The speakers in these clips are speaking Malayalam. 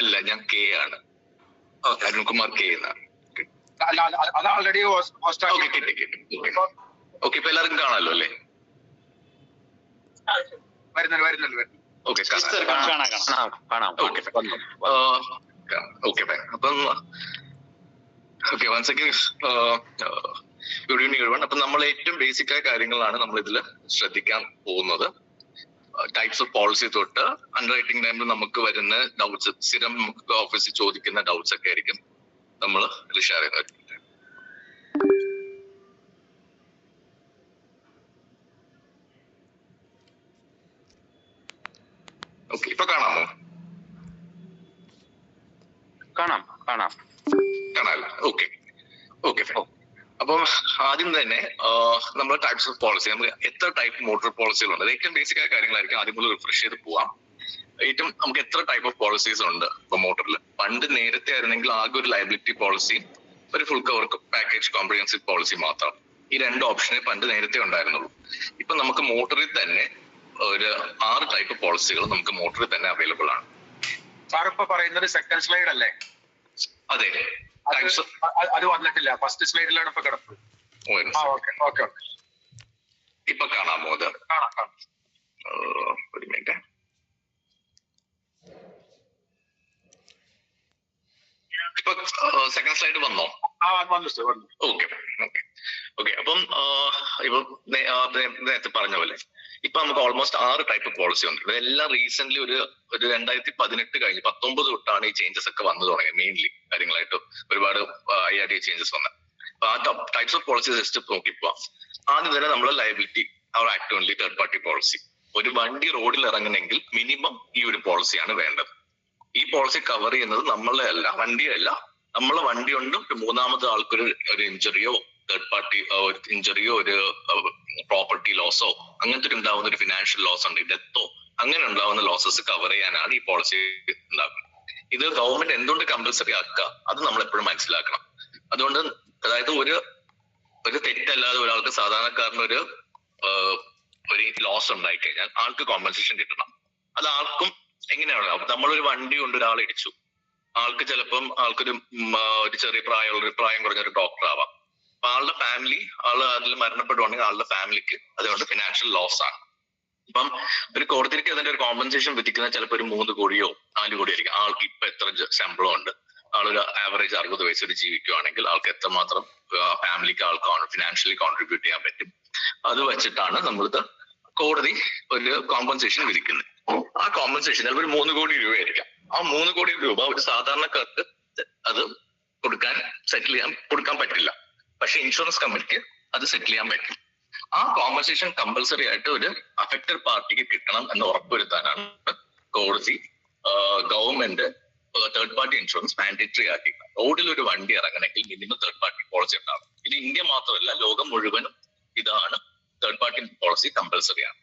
അല്ല, ഞാൻ കെ ആണ്. അരുൺകുമാർ കെ എന്നാണ്. അത് ഓൾറെഡി ഓക്കെ, ഇപ്പൊ എല്ലാവർക്കും കാണാമല്ലോ അല്ലേ? വരുന്നല്ലോ. ഓക്കെ, അപ്പം okay, once again good evening everyone. അപ്പൊ നമ്മൾ ഏറ്റവും ബേസിക് ആയ കാര്യങ്ങളാണ് നമ്മൾ ഇതിൽ ശ്രദ്ധിക്കാൻ പോകുന്നത്. ടൈപ്സ് ഓഫ് പോളിസി തൊട്ട് അണ്ടർ റൈറ്റിംഗ് ടൈമിൽ നമുക്ക് വരുന്ന ഡൗട്ട്സ്, സ്ഥിരം ഓഫീസിൽ ചോദിക്കുന്ന ഡൗട്ട്സ് ഒക്കെ ആയിരിക്കും നമ്മൾ ഇതിൽ ഷെയർ ചെയ്യുന്നത്. ഓക്കെ, ഇപ്പൊ കാണാമോ? കാണാമല്ലോ. ഓക്കെ. അപ്പം ആദ്യം തന്നെ നമ്മൾ ടൈപ്സ് ഓഫ് പോളിസി, നമുക്ക് എത്ര ടൈപ്പ് മോട്ടോർ പോളിസികളുണ്ട്, അത് ഏറ്റവും ബേസിക് ആയ കാര്യങ്ങളായിരിക്കും. ആദ്യം മുതൽ റിഫ്രഷ് ചെയ്ത് പോവാം. ഏറ്റവും നമുക്ക് എത്ര ടൈപ്പ് ഓഫ് പോളിസീസ് ഉണ്ട് ഇപ്പൊ മോട്ടറിൽ. പണ്ട് നേരത്തെ ആയിരുന്നെങ്കിൽ ആകെ ഒരു ലയബിലിറ്റി പോളിസി, ഒരു full cover package comprehensive policy മാത്രം. ഈ രണ്ട് ഓപ്ഷനെ പണ്ട് നേരത്തെ ഉണ്ടായിരുന്നുള്ളൂ. ഇപ്പൊ നമുക്ക് മോട്ടറിൽ തന്നെ ഒരു 6 ടൈപ്പ് പോളിസികൾ നമുക്ക് മോട്ടറിൽ തന്നെ അവൈലബിൾ ആണ്. സാർ ഇപ്പൊ പറയുന്നത് സെക്കൻഡ് സ്ലൈഡ് അല്ലേ? അതെ, അത് വന്നിട്ടില്ല. ഫസ്റ്റ് സ്ലൈഡിലാണ് ഇപ്പൊ കിടക്കുന്നത്. ഇപ്പൊ കാണാമോ? അത് കാണാം. ഒരു മിനിറ്റ്. ഇപ്പൊ സെക്കൻഡ് സ്ലൈഡ് വന്നോ? ഓക്കെ. അപ്പം ഇപ്പൊ നേരത്തെ പറഞ്ഞ പോലെ ഇപ്പൊ നമുക്ക് ഓൾമോസ്റ്റ് 6 ടൈപ്പ് പോളിസി ഉണ്ട്. ഇതെല്ലാം റീസെന്റ് ഒരു 2018 കഴിഞ്ഞ് 19 തൊട്ടാണ് ഈ ചേഞ്ചസ് ഒക്കെ വന്നു തുടങ്ങിയത്. മെയിൻലി കാര്യങ്ങളായിട്ട് ഒരുപാട് IRDA ചേഞ്ചസ് വന്നത്. അപ്പൊ ആ ടൈപ്സ് ഓഫ് പോളിസി ജസ്റ്റ് നോക്കിപ്പോ ആദ്യം തന്നെ നമ്മൾ ലയബിലിറ്റി അവർ act only third party policy. ഒരു വണ്ടി റോഡിൽ ഇറങ്ങണമെങ്കിൽ മിനിമം ഈ ഒരു പോളിസിയാണ് വേണ്ടത്. ഈ പോളിസി കവർ ചെയ്യുന്നത് നമ്മളെ അല്ല, വണ്ടിയല്ല. നമ്മളെ വണ്ടി കൊണ്ട് മൂന്നാമത് ആൾക്കൊരു ഇഞ്ചുറിയോ, തേർഡ് പാർട്ടി ഒരു ഇഞ്ചുറിയോ, ഒരു പ്രോപ്പർട്ടി ലോസോ, അങ്ങനത്തെ ഉണ്ടാവുന്ന ഒരു ഫിനാൻഷ്യൽ ലോസ് ഉണ്ട്, ഡെത്തോ, അങ്ങനെ ഉണ്ടാവുന്ന ലോസസ് കവർ ചെയ്യാനാണ് ഈ പോളിസി ഉണ്ടാക്കുന്നത്. ഇത് ഗവൺമെന്റ് എന്തുകൊണ്ട് കമ്പൽസറി ആക്കുക, അത് നമ്മൾ എപ്പോഴും മനസ്സിലാക്കണം. അതുകൊണ്ട് അതായത് ഒരു തെറ്റല്ലാതെ ഒരാൾക്ക്, സാധാരണക്കാരന് ഒരു ലോസ് ഉണ്ടായി കഴിഞ്ഞാൽ ആൾക്ക് കോമ്പൻസേഷൻ കിട്ടണം. അത് ആൾക്കും എങ്ങനെയാണ്? നമ്മളൊരു വണ്ടി കൊണ്ട് ഒരാളെ ഇടിച്ചു, ആൾക്ക് ചിലപ്പം ആൾക്കൊരു ചെറിയ പ്രായം കുറഞ്ഞൊരു ഡോക്ടർ ആവാം. അപ്പൊ ആളുടെ ഫാമിലി, അതിൽ മരണപ്പെടുവാണെങ്കിൽ ആളുടെ ഫാമിലിക്ക് അതുകൊണ്ട് ഫിനാൻഷ്യൽ ലോസ് ആണ്. അപ്പം ഒരു കോടതിക്ക് അതിന്റെ ഒരു കോമ്പൻസേഷൻ വിധിക്കുന്നത് ചിലപ്പോൾ ഒരു 3 കോടിയോ 4 കോടിയോ ആയിരിക്കും. ആൾക്ക് ഇപ്പൊ എത്ര ശമ്പളം ഉണ്ട്, ആളൊരു ആവറേജ് 60 വയസ്സ് വരെ ജീവിക്കുവാണെങ്കിൽ ആൾക്ക് എത്രമാത്രം ഫാമിലിക്ക് ആൾക്ക് ഫിനാൻഷ്യലി കോൺട്രിബ്യൂട്ട് ചെയ്യാൻ പറ്റും, അത് വെച്ചിട്ടാണ് നമ്മളിത് കോടതി ഒരു കോമ്പൻസേഷൻ വിധിക്കുന്നത്. ആ കോമ്പൻസേഷൻ ചിലപ്പോൾ ഒരു 3 കോടി രൂപയായിരിക്കാം. ആ 3 കോടി രൂപ ഒരു സാധാരണക്കാർക്ക് അത് കൊടുക്കാൻ പറ്റില്ല. പക്ഷെ ഇൻഷുറൻസ് കമ്പനിക്ക് അത് സെറ്റിൽ ചെയ്യാൻ പറ്റും. ആ കോമ്പൻസേഷൻ കമ്പൽസറി ആയിട്ട് ഒരു അഫക്റ്റഡ് പാർട്ടിക്ക് കിട്ടണം എന്ന് ഉറപ്പുവരുത്താനാണ് കോടതി government third party insurance mandatory ആക്കി. റോഡിൽ ഒരു വണ്ടി ഇറങ്ങണമെങ്കിൽ മിനിമം തേർഡ് പാർട്ടി പോളിസി ഉണ്ടാകും. ഇത് ഇന്ത്യ മാത്രമല്ല, ലോകം മുഴുവനും ഇതാണ് തേർഡ് പാർട്ടി പോളിസി കമ്പൽസറി ആണ്.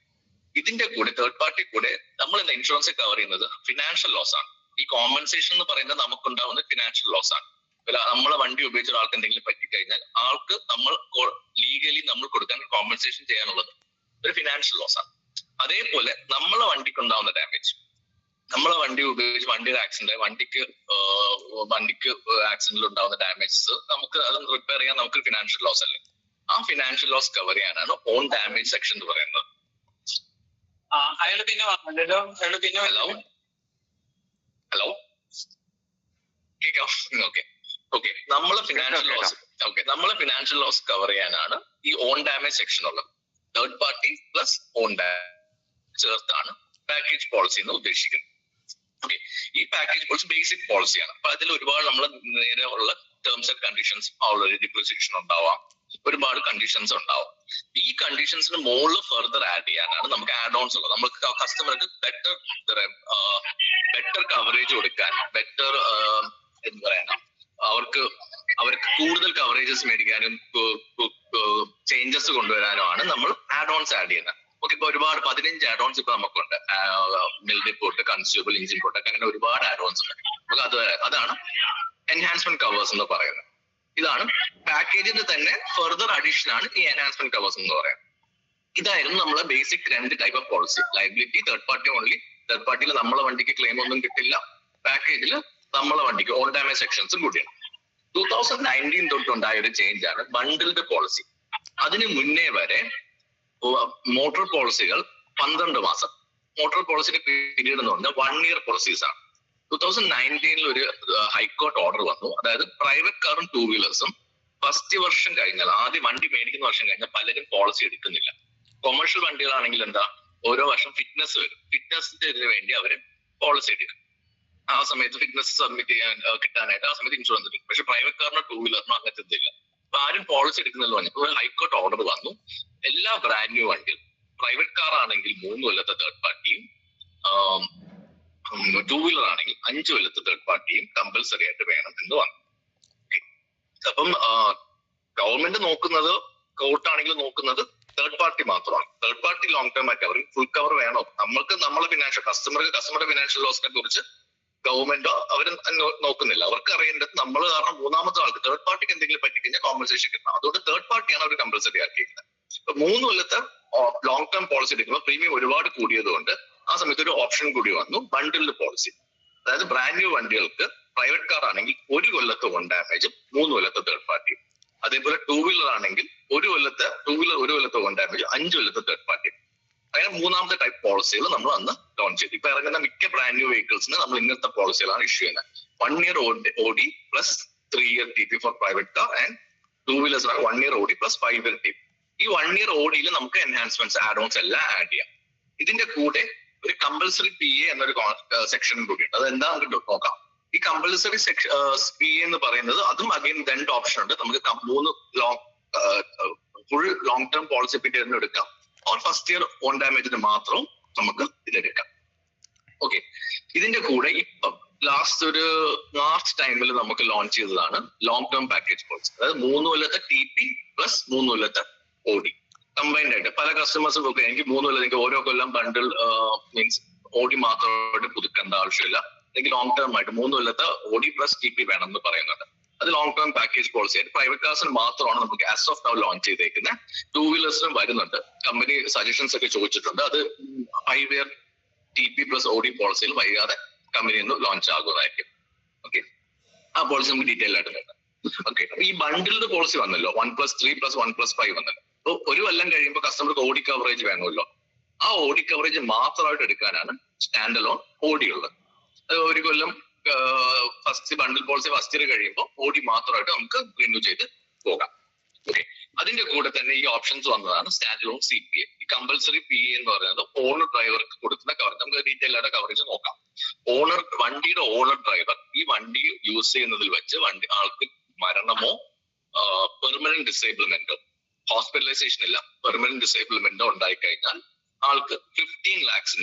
ഇതിന്റെ കൂടെ തേർഡ് പാർട്ടി കൂടെ നമ്മൾ ഇന്ന് ഇൻഷുറൻസ് കവർ ചെയ്യുന്നത് ഫിനാൻഷ്യൽ ലോസ് ആണ്. ഈ കോമ്പൻസേഷൻ എന്ന് പറയുന്നത് നമുക്കുണ്ടാവുന്ന ഫിനാൻഷ്യൽ ലോസ് ആണ്. നമ്മളെ വണ്ടി ഉപയോഗിച്ച ഒരാൾക്ക് എന്തെങ്കിലും പറ്റിക്കഴിഞ്ഞാൽ ആൾക്ക് നമ്മൾ ലീഗലി നമ്മൾ കൊടുക്കാൻ കോമ്പൻസേഷൻ ചെയ്യാനുള്ളത് ഒരു ഫിനാൻഷ്യൽ ലോസ് ആണ്. അതേപോലെ നമ്മളെ വണ്ടിക്ക് ഉണ്ടാവുന്ന ഡാമേജ്, നമ്മളെ വണ്ടി ഉപയോഗിച്ച് വണ്ടിയുടെ ആക്സിഡന്റ്, വണ്ടിക്ക് ആക്സിഡന്റിൽ ഉണ്ടാവുന്ന ഡാമേജസ് നമുക്ക് അത് റിപ്പയർ ചെയ്യാൻ നമുക്ക് ഫിനാൻഷ്യൽ ലോസ് അല്ലേ. ആ ഫിനാൻഷ്യൽ ലോസ് കവർ ചെയ്യാനാണ് ഓൺ ഡാമേജ് സെക്ഷൻ എന്ന് പറയുന്നത്. ഹലോ കേൾക്കാം? ഓക്കെ. നമ്മളെ ഫിനാൻഷ്യൽ ലോസ് കവർ ചെയ്യാനാണ് ഈ ഓൺ ഡാമേജ് സെക്ഷൻ ഉള്ളത്. Third party plus on damage ചേർത്താണ് പാക്കേജ് പോളിസി എന്ന് ഉദ്ദേശിക്കുന്നത്. ഓക്കെ, ഈ പാക്കേജ് പോളിസി ബേസിക് പോളിസിയാണ്. അപ്പൊ അതിൽ ഒരുപാട് നമ്മൾ നേരെ ഉള്ള terms and conditions, already depreciation ഉണ്ടാവാം, ഒരുപാട് കണ്ടീഷൻസ് ഉണ്ടാവും. ഈ കണ്ടീഷൻസിന് മുകളിൽ ഫർദർ ആഡ് ചെയ്യാനാണ് നമുക്ക് ആഡ് ഓൺസ് ഉള്ളത്. നമുക്ക് കസ്റ്റമർക്ക് ബെറ്റർ കവറേജ് കൊടുക്കാൻ, ബെറ്റർ എന്താ പറയാ, അവർക്ക് കൂടുതൽ കവറേജസ് മേടിക്കാനും ചേഞ്ചസ് കൊണ്ടുവരാനുമാണ് നമ്മൾ ആഡ് ഓൺസ് ആഡ് ചെയ്യുന്നത്. ഓക്കെ, ഇപ്പൊ ഒരുപാട് 15 ആഡ് ഓൺസ് ഇപ്പൊ നമുക്കുണ്ട്. Mill report, consumable engine protect, അങ്ങനെ ഒരുപാട് ആഡ് ഓൺസ് ഉണ്ട്. നമുക്ക് അതാണ് എൻഹാൻസ്മെന്റ് കവേഴ്സ് എന്ന് പറയുന്നത്. ഇതാണ് പാക്കേജിന്റെ തന്നെ ഫർദർ അഡീഷൻ ആണ് ഈ എൻഹാൻസ്മെന്റ് കവേഴ്സ് എന്ന് പറയുന്നത്. ഇതായിരുന്നു നമ്മളെ basic 2 type of policy. Liability third party only. Third പാർട്ടിയിൽ നമ്മളെ വണ്ടിക്ക് ക്ലെയിം ഒന്നും കിട്ടില്ല, പാക്കേജിൽ നമ്മളെ വണ്ടിക്ക് ഓൺ ഡാമേജ് സെക്ഷൻസും കൂടിയാണ്. 2019 തൊട്ടുണ്ടായ ഒരു ചേഞ്ച് ആണ് ബണ്ടിൽഡ് പോളിസി. അതിന് മുന്നേ വരെ മോട്ടോർ പോളിസികൾ 12 മാസം, മോട്ടോർ പോളിസിയുടെ പീരീഡ് എന്ന് പറഞ്ഞാൽ 1 year പോളിസീസ് ആണ്. 2019 ഒരു ഹൈക്കോർട്ട് ഓർഡർ വന്നു. അതായത് പ്രൈവറ്റ് കാറും 2 വീലേഴ്സും ഫസ്റ്റ് വർഷം കഴിഞ്ഞാൽ, ആദ്യം വണ്ടി മേടിക്കുന്ന വർഷം കഴിഞ്ഞാൽ പലരും പോളിസി എടുക്കുന്നില്ല. കൊമേഴ്ഷ്യൽ വണ്ടികളാണെങ്കിൽ എന്താ, ഓരോ വർഷം ഫിറ്റ്നസ് വരും, ഫിറ്റ്നസിന് വേണ്ടി അവർ പോളിസി എടുക്കും. ആ സമയത്ത് ഫിറ്റ്നസ് സബ്മിറ്റ് ചെയ്യാൻ കിട്ടാനായിട്ട് ആ സമയത്ത് ഇൻഷുറൻസ് എടുക്കും. പക്ഷെ പ്രൈവറ്റ് കാറിനോ 2 വീലറിനോ അങ്ങനത്തെ ഇതില്ല. അപ്പൊ ആരും പോളിസി എടുക്കുന്നില്ല പറഞ്ഞപ്പോൾ ഒരു ഹൈക്കോർട്ട് ഓർഡർ വന്നു. എല്ലാ ബ്രാൻഡ് ന്യൂ വണ്ടിയും, പ്രൈവറ്റ് കാർ ആണെങ്കിൽ 3 കൊല്ലത്തെ തേർഡ് പാർട്ടിയും, 2 വീലർ ആണെങ്കിൽ 5 കൊല്ലത്തെ തേർഡ് പാർട്ടിയും കമ്പൽസറി ആയിട്ട് വേണം എന്ന് പറഞ്ഞു. അപ്പം ഗവൺമെന്റ് നോക്കുന്നത്, കോർട്ടാണെങ്കിൽ നോക്കുന്നത് തേർഡ് പാർട്ടി മാത്രമാണ്. തേർഡ് പാർട്ടി ലോങ് ടേം ആയിട്ട് അവർ ഫുൾ കവർ വേണോ? നമ്മൾക്ക് നമ്മളെ ഫിനാൻഷ്യൽ കസ്റ്റമറുടെ ഫിനാൻഷ്യൽ ലോസിനെ കുറിച്ച് ഗവൺമെന്റോ അവർ നോക്കുന്നില്ല. അവർക്ക് അറിയേണ്ടത് നമ്മൾ കാരണം മൂന്നാമത്തെ ആൾക്ക് തേർഡ് പാർട്ടിക്ക് എന്തെങ്കിലും പറ്റിക്കഴിഞ്ഞാൽ കോമ്പൻസേഷൻ കിട്ടണം. അതുകൊണ്ട് തേർഡ് പാർട്ടിയാണ് അവർ കമ്പൽസറി ആക്കിയിരിക്കുന്നത്. ഇപ്പൊ 3 കൊല്ലത്തെ ലോങ് ടേം പോളിസി എടുക്കുമ്പോൾ പ്രീമിയം ഒരുപാട് കൂടിയതുകൊണ്ട് ആ സമയത്ത് ഒരു ഓപ്ഷൻ കൂടി വന്നു, ബണ്ടിൽഡ് പോളിസി. അതായത് ബ്രാൻഡ് ന്യൂ വണ്ടികൾക്ക് പ്രൈവറ്റ് കാർ ആണെങ്കിൽ 1 കൊല്ലത്തെ ഓൺ ഡാമേജും 3 കൊല്ലത്തെ തേർഡ് പാർട്ടിയും. അതേപോലെ 2 വീലർ ആണെങ്കിൽ 1 കൊല്ലത്തെ ഓൺ ഡാമേജും 5 കൊല്ലത്തെ തേർഡ് പാർട്ടിയും. അങ്ങനെ മൂന്നാമത്തെ ടൈപ്പ് പോളിസികൾ നമ്മൾ അന്ന് ലോഞ്ച് ചെയ്തു. ഇപ്പൊ ഇറങ്ങുന്ന മിക്ക ബ്രാൻഡ് ന്യൂ വെഹിക്കിൾസിന് നമ്മൾ ഇങ്ങനത്തെ പോളിസികളാണ് ഇഷ്യൂ ചെയ്യുന്നത്. 1 year OD plus 3 year TP four private car and 2 wheelers 1 year OD plus 5 year TP. ഈ 1 year OD-ൽ നമുക്ക് എൻഹാൻസ്മെന്റ്സ്, ആഡ് ഓൺസ് എല്ലാം ആഡ് ചെയ്യാം. ഇതിന്റെ കൂടെ ഒരു കമ്പൽസറി PA എന്നൊരു സെക്ഷനും കൂടിയുണ്ട്. അത് എന്താ നമുക്ക് നോക്കാം. ഈ കമ്പൽസറി PA എന്ന് പറയുന്നത് അതും അഗൈൻ 2 ഓപ്ഷൻ ഉണ്ട്. നമുക്ക് 3 ഫുൾ ലോങ് ടേം പോളിസി പീരീഡിന് എടുക്കാം, ഓർ ഫസ്റ്റ് ഇയർ ഓൺ ഡാമേജിന് മാത്രം നമുക്ക് ഇതെടുക്കാം. ഓക്കെ, ഇതിന്റെ കൂടെ ഇപ്പം ലാസ്റ്റ് ഒരു മാർച്ച് ടൈമിൽ നമുക്ക് ലോഞ്ച് ചെയ്തതാണ് ലോങ് ടേം പാക്കേജ് പോളിസി. അതായത് 3 കൊല്ലത്തെ TP പ്ലസ് 3 കൊല്ലത്തെ OD കമ്പൈൻഡ് ആയിട്ട്. പല കസ്റ്റമേഴ്സും ഒക്കെ എനിക്ക് 3 കൊല്ലം, എനിക്ക് ഓരോ കൊല്ലം ബണ്ടിൽ മീൻസ് OD മാത്രമായിട്ട് പുതുക്കേണ്ട ആവശ്യമില്ല, എനിക്ക് ലോങ് ടേം ആയിട്ട് 3 കൊല്ലത്തെ OD പ്ലസ് TP വേണം എന്ന് പറയുന്നുണ്ട്. അത് ലോങ് ടേം പാക്കേജ് പോളിസി ആയിട്ട് പ്രൈവറ്റ് കാർസിന് മാത്രമാണ് നമുക്ക് ആസ് ഓഫ് നൗ ലോഞ്ച് ചെയ്തേക്കുന്നത്. 2 വീലേഴ്സിനും വരുന്നുണ്ട്. കമ്പനി സജഷൻസ് ഒക്കെ ചോദിച്ചിട്ടുണ്ട്. അത് 5 year TP പ്ലസ് OD പോളിസിയിൽ വൈകാതെ കമ്പനി ഒന്ന് ലോഞ്ച് ആകുന്നതായിരിക്കും. ഓക്കെ, ആ പോളിസി നമുക്ക് ഡീറ്റെയിൽ ആയിട്ട് നോക്കാം. ഓക്കെ, അപ്പൊ ഈ ബണ്ടിൽഡ് പോളിസി വന്നല്ലോ, 1+3 + 1+5 വന്നല്ലോ. അപ്പൊ 1 കൊല്ലം കഴിയുമ്പോൾ കസ്റ്റമർക്ക് OD കവറേജ് വേണമല്ലോ. ആ OD കവറേജ് മാത്രമായിട്ട് എടുക്കാനാണ് സ്റ്റാൻഡ് അലോൺ OD ഉള്ളത്. 1 കൊല്ലം ഫസ്റ്റ് ബണ്ടിൽ പോളിസി ഫസ്റ്റ് ഇയർ കഴിയുമ്പോൾ OD മാത്രമായിട്ട് നമുക്ക് റിന്യൂ ചെയ്ത് പോകാം. ഓക്കെ, അതിന്റെ കൂടെ തന്നെ ഈ ഓപ്ഷൻസ് വന്നതാണ് സ്റ്റാൻഡ് അലോൺ CPA. ഈ കമ്പൽസറി PA എന്ന് പറയുന്നത് ഓണർ ഡ്രൈവർക്ക് കൊടുക്കുന്ന കവറേജ്. നമുക്ക് ഡീറ്റെയിൽ ആയിട്ട് കവറേജ് നോക്കാം. വണ്ടിയുടെ ഓണർ ഡ്രൈവർ ഈ വണ്ടി യൂസ് ചെയ്യുന്നതിൽ വെച്ച് ആൾക്ക് മരണമോ പെർമനന്റ് ഡിസേബിൾമെന്റോ, ഹോസ്പിറ്റലൈസേഷൻ ഇല്ല, പെർമനന്റ് ഡിസേബിൾമെന്റോ ഉണ്ടായി കഴിഞ്ഞാൽ ആൾക്ക് 15 lakhs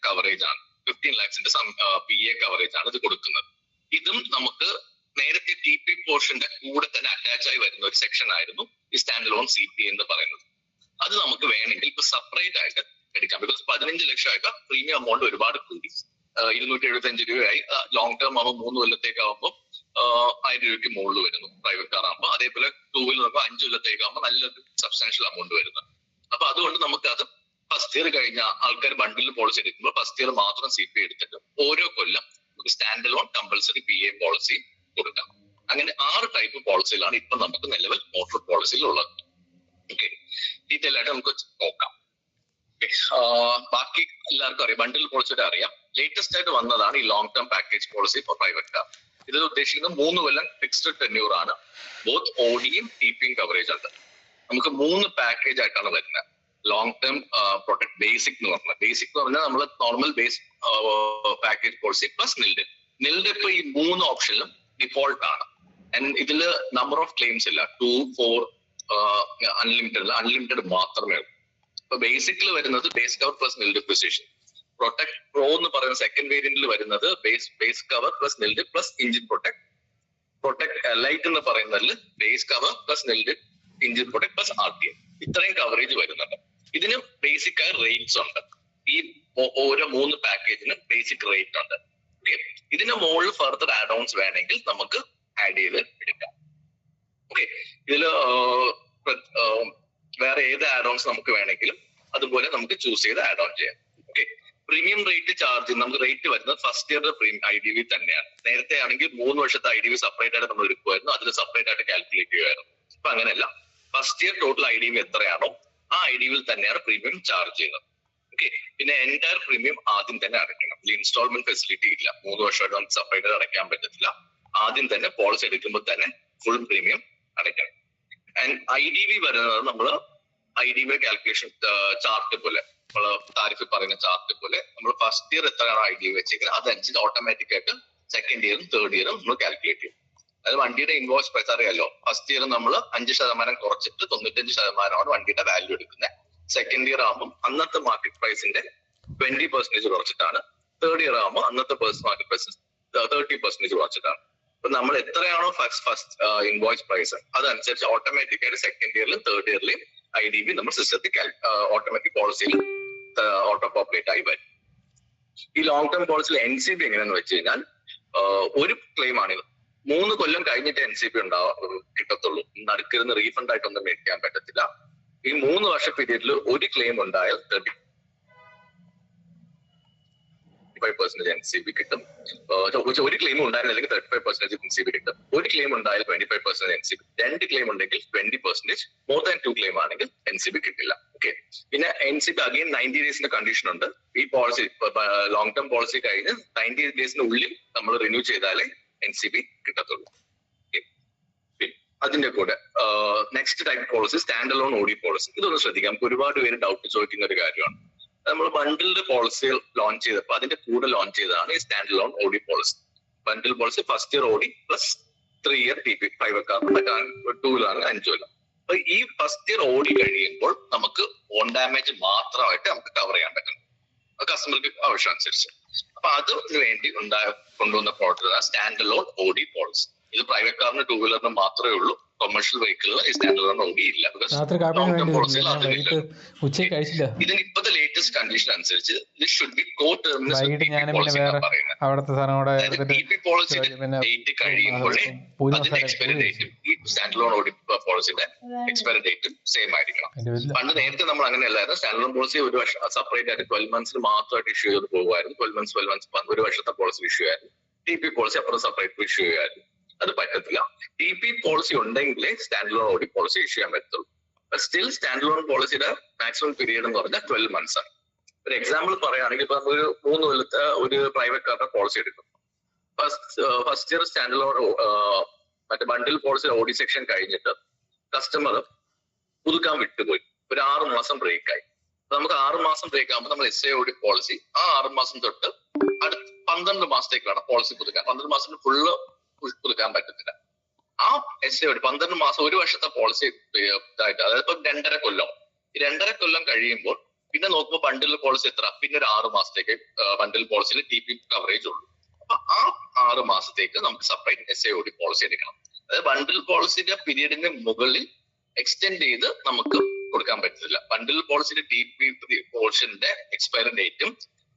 കവറേജ് ആണ്, 15 lakhs PA കവറേജ് ആണ് ഇത് കൊടുക്കുന്നത്. ഇതും നമുക്ക് നേരത്തെ TP പോർഷന്റെ കൂടെ തന്നെ അറ്റാച്ച് ആയി വരുന്ന ഒരു സെക്ഷൻ ആയിരുന്നു ഈ സ്റ്റാൻഡ് അലോൺ CPA എന്ന് പറയുന്നത്. അത് നമുക്ക് വേണമെങ്കിൽ ഇപ്പൊ സെപ്പറേറ്റ് ആയിട്ട് എടുക്കാം. ബിക്കോസ് 15 ലക്ഷമായിട്ട് പ്രീമിയം എമൗണ്ട് ഒരുപാട് കൂടി, 275 രൂപയായി. ലോങ് ടേം ആകുമ്പോൾ 3 കൊല്ലത്തേക്ക് ആകുമ്പോൾ 1000 രൂപയ്ക്ക് മുകളിൽ വരുന്നു പ്രൈവറ്റ് കാർ ആകുമ്പോൾ. അതേപോലെ 2 വീലർ ആകുമ്പോൾ 5 കൊല്ലത്തേക്ക് ആകുമ്പോൾ നല്ലൊരു സബ്സ്റ്റാൻഷ്യൽ എമൗണ്ട് വരുന്നു. അപ്പൊ അതുകൊണ്ട് നമുക്ക് അത് ഫസ്റ്റ് ഇയർ കഴിഞ്ഞ ആൾക്കാർ ബണ്ടിൽ പോളിസി എടുക്കുമ്പോൾ ഫസ്റ്റ് ഇയർ മാത്രം CPA എടുത്തിട്ട് ഓരോ കൊല്ലം നമുക്ക് stand alone compulsory PA policy കൊടുക്കാം. അങ്ങനെ 6 ടൈപ്പ് പോളിസികളാണ് ഇപ്പൊ നമുക്ക് നിലവിൽ മോട്ടോർ പോളിസിയിൽ ഉള്ളത്. ഓക്കെ, ഡീറ്റെയിൽ ആയിട്ട് നമുക്ക് നോക്കാം. ബാക്കി എല്ലാവർക്കും അറിയാം, ബണ്ടിൽ പോളിസിയുടെ അറിയാം. ലേറ്റസ്റ്റ് ആയിട്ട് വന്നതാണ് ഈ long term package policy four private car. ഇതിൽ ഉദ്ദേശിക്കുന്നത് 3 കൊല്ലം ഫിക്സ്ഡ് ടെന്യൂർ ആണ്. ബോത്ത് OD-യും TP-യും കവറേജ് ഉണ്ട്. നമുക്ക് 3 പാക്കേജ് ആയിട്ടാണ് വരുന്നത്. ലോങ് ടേം പ്രൊട്ടക്ട് ബേസിക് എന്ന് പറഞ്ഞാൽ, ബേസിക് എന്ന് പറഞ്ഞാൽ നമ്മൾ normal base package policy plus nil dep ഇപ്പൊ ഈ 3 ഓപ്ഷനിലും ഡിഫോൾട്ട് ആണ്. ആൻഡ് ഇതില് നമ്പർ ഓഫ് ക്ലെയിംസ് ഇല്ല, 2, 4 അൺലിമിറ്റഡ് മാത്രമേ ഉള്ളൂ. ഇപ്പൊ ബേസിക്കിൽ വരുന്നത് base cover plus nil dep precision. Protect pro എന്ന് പറയുന്ന സെക്കൻഡ് വേരിയന്റിൽ വരുന്നത് base cover plus nil dep plus engine protect light എന്ന് പറയുന്നതിൽ base cover plus nil dep engine protect plus RTA. ഇത്രയും കവറേജ് വരുന്നുണ്ട്. ഇതിന് ബേസിക് ആയ റേറ്റ്സ് ഉണ്ട്. ഈ ഓരോ 3 പാക്കേജിനും ബേസിക് റേറ്റ് ഉണ്ട്. ഇതിന് മുകളിൽ ഫർദർ ആഡ് ഓൺസ് വേണമെങ്കിൽ നമുക്ക് ആഡ് ചെയ്ത് എടുക്കാം. ഓക്കെ, ഇതില് വേറെ ഏത് ആഡ് ഓൺസ് നമുക്ക് വേണമെങ്കിലും അതുപോലെ നമുക്ക് ചൂസ് ചെയ്ത് ആഡ് ഓൺ ചെയ്യാം. ഓക്കെ, പ്രീമിയം റേറ്റ് ചാർജ് നമുക്ക് റേറ്റ് വരുന്നത് ഫസ്റ്റ് ഇയർ IDV തന്നെയാണ്. നേരത്തെ ആണെങ്കിൽ 3 വർഷത്തെ IDV സെപ്പറേറ്റ് ആയിട്ട് നമ്മൾ എടുക്കുമായിരുന്നു, അതിൽ സെപ്പറേറ്റ് ആയിട്ട് കാൽക്കുലേറ്റ് ചെയ്യുമായിരുന്നു. ഇപ്പൊ അങ്ങനെയല്ല, ഫസ്റ്റ് ഇയർ ടോട്ടൽ IDV എത്രയാണോ ആ IDV തന്നെയാണ് പ്രീമിയം ചാർജ് ചെയ്യുന്നത്. ഓക്കെ, പിന്നെ എൻറ്റയർ പ്രീമിയം ആദ്യം തന്നെ അടയ്ക്കണം. ഇൻസ്റ്റാൾമെന്റ് ഫെസിലിറ്റി ഇല്ല, 3 വർഷമായിട്ട് നമുക്ക് സെപ്പറേറ്റ് അടയ്ക്കാൻ പറ്റത്തില്ല. ആദ്യം തന്നെ പോളിസി എടുക്കുമ്പോൾ തന്നെ ഫുൾ പ്രീമിയം അടയ്ക്കണം. ആൻഡ് IDV വരുന്നത് നമ്മൾ IDV കാൽക്കുലേഷൻ ചാർട്ട് പോലെ, താരിഫ് പറയുന്ന ചാർട്ട് പോലെ നമ്മൾ ഫസ്റ്റ് ഇയർ എത്രയാണോ IDV വെച്ചേക്കുന്നത് അതനുസരിച്ച് ഓട്ടോമാറ്റിക് ആയിട്ട് സെക്കൻഡ് ഇയറും തേർഡ് ഇയറും നമ്മൾ കാൽക്കുലേറ്റ് ചെയ്യും. അത് വണ്ടിയുടെ ഇൻവോയ്സ് പ്രൈസ് അറിയാലോ, ഫസ്റ്റ് ഇയർ നമ്മൾ 5% കുറച്ചിട്ട് 95% വണ്ടിയുടെ വാല്യൂ എടുക്കുന്നത്. സെക്കൻഡ് ഇയർ ആകുമ്പോൾ അന്നത്തെ മാർക്കറ്റ് പ്രൈസിന്റെ 20% കുറച്ചിട്ടാണ്. തേർഡ് ഇയർ ആകുമ്പോൾ അന്നത്തെ മാർക്കറ്റ് പ്രൈസ് 30% കുറച്ചിട്ടാണ്. അപ്പൊ നമ്മൾ എത്രയാണോ ഫസ്റ്റ് ഇൻവോയ്സ് പ്രൈസ് അതനുസരിച്ച് ഓട്ടോമാറ്റിക് ആയിട്ട് സെക്കൻഡ് ഇയറിലും തേർഡ് ഇയറിലും IDV നമ്മൾ സിസ്റ്റത്തിൽ ഓട്ടോമാറ്റിക് പോളിസിയിൽ ഓട്ടോ പോപ്പുലേറ്റ് ആയി വരും. ഈ ലോങ് ടേം പോളിസിയിൽ NCP എങ്ങനെയാന്ന് വെച്ച് കഴിഞ്ഞാൽ ഒരു ക്ലെയിം ആണിത്. 3 കൊല്ലം കഴിഞ്ഞിട്ട് NCP കിട്ടത്തുള്ളൂ. നടുക്കിരുന്ന് റീഫണ്ട് ആയിട്ടൊന്നും മേടിക്കാൻ പറ്റത്തില്ല. ഈ 3 വർഷ പീരീഡിൽ ഒരു ക്ലെയിം ഉണ്ടായാൽ 35% NCP കിട്ടും. ഒരു ക്ലെയിം ഉണ്ടായിരുന്നില്ലെങ്കിൽ 35% NCP കിട്ടും. ഒരു ക്ലെയിം ഉണ്ടായാൽ 25% NCP. 2 ക്ലെയിം ഉണ്ടെങ്കിൽ 20%. മോർ ദാൻ 2 ക്ലെയിം ആണെങ്കിൽ NCP കിട്ടില്ല. ഓക്കെ, പിന്നെ NCP അഗെയിൻ 90 ഡേയ്സിന്റെ കണ്ടീഷൻ ഉണ്ട്. ഈ പോളിസി ലോങ് ടേം പോളിസി കഴിഞ്ഞ് 90 ഡേയ്സിനുള്ളിൽ നമ്മൾ റിന്യൂ ചെയ്താലേ NCP കിട്ടത്തുള്ളൂ. അതിന്റെ കൂടെ next type policy stand alone OD policy. ഇതൊന്ന് ശ്രദ്ധിക്കാം, നമുക്ക് ഒരുപാട് പേര് ഡൗട്ട് ചോദിക്കുന്ന ഒരു കാര്യമാണ്. നമ്മൾ ബണ്ടിൽഡ് പോളിസികൾ ലോഞ്ച് ചെയ്തപ്പോൾ അതിന്റെ കൂടെ ലോഞ്ച് ചെയ്തതാണ് ഈ stand alone OD policy. Bundle policy first year OD plus 3 year TP, private car 2 വീലാണ് 5 കൊല്ലം. അപ്പൊ ഈ ഫസ്റ്റ് ഇയർ OD കഴിയുമ്പോൾ നമുക്ക് ഓൺ ഡാമേജ് മാത്രമായിട്ട് നമുക്ക് കവർ ചെയ്യാൻ പറ്റും കസ്റ്റമർക്ക് ആവശ്യം അനുസരിച്ച്. അപ്പൊ അതിന് വേണ്ടി കൊണ്ടുവന്ന product stand alone OD policy. ഇത് പ്രൈവറ്റ് കാറിന് 2 വീലറിന് മാത്രമേ ഉള്ളൂ. കൊമേഴ്ഷ്യൽ വെഹിക്കിളിന് ഈ സ്റ്റാൻഡ് അലോൺ OD ഇല്ല. ഇതിന് ഇപ്പോഴത്തെ ലേറ്റസ്റ്റ് കണ്ടീഷൻ അനുസരിച്ച് this should be co terminus TP പോളിസിയുടെ ഡേറ്റ് കഴിയുമ്പോഴേ അതിന്റെ എക്സ്പയറി ഡേറ്റും ഈ സ്റ്റാൻഡ് അലോൺ OD പോളിസിയുടെ എക്സ്പയറി ഡേറ്റും സെയിം ആയിരിക്കണം. പണ്ട് നേരത്തെ നമ്മൾ അങ്ങനെയല്ലായിരുന്നു. സ്റ്റാൻഡ് അലോൺ പോളിസി ഒരു വർഷം സെപ്പറേറ്റ് ആയിട്ട് 12 മന്ത്സിൽ മാത്രമായിട്ട് ഇഷ്യൂ ചെയ്ത് പോകുമായിരുന്നു. 12 മന്ത്സ് ഒരു വർഷത്തെ പോളിസി ഇഷ്യൂ ആയിരുന്നു. TP പോളിസി അപ്പുറം സെപ്പറേറ്റ് ഇഷ്യൂ ചെയ്യുമായിരുന്നു. അത് പറ്റത്തില്ല. TP പോളിസി ഉണ്ടെങ്കിലേ stand alone OD policy issue ചെയ്യാൻ പറ്റത്തുള്ളൂ. സ്റ്റിൽ സ്റ്റാൻഡ് അലോൺ പോളിസിയുടെ മാക്സിമം പീരീഡ് എന്ന് പറഞ്ഞാൽ 12 മന്ത്സ് ആണ്. ഒരു എക്സാമ്പിൾ പറയുകയാണെങ്കിൽ ഇപ്പൊ ഒരു 3 കൊല്ലത്തെ ഒരു പ്രൈവറ്റ് കാറിന്റെ പോളിസി എടുക്കും. ഫസ്റ്റ് ഇയർ സ്റ്റാൻഡ് അലോൺ മറ്റേ ബണ്ടിൽ പോളിസി OD സെക്ഷൻ കഴിഞ്ഞിട്ട് കസ്റ്റമർ പുതുക്കാൻ വിട്ടുപോയി, ഒരു 6 മാസം ബ്രേക്ക് ആയി. നമുക്ക് 6 മാസം ബ്രേക്ക് ആകുമ്പോൾ നമ്മൾ SAOD പോളിസി ആ 6 മാസം തൊട്ട് അടുത്ത 12 മാസത്തേക്ക് വേണം പോളിസി പുതുക്കാൻ. 12 മാസത്തിന് ഫുള്ള് പുതുക്കാൻ പറ്റത്തില്ല. ആ SAOD 12 മാസം ഒരു വർഷത്തെ പോളിസി ഇതായിട്ട്, അതായത് ഇപ്പൊ 2.5 കൊല്ലം. ഈ 2.5 കൊല്ലം കഴിയുമ്പോൾ പിന്നെ നോക്കുമ്പോൾ ബണ്ടിൽ പോളിസി എത്ര, പിന്നെ ഒരു 6 മാസത്തേക്ക് ബണ്ടിൽ പോളിസിയിൽ TP കവറേജ് ഉള്ളൂ. അപ്പൊ ആ 6 മാസത്തേക്ക് നമുക്ക് സെപ്പറേറ്റ് SAOD പോളിസി എടുക്കണം. അതായത് ബണ്ടിൽ പോളിസിന്റെ പീരീഡിന് മുകളിൽ എക്സ്റ്റെൻഡ് ചെയ്ത് നമുക്ക് കൊടുക്കാൻ പറ്റത്തില്ല. ബണ്ടിൽ പോളിസിയുടെ TP പോർഷന്റെ എക്സ്പയറി ഡേറ്റും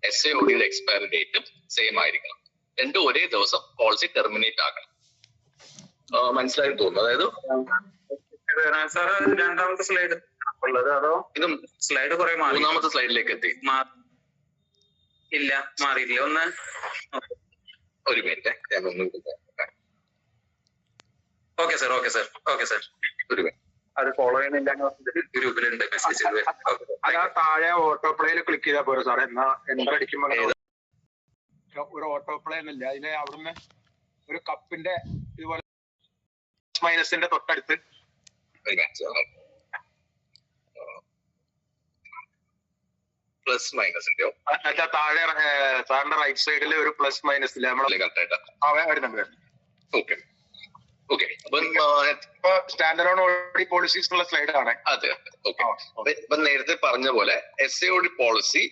SAODയുടെ എക്സ്പയറി ഡേറ്റും സെയിം ആയിരിക്കണം. രണ്ടും ഒരേ ദിവസം പോളിസി ടെർമിനേറ്റ് ആക്കണം. മനസ്സിലായി തോന്നുന്നു. അതായത് രണ്ടാമത്തെ സ്ലൈഡ് ഉള്ളത് അതോ ഇത് സ്ലൈഡ് കുറെ മാറി? 3ാമത്തെ സ്ലൈഡിലേക്ക് എത്തി. ഇല്ല, മാറിയില്ല. ഒന്ന് ഒരു മിനിറ്റ്, ഞാൻ ഒന്ന് ഓക്കെ സാർ ഒരു മിനിറ്റ്. അത് ഫോളോ ചെയ്യുന്നില്ല ഗ്രൂപ്പിലുണ്ട് മെസ്സേജ്. അതാ താഴെ ഓട്ടോ പ്ലേയിൽ ക്ലിക്ക് ചെയ്താൽ പോരെ സാർ? എന്നാ എൻ്റർ അടിക്കുമ്പോൾ ഒരു ഓട്ടോ പ്ലേ എന്നില്ല അതിന്. അവിടുന്ന് ഒരു കപ്പിന്റെ ഇതുപോലെ മൈനസിന്റെ തൊട്ടടുത്ത് പ്ലസ് മൈനസിന്റെയോ താഴെ സാറിന്റെ റൈറ്റ് സൈഡിൽ ഒരു പ്ലസ് മൈനസ് ഇല്ല നമ്മളെ വരുന്നുണ്ട്. Okay okay. അപ്പൊ സ്റ്റാൻഡ് അലോൺ OD പോളിസീസ് എന്നുള്ള സ്ലൈഡ് ആണ്. അതെ ഓക്കെ. ഇപ്പൊ നേരത്തെ പറഞ്ഞ പോലെ SAOD പോളിസി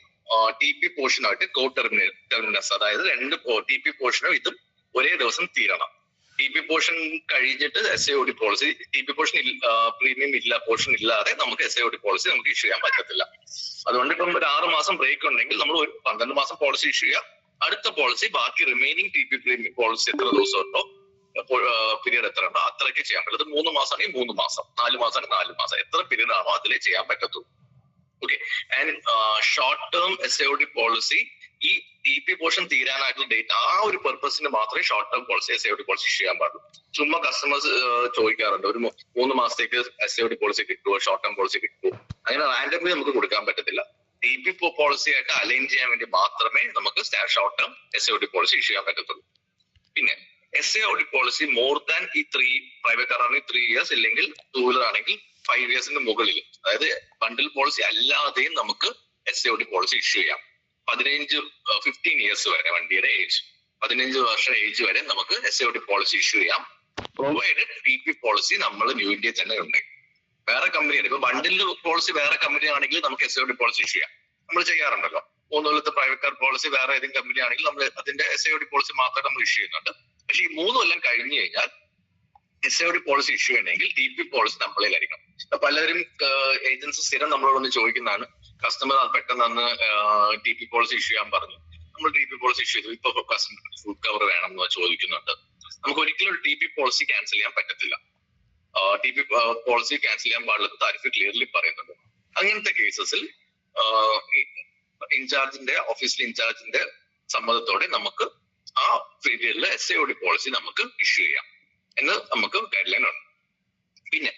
TP പോർഷനായിട്ട് കോ ടെർമിനസ്, അതായത് 2 TP പോർഷനും ഇതും ഒരേ ദിവസം തീരണം. TP പോർഷൻ കഴിഞ്ഞിട്ട് SAOD policy, TP portion premium ഇല്ല പോർഷൻ ഇല്ലാതെ നമുക്ക് SAOD പോളിസി നമുക്ക് ഇഷ്യൂ ചെയ്യാൻ പറ്റത്തില്ല. അതുകൊണ്ട് ഇപ്പം ഒരു 6 മാസം ബ്രേക്ക് ഉണ്ടെങ്കിൽ നമ്മൾ ഒരു 12 മാസം പോളിസി ഇഷ്യൂ ചെയ്യുക. അടുത്ത പോളിസി ബാക്കി റിമൈനിങ് TP പ്രീമിയം പോളിസി എത്ര ദിവസം ഉണ്ടോ പീരീഡ് എത്ര ഉണ്ടോ അത്രയ്ക്ക് ചെയ്യാൻ പറ്റും. 3 മാസമാണെങ്കിൽ 3 മാസം, 4 മാസമാണെങ്കിൽ 4 മാസം, എത്ര പീരീഡ് ആണോ അതിലേ ചെയ്യാൻ പറ്റത്തുള്ളൂ. Okay. And short term SAOD policy ഈ TP പോർഷൻ തീരാനായിട്ടുള്ള ഡേറ്റ് ആ ഒരു പെർപ്പസിന് മാത്രമേ short term policy SAOD policy issue ചെയ്യാൻ പാടുള്ളൂ. ചുമ്മാ കസ്റ്റമേഴ്സ് ചോദിക്കാറുണ്ട് ഒരു 3 മാസത്തേക്ക് SAOD പോളിസി കിട്ടുമോ, ഷോർട്ട് ടേം പോളിസി കിട്ടുമോ. അങ്ങനെ റാൻഡംലി നമുക്ക് കൊടുക്കാൻ പറ്റത്തില്ല. TP പോളിസി ആയിട്ട് അലൈൻ ചെയ്യാൻ വേണ്ടി മാത്രമേ നമുക്ക് short term SAOD policy issue ചെയ്യാൻ പറ്റത്തുള്ളൂ. പിന്നെ SAOD പോളിസി മോർ ദാൻ ഈ 3 പ്രൈവറ്റ് കാർ ആണെങ്കിൽ 3 ഇയേഴ്സ്, ഇല്ലെങ്കിൽ 2 വീലർ ആണെങ്കിൽ 5 ഇയേഴ്സിന്റെ മുകളിൽ, അതായത് ബണ്ടിൽ പോളിസി അല്ലാതെയും നമുക്ക് SAOD പോളിസി ഇഷ്യൂ ചെയ്യാം. 15 ഇയേഴ്സ് വരെ വണ്ടിയുടെ ഏജ്, 15 വർഷം ഏജ് വരെ നമുക്ക് SAOD പോളിസി ഇഷ്യൂ ചെയ്യാം. പ്രൊവൈഡഡ് TP പോളിസി നമ്മൾ ന്യൂ ഇന്ത്യയിൽ തന്നെ ഉണ്ട്. വേറെ കമ്പനിയാണ് ഇപ്പൊ ബണ്ടിൽ പോളിസി വേറെ കമ്പനി ആണെങ്കിൽ നമുക്ക് SAOD പോളിസി ഇഷ്യൂ ചെയ്യാം. നമ്മൾ ചെയ്യാറുണ്ടല്ലോ. 3 കൊല്ലത്തെ പ്രൈവറ്റ് കാർ പോളിസി വേറെ ഏതെങ്കിലും കമ്പനി ആണെങ്കിൽ നമ്മൾ അതിന്റെ SAOD പോളിസി മാത്രമേ നമ്മൾ ഇഷ്യൂ ചെയ്യുന്നുണ്ട്. പക്ഷെ ഈ 3 കൊല്ലം കഴിഞ്ഞു കഴിഞ്ഞാൽ SAOD പോളിസി ഇഷ്യൂ ചെയ്യണമെങ്കിൽ TP പോളിസി നമ്മളിലായിരിക്കണം. പലരും ഏജൻസി സ്ഥിരം നമ്മളോടൊന്ന് ചോദിക്കുന്നതാണ്, കസ്റ്റമർ പെട്ടെന്ന് അന്ന് TP പോളിസി ഇഷ്യൂ ചെയ്യാൻ പറഞ്ഞു, നമ്മൾ TP പോളിസി ഇഷ്യൂ ചെയ്തു, ഇപ്പൊ കസ്റ്റമർ ഫുൾ കവർ വേണം എന്ന് ചോദിക്കുന്നുണ്ട്. നമുക്ക് ഒരിക്കലും ഒരു TP പോളിസി ക്യാൻസൽ ചെയ്യാൻ പറ്റത്തില്ല. TP പോളിസി ക്യാൻസൽ ചെയ്യാൻ പാടില്ല, താരിഫ് ക്ലിയർലി പറയുന്നുണ്ട്. അങ്ങനത്തെ കേസസിൽ ഓഫീസിലെ ഇൻചാർജിന്റെ സമ്മതത്തോടെ നമുക്ക് ആ പീരിയഡിൽ SAOD പോളിസി നമുക്ക് ഇഷ്യൂ ചെയ്യാം എന്ന് നമുക്ക് ഗൈഡ് ലൈൻ ഉണ്ട്. പിന്നെ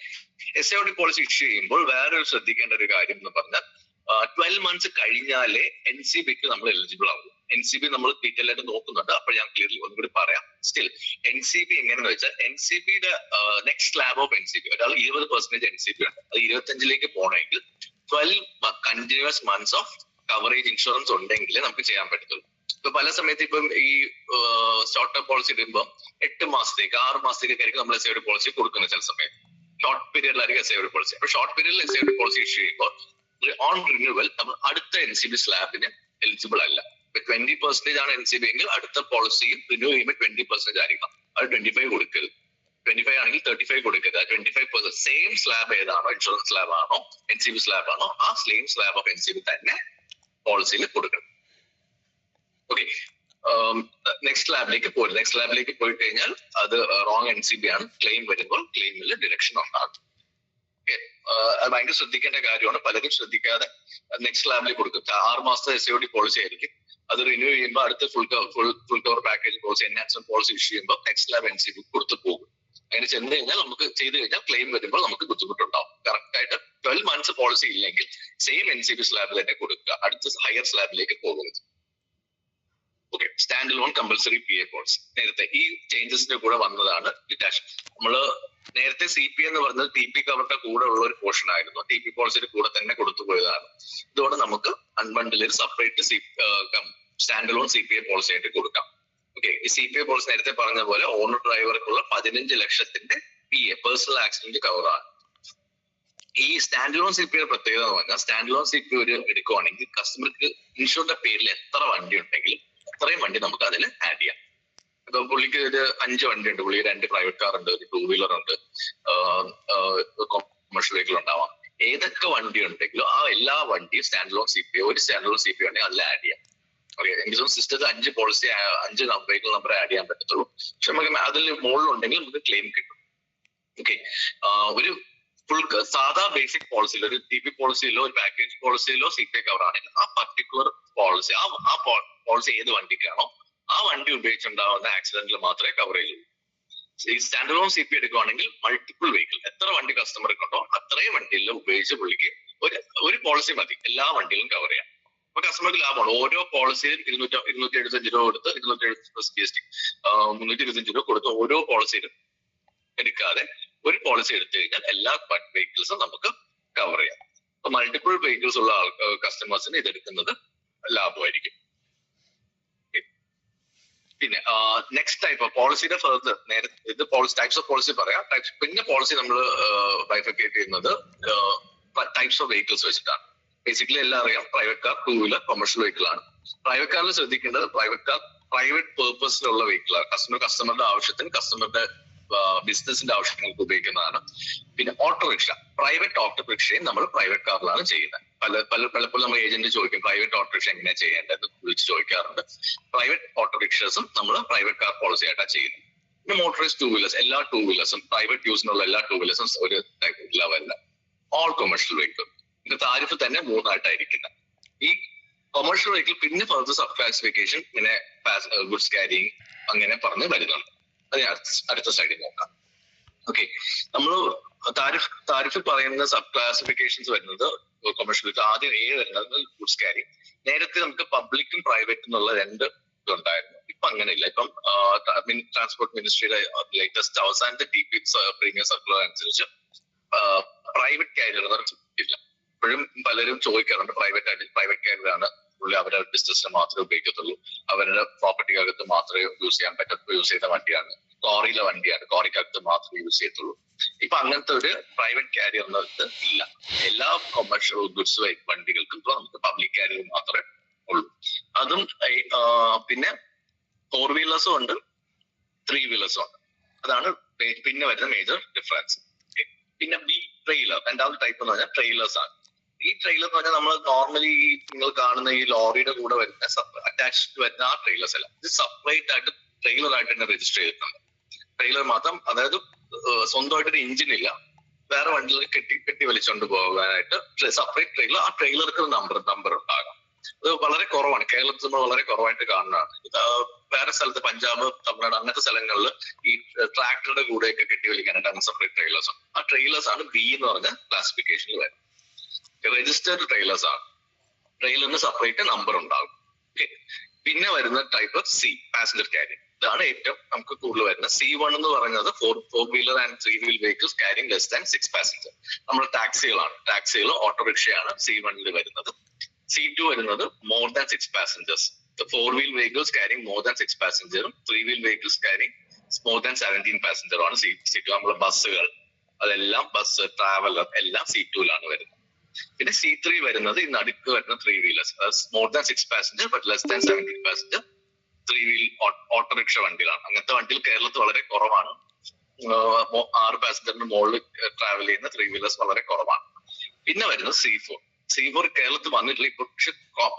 SAOD പോളിസി ഇഷ്യൂ ചെയ്യുമ്പോൾ വേറൊരു ശ്രദ്ധിക്കേണ്ട ഒരു കാര്യം എന്ന് പറഞ്ഞാൽ 12 മന്ത്സ് കഴിഞ്ഞാലേ NCBക്ക് നമ്മൾ എലിജിബിൾ ആകും. NCB നമ്മൾ ഡീറ്റെയിൽ ആയിട്ട് നോക്കുന്നുണ്ട്, അപ്പോൾ ഞാൻ ക്ലിയർലി ഒന്നുകൂടി പറയാം. സ്റ്റിൽ NCB എങ്ങനെയെന്ന് വെച്ചാൽ NCBയുടെ നെക്സ്റ്റ് സ്ലാബ് ഓഫ് NCB, ഒരാൾ 20% NCB ഉണ്ട്, അത് 25ലേക്ക് പോകണമെങ്കിൽ 12 continuous months of coverage insurance ഉണ്ടെങ്കിൽ നമുക്ക് ചെയ്യാൻ പറ്റത്തുള്ളൂ. ഇപ്പൊ പല സമയത്ത് ഇപ്പം ഈ ഷോർട്ട് ടേം പോളിസി ഇടുമ്പോൾ 8 മാസത്തേക്ക് 6 മാസത്തേക്ക് ആയിരിക്കും നമ്മൾ SAOD പോളിസി കൊടുക്കുന്നത്. ചില സമയത്ത് ഷോർട്ട് പീരിയഡിലായിരിക്കും SAOD പോളിസി. അപ്പൊ ഷോർട്ട് പീരിയഡിൽ SAOD പോളിസി ഇഷ്യൂ ചെയ്യുമ്പോൾ ഓൺ റിന്യൂവൽ നമ്മൾ അടുത്ത NCB സ്ലാബിന് എലിജിബിൾ അല്ല. 20% ആണ് NCB എങ്കിൽ അടുത്ത പോളിസിയും റിന്യൂ ചെയ്യുമ്പോൾ 20% ആയിരിക്കണം. അത് 25 കൊടുക്കരുത്. 25 ആണെങ്കിൽ 35 കൊടുക്കരുത്. 25% സെയിം സ്ലാബ് ഏതാണോ, ഇൻഷുറൻസ് സ്ലാബ് ആണോ NCB സ്ലാബ് ആണോ, ആ സെയിം സ്ലാബ് ഓഫ് NCB തന്നെ പോളിസിയിൽ കൊടുക്കണം. ഓക്കെ. നെക്സ്റ്റ് സ്ലാബിലേക്ക് പോയി. നെക്സ്റ്റ് സ്ലാബിലേക്ക് പോയി കഴിഞ്ഞാൽ അത് റോങ് NCB ആണ്. ക്ലെയിം വരുമ്പോൾ ക്ലെയിമിൽ ഡിഡക്ഷൻ ഉണ്ടാകും. ഓക്കെ. അത് ഭയങ്കര ശ്രദ്ധിക്കേണ്ട കാര്യമാണ്. പലരും ശ്രദ്ധിക്കാതെ നെക്സ്റ്റ് സ്ലാബിലേക്ക് കൊടുക്കും. 6 മാസത്തെ SAOD പോളിസി ആയിരിക്കും. അത് റിന്യൂ ചെയ്യുമ്പോൾ അടുത്ത full cover package policy, enhancement policy issue ചെയ്യുമ്പോൾ നെക്സ്റ്റ് സ്ലാബ് NCB കൊടുത്തു പോകും. അങ്ങനെ ചെന്ന് കഴിഞ്ഞാൽ നമുക്ക് ചെയ്ത് കഴിഞ്ഞാൽ ക്ലെയിം വരുമ്പോൾ നമുക്ക് ബുദ്ധിമുട്ടുണ്ടാവും. കറക്റ്റ് ആയിട്ട് 12 മന്ത്സ് പോളിസി ഇല്ലെങ്കിൽ സെയിം NCB സ്ലാബിൽ തന്നെ കൊടുക്കുക, അടുത്ത ഹയർ സ്ലാബിലേക്ക് പോകുന്നത്. Okay. Stand loan compulsory PA policy നേരത്തെ ഈ ചേഞ്ചസിന്റെ കൂടെ വന്നതാണ് ഡിറ്റാച്ച്. നമ്മള് നേരത്തെ CPA എന്ന് പറഞ്ഞത് TP കവറിന്റെ കൂടെ ഉള്ള ഒരു പോർഷൻ ആയിരുന്നു. TP പോളിസിയുടെ കൂടെ തന്നെ കൊടുത്തു പോയതാണ്. ഇതോടെ നമുക്ക് unbundle separate stand lone CPA policy ആയിട്ട് കൊടുക്കാം. ഓക്കെ. ഈ CPA പോളിസി നേരത്തെ പറഞ്ഞ പോലെ ഓണർ ഡ്രൈവർക്കുള്ള 15 ലക്ഷത്തിന്റെ PA പേഴ്സണൽ ആക്സിഡന്റ് കവറാണ്. ഈ സ്റ്റാൻഡ് ലോൺ CPA പ്രത്യേകത എന്ന് പറഞ്ഞാൽ സ്റ്റാൻഡ് ലോൺ CPA ഒരു എടുക്കുവാണെങ്കിൽ കസ്റ്റമർക്ക് ഇൻഷുറിന്റെ പേരിൽ എത്ര വണ്ടി ഉണ്ടെങ്കിലും അത്രയും വണ്ടി നമുക്ക് അതിൽ ആഡ് ചെയ്യാം. ഇപ്പൊ പുള്ളിക്ക് ഒരു 5 വണ്ടി ഉണ്ട്, പുള്ളി 2 പ്രൈവറ്റ് കാർ ഉണ്ട്, ഒരു 2 വീലർ ഉണ്ട്, കൊമേഴ്ഷ്യൽ വെഹിക്കിൾ ഉണ്ടാവാം. ഏതൊക്കെ വണ്ടി ഉണ്ടെങ്കിലും ആ എല്ലാ വണ്ടിയും സ്റ്റാൻഡ് ലോൺ CPA, ഒരു സ്റ്റാൻഡ് ലോൺ CPA ഉണ്ടെങ്കിൽ അതിൽ ആഡ് ചെയ്യാം. ഓക്കെ. എനിക്ക് സിസ്റ്റത്തിൽ 5 പോളിസി 5 വെഹിക്കിൾ നമ്പർ ആഡ് ചെയ്യാൻ പറ്റത്തുള്ളൂ. പക്ഷെ നമുക്ക് അതിൽ മുകളിലുണ്ടെങ്കിൽ നമുക്ക് ക്ലെയിം കിട്ടും. ഓക്കെ. ഒരു ഫുൾ സാധാ ബേസിക് പോളിസിയിലോ ഒരു TP പോളിസിയിലോ ഒരു പാക്കേജ് പോളിസിയിലോ CPA കവർ ആണെങ്കിൽ ആ പർട്ടിക്കുലർ പോളിസി ആ പോളിസി ഏത് വണ്ടിക്കാണോ ആ വണ്ടി ഉപയോഗിച്ചുണ്ടാവുന്ന ആക്സിഡന്റിൽ മാത്രമേ കവർ ചെയ്യുള്ളൂ. ഈ സ്റ്റാൻഡ് ലോൺ CPA എടുക്കുവാണെങ്കിൽ മൾട്ടിപ്പിൾ വെഹിക്കിൾ, എത്ര വണ്ടി കസ്റ്റമർക്ക് ഉണ്ടോ അത്രയും വണ്ടിയിൽ ഉപയോഗിച്ച് പുള്ളിക്ക് ഒരു പോളിസി മതി എല്ലാ വണ്ടിയിലും കവർ ചെയ്യാം. അപ്പൊ കസ്റ്റമർക്ക് ലാഭമാണ്. ഓരോ പോളിസിയും 275 രൂപ കൊടുത്ത് 270 GST 325 രൂപ കൊടുത്ത് ഓരോ പോളിസിയിലും എടുക്കാതെ ഒരു പോളിസി എടുത്തു കഴിഞ്ഞാൽ എല്ലാ വെഹിക്കിൾസും നമുക്ക് കവർ ചെയ്യാം. അപ്പൊ മൾട്ടിപ്പിൾ വെഹിക്കിൾസ് ഉള്ള കസ്റ്റമേഴ്സിന് ഇതെടുക്കുന്നത് ലാഭമായിരിക്കും. പിന്നെ നെക്സ്റ്റ് ടൈപ്പ് പോളിസിയുടെ ഫർദർ നേരത്തെ ഇത് ടൈപ്സ് ഓഫ് പോളിസി പറയാം. പിന്നെ പോളിസി നമ്മൾ ബൈഫർക്കേറ്റ് ചെയ്യുന്നത് ടൈപ്സ് ഓഫ് വെഹിക്കിൾസ് വെച്ചിട്ടാണ്. ബേസിക്കലി എല്ലാം അറിയാം, private car, 2 wheeler, commercial vehicle ആണ്. പ്രൈവറ്റ് കാറിൽ ശ്രദ്ധിക്കേണ്ടത് പ്രൈവറ്റ് കാർ പ്രൈവറ്റ് പേർപ്പസിലുള്ള വെഹിക്കിളാണ്. കസ്റ്റമറുടെ ആവശ്യത്തിന് കസ്റ്റമറുടെ ബിസിനസിന്റെ ആവശ്യങ്ങൾക്ക് ഉപയോഗിക്കുന്നതാണ്. പിന്നെ ഓട്ടോറിക്ഷ, പ്രൈവറ്റ് ഓട്ടോറിക്ഷയും നമ്മൾ പ്രൈവറ്റ് കാറിലാണ് ചെയ്യുന്നത്. പലപ്പോഴും നമ്മൾ ഏജന്റ് ചോദിക്കും പ്രൈവറ്റ് ഓട്ടോറിക്ഷ എങ്ങനെയാണ് ചെയ്യേണ്ടത് വിളിച്ച് ചോദിക്കാറുണ്ട്. പ്രൈവറ്റ് ഓട്ടോറിക്ഷസും നമ്മൾ പ്രൈവറ്റ് കാർ പോളിസി ആയിട്ടാണ് ചെയ്യുന്നത്. പിന്നെ മോട്ടോറൈസ് 2 വീലേഴ്സ്, എല്ലാ 2 വീലേഴ്സും പ്രൈവറ്റ് യൂസിനുള്ള എല്ലാ 2 വീലേഴ്സും ഒരു ടൈപ്പ് ലെവലില്ല. ഓൾ കൊമേഴ്ഷ്യൽ വെഹിക്കിൾ താരിഫ് തന്നെ 3 ആയിട്ടായിരിക്കുന്നത്. ഈ കൊമേഴ്ഷ്യൽ വെഹിക്കിൾ പിന്നെ ഫർദർ സബ് ക്ലാസിഫിക്കേഷൻ ഇങ്ങനെ ഗുഡ്സ് ക്യാരിങ് അങ്ങനെ പറഞ്ഞ് വരുന്നുണ്ട്. അത് അടുത്ത സൈഡിൽ നോക്കാം. ഓക്കെ, നമ്മൾ താരിഫ് പറയുന്ന സബ് ക്ലാസിഫിക്കേഷൻസ് വരുന്നത് കൊമേഴ്ഷ്യൽ വെഹിക്കിൾ ആദ്യം വരുന്നത് ഗുഡ്സ് ക്യാരിങ്. നേരത്തെ നമുക്ക് പബ്ലിക്കും പ്രൈവറ്റും എന്നുള്ള 2 ഇതുണ്ടായിരുന്നു. ഇപ്പൊ അങ്ങനെയില്ല. ഇപ്പം ട്രാൻസ്പോർട്ട് മിനിസ്ട്രിയുടെ ലേറ്റസ്റ്റ് അവസാനത്തെ TP പ്രീമിയം സർക്കുലർ അനുസരിച്ച് പ്രൈവറ്റ് കാരിയർ ഇല്ല. ഇപ്പോഴും പലരും ചോദിക്കാറുണ്ട് പ്രൈവറ്റ് കാരിയറാണ് പുള്ളി അവരുടെ ബിസിനസ്സിന് മാത്രമേ ഉപയോഗിക്കത്തുള്ളൂ, അവരുടെ പ്രോപ്പർട്ടിക്കകത്ത് മാത്രമേ യൂസ് ചെയ്യുന്ന വണ്ടിയാണ്, കോറിയിലെ വണ്ടിയാണ്, കോറിക്കകത്ത് മാത്രമേ യൂസ് ചെയ്യത്തുള്ളൂ. ഇപ്പൊ അങ്ങനത്തെ ഒരു പ്രൈവറ്റ് കാരിയർ എന്നത് ഇല്ല. എല്ലാ കൊമേഴ്ഷ്യൽ ഗുഡ്സ് വണ്ടികൾക്കും ഇപ്പൊ നമുക്ക് പബ്ലിക് കാരിയർ മാത്രമേ ഉള്ളൂ. അതും പിന്നെ 4 വീലേഴ്സും ഉണ്ട്, 3 വീലേഴ്സും ഉണ്ട്. അതാണ് പിന്നെ വരുന്ന മേജർ ഡിഫറൻസ്. പിന്നെ ബി ട്രെയിലർ, രണ്ടാമത്തെ ടൈപ്പ് എന്ന് പറഞ്ഞാൽ ട്രെയിലേഴ്സ് ആണ്. ഈ ട്രെയിലർ എന്ന് പറഞ്ഞാൽ നമ്മൾ നോർമലി നിങ്ങൾ കാണുന്ന ഈ ലോറിയുടെ കൂടെ വരുന്ന അറ്റാച്ച്ഡ് വരുന്ന ആ ട്രെയിലേഴ്സ് അല്ല. ഇത് സെപ്പറേറ്റ് ആയിട്ട് ട്രെയിലർ ആയിട്ട് തന്നെ രജിസ്റ്റർ ചെയ്തിട്ടുണ്ട്. ട്രെയിലർ മാത്രം, അതായത് സ്വന്തമായിട്ടൊരു എഞ്ചിൻ ഇല്ല, വേറെ വണ്ടികൾ കെട്ടി വലിച്ചുകൊണ്ട് പോകാനായിട്ട് സെപ്പറേറ്റ് ട്രെയിലർ. ആ ട്രെയിലർക്ക് നമ്പർ ഉണ്ടാകാം. അത് വളരെ കുറവാണ്, കേരളത്തിൽ നമ്മൾ വളരെ കുറവായിട്ട് കാണുന്നതാണ്. വേറെ സ്ഥലത്ത് പഞ്ചാബ്, തമിഴ്നാട് അങ്ങനത്തെ സ്ഥലങ്ങളിൽ ഈ ട്രാക്ടറുടെ കൂടെയൊക്കെ കെട്ടി വലിക്കാനായിട്ട് അങ്ങനെ സെപ്പറേറ്റ് ട്രെയിലേഴ്സ് ആണ്. ആ ട്രെയിലേഴ്സ് ആണ് ബി എന്ന് പറഞ്ഞ ക്ലാസിഫിക്കേഷനിൽ വരുന്നത്. രജിസ്റ്റേർഡ് ട്രെയിലേഴ്സ് ആണ്. ട്രെയിലറിന് സെപ്പറേറ്റ് നമ്പർ ഉണ്ടാകും. പിന്നെ വരുന്ന ടൈപ്പ് സി, പാസഞ്ചർ ക്യാരിങ്. ഇതാണ് ഏറ്റവും നമുക്ക് കൂടുതൽ വരുന്നത്. C1 എന്ന് പറയുന്നത് 4 wheeler and 3 wheel vehicles carrying less than 6 passenger. നമ്മുടെ ടാക്സികൾ ഓട്ടോറിക്ഷയാണ് C1 വരുന്നത്. C2 വരുന്നത് more than 6 passengers. 4 wheel vehicles carrying more than 6 പാസഞ്ചറും 3 wheel vehicles carrying more than 17 പാസഞ്ചറും ആണ് C2. നമ്മുടെ ബസ്സുകൾ അതെല്ലാം, ബസ്, ട്രാവലർ എല്ലാം C2ലാണ് വരുന്നത്. പിന്നെ C3 വരുന്നത് ഈ നടുക്ക് വരുന്ന 3 wheelers, more than 6 passenger but less than 17 passenger 3 wheel autorickshaw വണ്ടികളാണ്. അങ്ങനത്തെ വണ്ടികൾ കേരളത്തിൽ വളരെ കുറവാണ്. 6 പാസഞ്ചറിന് മുകളിൽ ട്രാവൽ ചെയ്യുന്ന 3 വീലേഴ്സ് വളരെ കുറവാണ്. പിന്നെ വരുന്നത് C4 കേരളത്തിൽ വന്നിട്ടില്ല, ഇപ്പൊ പക്ഷെ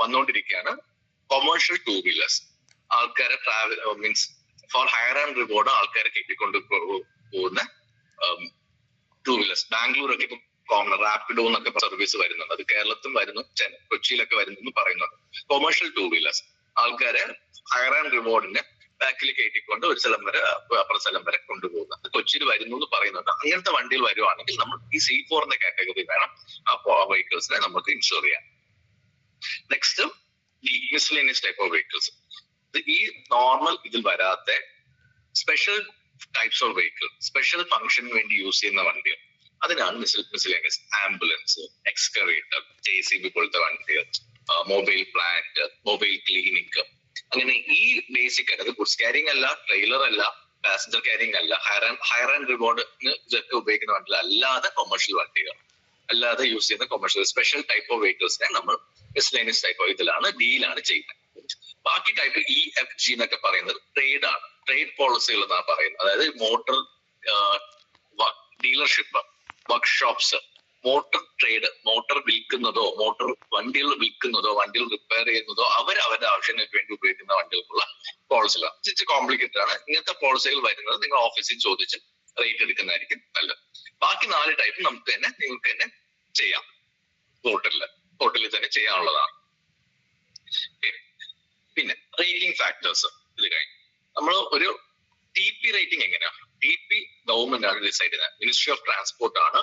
വന്നുകൊണ്ടിരിക്കുകയാണ്. കൊമേഴ്ഷ്യൽ 2 വീലേഴ്സ്, ആൾക്കാരെ travel means four hire and reward ആൾക്കാരെ കെട്ടിക്കൊണ്ട് പോകുന്ന 2 വീലേഴ്സ്. ബാംഗ്ലൂരൊക്കെ ഇപ്പൊ കോമൺ റാപ്പിഡോ എന്നൊക്കെ സർവീസ് വരുന്നുണ്ട്. അത് കേരളത്തിലും വരുന്നു, കൊച്ചിയിലൊക്കെ വരുന്നു പറയുന്നത്. കൊമേഴ്ഷ്യൽ 2 വീലേഴ്സ് ആൾക്കാരെ ഹയർ ആൻഡ് റിവാർഡിന്റെ ബാക്കിൽ കയറ്റിക്കൊണ്ട് ഒരു സ്ഥലം വരെ അപ്പുറ സ്ഥലം വരെ കൊണ്ടുപോകുന്നത് കൊച്ചിയിൽ വരുന്നു എന്ന് പറയുന്നുണ്ട്. അങ്ങനത്തെ വണ്ടികൾ വരുവാണെങ്കിൽ നമ്മൾ ഈ C4 കാറ്റഗറി വേണം ആ വെഹിക്കിൾസിനെ നമുക്ക് ഇൻഷുർ ചെയ്യാം. Next D, miscellaneous type of vehicles. ഈ നോർമൽ ഇതിൽ വരാത്ത special types of vehicle, special ഫംഗ്ഷന് വേണ്ടി യൂസ് ചെയ്യുന്ന വണ്ടികൾ, അതിനാണ് മിസ്ലേനിയസ്. ആംബുലൻസ്, എക്സ്കവേറ്റർ, JCB പോലത്തെ വണ്ടികൾ, മൊബൈൽ പ്ലാന്റ്, മൊബൈൽ ക്ലിനിക്, അങ്ങനെ ഈ ബേസിക് ആയിട്ട്, അത് ഗുഡ്സ് ക്യാരിങ് അല്ല, ട്രെയിലർ അല്ല, പാസഞ്ചർ ക്യാരിങ് അല്ല, ഹയർ ആൻഡ് റിവാർഡിന് ഇതൊക്കെ ഉപയോഗിക്കുന്ന വണ്ടികൾ അല്ലാതെ കൊമേഴ്ഷ്യൽ വണ്ടികൾ അല്ലാതെ യൂസ് ചെയ്യുന്ന കൊമേഴ്ഷ്യൽ സ്പെഷ്യൽ ടൈപ്പ് ഓഫ് വെഹിക്കിൾസിനെ നമ്മൾ മിസ്ലേനിയസ് ടൈപ്പ് ഇതിലാണ്, ഡിയിലാണ് ചെയ്യുന്നത്. ബാക്കി ടൈപ്പ് EFG എന്നൊക്കെ പറയുന്നത് ട്രേഡ് ആണ്, ട്രേഡ് പോളിസികൾ എന്നാണ് പറയുന്നത്. അതായത് motor dealership, workshops, motor trade, motor വിൽക്കുന്നതോ മോട്ടോർ വണ്ടികൾ വിൽക്കുന്നതോ വണ്ടികൾ റിപ്പയർ ചെയ്യുന്നതോ അവരുടെ ആവശ്യങ്ങൾക്ക് വേണ്ടി ഉപയോഗിക്കുന്ന വണ്ടികൾക്കുള്ള പോളിസികളാണ്. ഇച്ചിരി കോംപ്ലിക്കേറ്റഡ് ആണ്. ഇങ്ങനത്തെ പോളിസികൾ വരുന്നത് നിങ്ങൾ ഓഫീസിൽ ചോദിച്ച് റേറ്റ് എടുക്കുന്നതായിരിക്കും നല്ലത്. ബാക്കി 4 ടൈപ്പ് നിങ്ങൾക്ക് തന്നെ ചെയ്യാം, പോർട്ടലിൽ തന്നെ ചെയ്യാനുള്ളതാണ്. പിന്നെ റേറ്റിംഗ് ഫാക്ടേഴ്സ് ഇത് കഴിഞ്ഞു. നമ്മൾ ഒരു TP റേറ്റിംഗ് എങ്ങനെയാണ്? TP ഗവൺമെന്റ് ആണ് ഡിസൈഡ് ചെയ്യുന്നത്. മിനിസ്ട്രി ഓഫ് ട്രാൻസ്പോർട്ട് ആണ്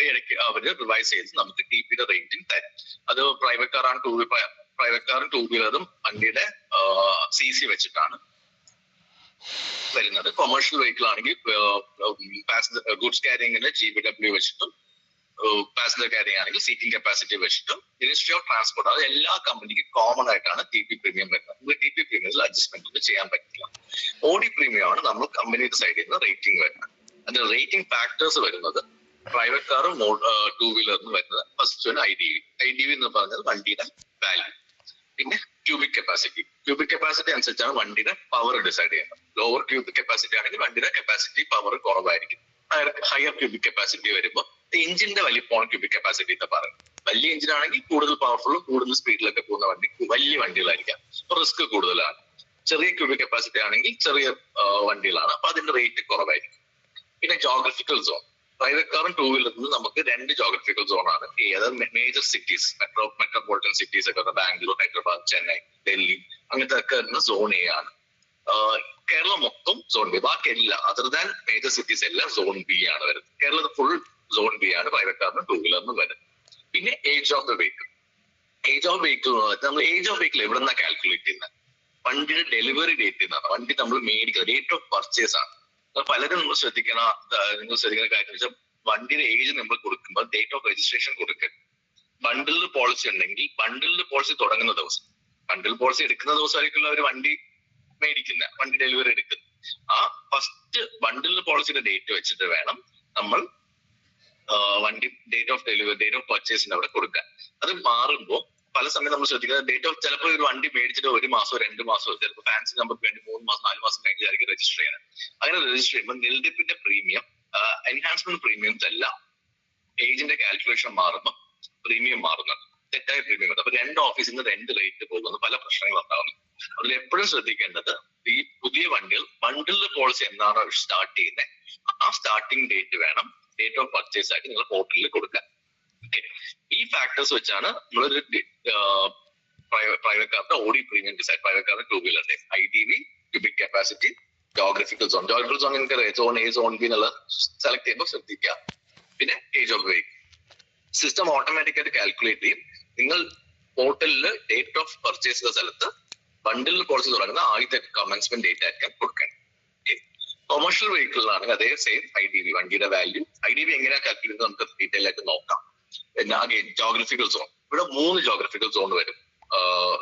ഇടയ്ക്ക് അവര് റിവൈസ് ചെയ്ത് നമുക്ക് TPയുടെ റേറ്റിംഗ് തരും. അത് പ്രൈവറ്റ് കാറും 2 വീലറും വണ്ടിയുടെ CC വെച്ചിട്ടാണ് വരുന്നത്. കൊമേഴ്ഷ്യൽ വെഹിക്കിൾ ആണെങ്കിൽ ഗുഡ്സ് ക്യാരിങ്ങിന് GBW വെച്ചിട്ടും, പാസഞ്ചർ ക്യാരിങ് ആണെങ്കിൽ സീറ്റിംഗ് കപ്പാസിറ്റി വെച്ചിട്ടും മിനിസ്ട്രി ഓഫ് ട്രാൻസ്പോർട്ട്, അത് എല്ലാ കമ്പനിക്കും കോമൺ ആയിട്ടാണ് TP പ്രീമിയം വരുന്നത്. നമുക്ക് TP പ്രീമിയത്തിൽ അഡ്ജസ്റ്റ്മെന്റ് ഒന്നും ചെയ്യാൻ പറ്റില്ല. OD പ്രീമിയം ആണ് നമ്മൾ കമ്പനിയുടെ സൈഡിൽ നിന്ന് റേറ്റിംഗ് വരുന്നത്. അതിന്റെ റേറ്റിംഗ് ഫാക്ടേഴ്സ് വരുന്നത് പ്രൈവറ്റ് കാറും 2 വീലറിനും വരുന്നത് ഫസ്റ്റ് IDV എന്ന് പറഞ്ഞത് വണ്ടിയുടെ വാല്യൂ. പിന്നെ ക്യൂബിക് കപ്പാസിറ്റി അനുസരിച്ചാണ് വണ്ടിയുടെ പവർ ഡിസൈഡ് ചെയ്യുന്നത്. ലോവർ ക്യൂബിക് കപ്പാസിറ്റി ആണെങ്കിൽ വണ്ടിയുടെ കപ്പാസിറ്റി പവർ കുറവായിരിക്കും. ഹയർ ക്യൂബിക് കപ്പാസിറ്റി വരുമ്പോൾ എഞ്ചിന്റെ വലിപ്പമാണ് ക്യൂബിക് കപ്പാസിറ്റി എന്ന് പറയുന്നത്. വലിയ എഞ്ചിൻ ആണെങ്കിൽ കൂടുതൽ പവർഫുള്ളും കൂടുതൽ സ്പീഡിലൊക്കെ പോകുന്ന വലിയ വണ്ടികളായിരിക്കാം, അപ്പൊ റിസ്ക് കൂടുതലാണ്. ചെറിയ ക്യൂബിക് കപ്പാസിറ്റി ആണെങ്കിൽ ചെറിയ വണ്ടികളാണ്, അപ്പൊ അതിന്റെ റേറ്റ് കുറവായിരിക്കും. പിന്നെ ജോഗ്രഫിക്കൽ സോൺ, പ്രൈവറ്റ് കാറും ടൂ വീലറിലും നമുക്ക് 2 ജോഗ്രഫിക്കൽ സോണാണ്. അതായത് മേജർ സിറ്റീസ്, മെട്രോപൊളിറ്റൻ സിറ്റീസ് ഒക്കെ ബാംഗ്ലൂർ, ഹൈദരാബാദ്, ചെന്നൈ, ഡൽഹി അങ്ങനത്തെ ഒക്കെ വരുന്ന സോൺ എ ആണ്. കേരളം മൊത്തം സോൺ ബി. ബാക്കി എല്ലാം അതർ ദാൻ മേജർ സിറ്റീസ് എല്ലാം സോൺ ബി ആണ് വരുന്നത്. കേരളത്തിൽ ഫുൾ സോൺ ബി ആണ് പ്രൈവറ്റ് കാറിനും ടൂ വീലറിനും വരുന്നത്. പിന്നെ age of the vehicle. Age of vehicle നമ്മൾ ഏജ് ഓഫ് വെഹിക്കിൾ എവിടെ നിന്നാണ് കാൽക്കുലേറ്റ് ചെയ്യുന്നത്? വണ്ടിയുടെ ഡെലിവറി ഡേറ്റ് എന്നാണ്. വണ്ടി നമ്മൾ മേടിക്കുന്നത് ഡേറ്റ് ഓഫ് പർച്ചേസ് ആണ്. പലരും നിങ്ങൾ ശ്രദ്ധിക്കുന്ന കാര്യം വെച്ചാൽ വണ്ടിയുടെ ഏജ് നമ്മൾ കൊടുക്കുമ്പോൾ ഡേറ്റ് ഓഫ് രജിസ്ട്രേഷൻ കൊടുക്കുക. ബണ്ടിൽ പോളിസി ഉണ്ടെങ്കിൽ ബണ്ടിൽ പോളിസി തുടങ്ങുന്ന ദിവസം, ബണ്ടിൽ പോളിസി എടുക്കുന്ന ദിവസമായിരിക്കുമല്ലോ അവർ വണ്ടി മേടിക്കുന്ന, വണ്ടി ഡെലിവറി എടുക്കുന്നത്. ആ ഫസ്റ്റ് ബണ്ടിൽ പോളിസിയുടെ ഡേറ്റ് വെച്ചിട്ട് വേണം നമ്മൾ വണ്ടി date of delivery, date of പർച്ചേസിന്റെ അവിടെ കൊടുക്കാൻ. അത് മാറുമ്പോൾ പല സമയം നമ്മൾ ശ്രദ്ധിക്കുന്നത് ഡേറ്റ് ഓഫ് ചിലപ്പോൾ ഒരു വണ്ടി മേടിച്ചിട്ട് 1 മാസമോ 2 മാസമോ ചിലപ്പോൾ ഫാൻസി നമ്പർക്ക് വേണ്ടി 3 മാസം 4 മാസം കഴിഞ്ഞായിരിക്കും രജിസ്റ്റർ ചെയ്യാൻ. അങ്ങനെ രജിസ്റ്റർ ചെയ്യുമ്പോൾ നിൽഡിപ്പിന്റെ പ്രീമിയം, എൻഹാൻസ്മെന്റ് പ്രീമിയംസ് എല്ലാം ഏജിന്റെ കാൽക്കുലേഷൻ മാറുമ്പോൾ പ്രീമിയം മാറുന്നുണ്ട്, തെറ്റായ പ്രീമിയം. അപ്പൊ 2 ഓഫീസിൽ നിന്ന് 2 റേറ്റ് പോകുന്ന പല പ്രശ്നങ്ങളും ഉണ്ടാകുന്നു. അതിൽ എപ്പോഴും ശ്രദ്ധിക്കേണ്ടത് ഈ പുതിയ വണ്ടികൾ ബണ്ടിൽ പോളിസി എന്നാണോ സ്റ്റാർട്ട് ചെയ്യുന്നത് ആ സ്റ്റാർട്ടിംഗ് ഡേറ്റ് വേണം ഡേറ്റ് ഓഫ് പർച്ചേസ് ആയിട്ട് നിങ്ങൾ പോർട്ടലിൽ കൊടുക്കാൻ. ഈ ഫാക്ടേഴ്സ് വെച്ചാണ് നമ്മളൊരു പ്രൈവറ്റ് കാറിന്റെ ഓഡി പ്രീമിയം ഡിസൈഡ്, പ്രൈവറ്റ് കാറിന്റെ ടൂ വീലറിന്റെ IDV, cubic capacity, geographical zone. Geographical zone നിങ്ങൾക്ക് സോൺ എ, സോൺ ബി എന്നുള്ള സെലക്ട് ചെയ്യുമ്പോൾ ശ്രദ്ധിക്കുക. പിന്നെ age of vehicle system automatic ആയിട്ട് കാൽക്കുലേറ്റ് ചെയ്യും. നിങ്ങൾ പോർട്ടലിൽ ഡേറ്റ് ഓഫ് പർച്ചേസ് ചെയ്ത സ്ഥലത്ത് ബണ്ടിൽ പോളിസി തുടങ്ങുന്ന ആദ്യത്തെ കമൻസ്മെന്റ് ഡേറ്റ് ആയിരിക്കും കൊടുക്കേണ്ടത്. കൊമേഴ്ഷ്യൽ വെഹിക്കിളിലാണെങ്കിൽ അതേ സെയിം IDV, വണ്ടിയുടെ വാല്യൂ. IDV എങ്ങനെയാണ് കാൽക്കുലേറ്റ് ചെയ്യുന്നത് നമുക്ക് ഡീറ്റെയിൽ ആയിട്ട് നോക്കാം. പിന്നെ ജോഗ്രഫിക്കൽ സോൺ, ഇവിടെ 3 ജോഗ്രഫിക്കൽ സോൺ വരും.